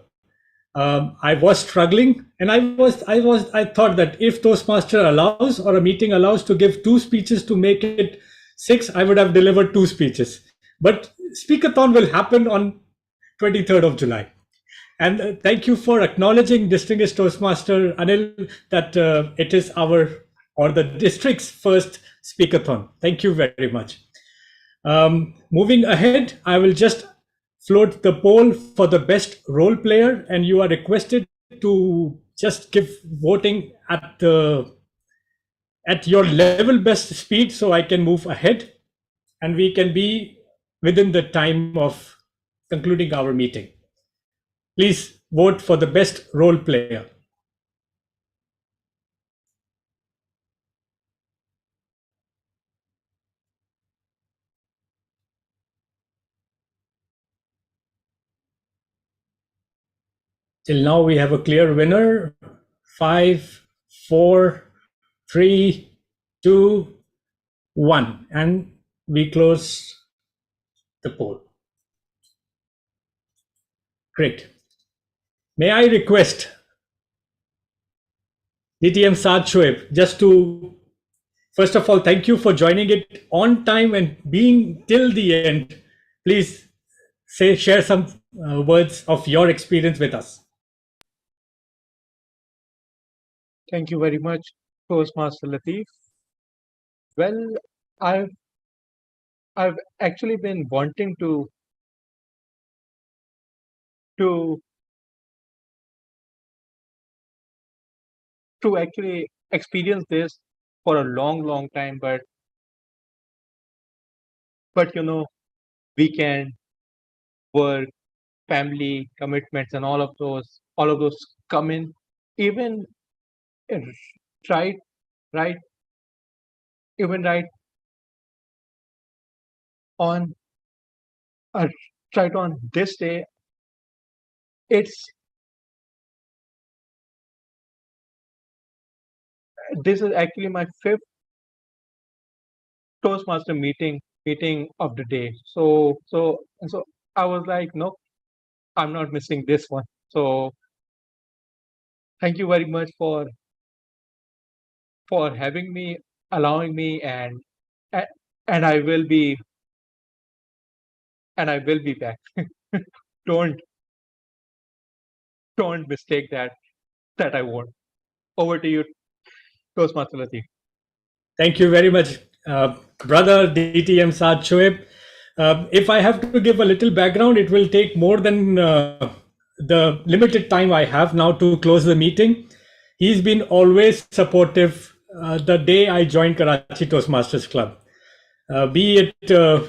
Speaker 3: I was struggling, and I thought that if Toastmaster allows or a meeting allows to give 2 speeches to make it 6, I would have delivered 2 speeches. But Speakathon will happen on 23rd of July. And thank you for acknowledging, Distinguished Toastmaster Anil, that it is the district's first Speakathon. Thank you very much. Moving ahead, I will just float the poll for the best role player, and you are requested to just give voting at your level best speed so I can move ahead and we can be within the time of concluding our meeting. Please vote for the best role player. Till now, we have a clear winner. 5, 4, 3, 2, 1. And we close the poll. Great. May I request DTM Saad Shoaib just to, first of all, thank you for joining it on time and being till the end. Please share some words of your experience with us.
Speaker 8: Thank you very much, Toastmaster Latif. Well, I've actually been wanting to actually experience this for a long time, but weekend, work, family commitments, and all of those come in. Even right on right on this day, this is actually my 5th Toastmaster meeting of the day. So I was like, no, I'm not missing this one. So thank you very much for having me, allowing me, and I will be back. Don't mistake that I won't. Over to you, Toastmaster Latif.
Speaker 3: Thank you very much, brother DTM Saad Shoaib. If I have to give a little background, it will take more than the limited time I have now to close the meeting. He's been always supportive the day I joined Karachi Toastmasters Club. Be it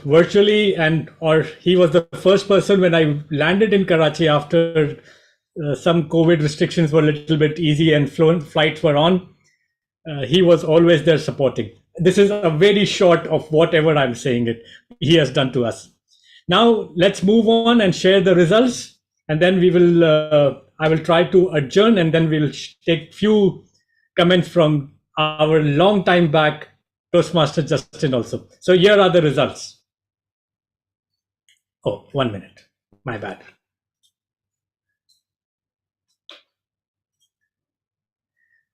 Speaker 3: virtually or he was the first person when I landed in Karachi after some COVID restrictions were a little bit easy and flights were on. He was always there supporting. This is a very short of whatever I'm saying he has done to us. Now let's move on and share the results, and then I will try to adjourn, and then we'll take few comments from our long time back Toastmaster Justin also. So here are the results. Oh, 1 minute. My bad.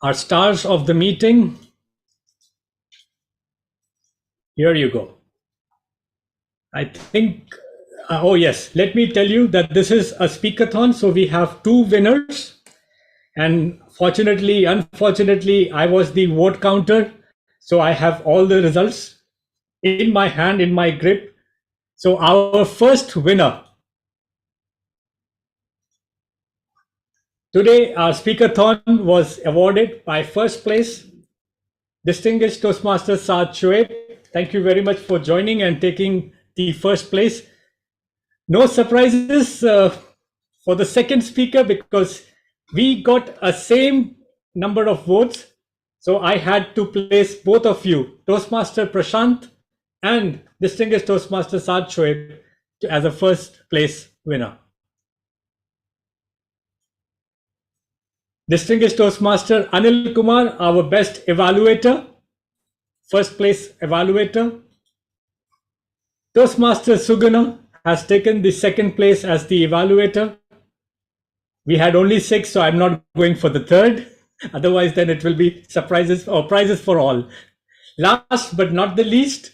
Speaker 3: Our stars of the meeting. Here you go. I think, oh yes, let me tell you that this is a speakathon. So we have 2 winners. And unfortunately, I was the vote counter. So I have all the results in my hand, in my grip. So our first winner today, our speakathon was awarded by first place, Distinguished Toastmaster Saad Shoaib. Thank you very much for joining and taking the first place. No surprises for the second speaker because we got a same number of votes. So I had to place both of you, Toastmaster Prashant and Distinguished Toastmaster Saad Shoaib, as a first place winner. Distinguished Toastmaster Anil Kumar, our best evaluator, first place evaluator. Toastmaster Suguna has taken the second place as the evaluator. We had only 6, so I'm not going for the third. Otherwise, then it will be surprises or prizes for all. Last but not the least,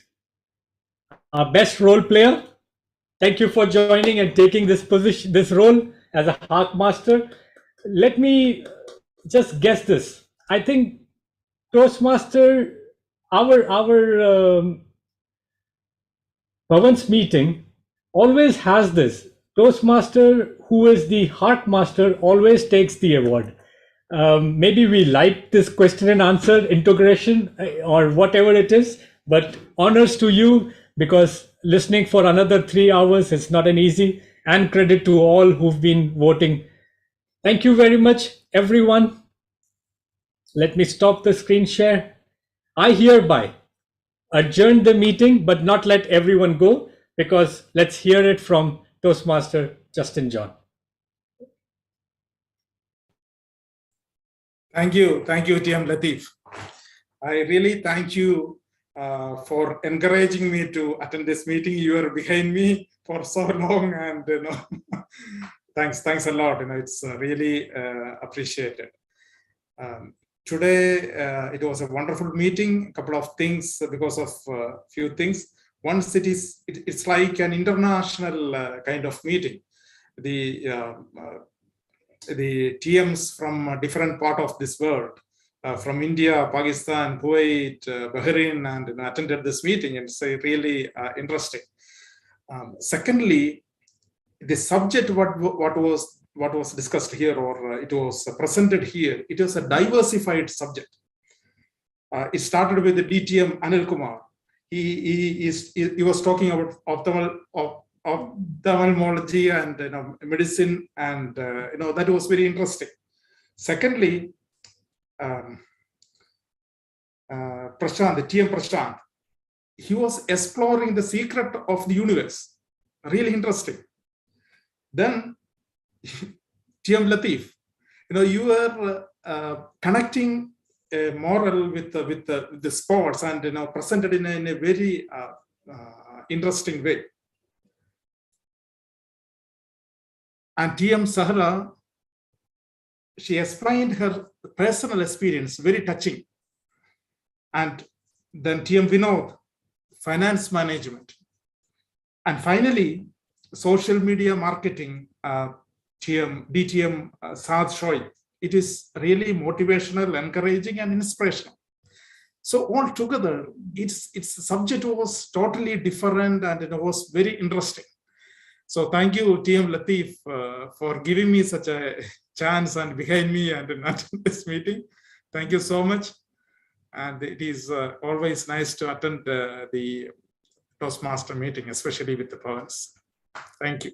Speaker 3: our best role player. Thank you for joining and taking this position, this role as a Hark Master. Let me just guess this. I think Toastmaster, our Bhavans meeting always has this. Toastmaster, who is the Hark Master, always takes the award. Maybe we like this question and answer integration or whatever it is, but honors to you, because listening for another 3 hours is not an easy, and credit to all who've been voting. Thank you very much, everyone. Let me stop the screen share. I hereby adjourn the meeting, but not let everyone go, because let's hear it from Toastmaster Justin John.
Speaker 7: Thank you, TM Latif. I really thank you for encouraging me to attend this meeting. You are behind me for so long, and thanks a lot. It's really appreciated. Today it was a wonderful meeting. A couple of things, because of few things. Once it's like an international kind of meeting. The TMs from a different part of this world, from India, Pakistan, Kuwait, Bahrain, and attended this meeting, and it's really interesting. Secondly, the subject what was discussed here, or it was presented here, it was a diversified subject. It started with the DTM Anil Kumar. He was talking about ophthalmology and medicine, and that was very interesting. Secondly, Prashant, the TM Prashant, he was exploring the secret of the universe. Really interesting. Then TM Latif, you were connecting moral with the sports, and presented in a very interesting way. And TM Sahara, she explained her personal experience, very touching. And then TM Vinod, finance management. And finally, social media marketing, DTM Saad Shoaib. It is really motivational, encouraging, and inspirational. So altogether, its subject was totally different, and it was very interesting. So thank you, TM Latif, for giving me such a chance and behind me and attend this meeting. Thank you so much. And it is always nice to attend the Toastmaster meeting, especially with the Bhavans. Thank you.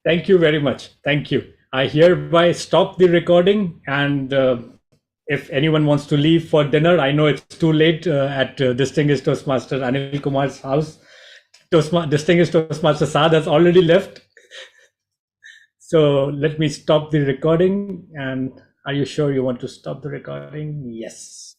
Speaker 3: Thank you very much. Thank you. I hereby stop the recording, and if anyone wants to leave for dinner, I know it's too late at Distinguished Toastmaster Anil Kumar's house. Distinguished Toastmaster Saad has already left. So let me stop the recording. And are you sure you want to stop the recording? Yes.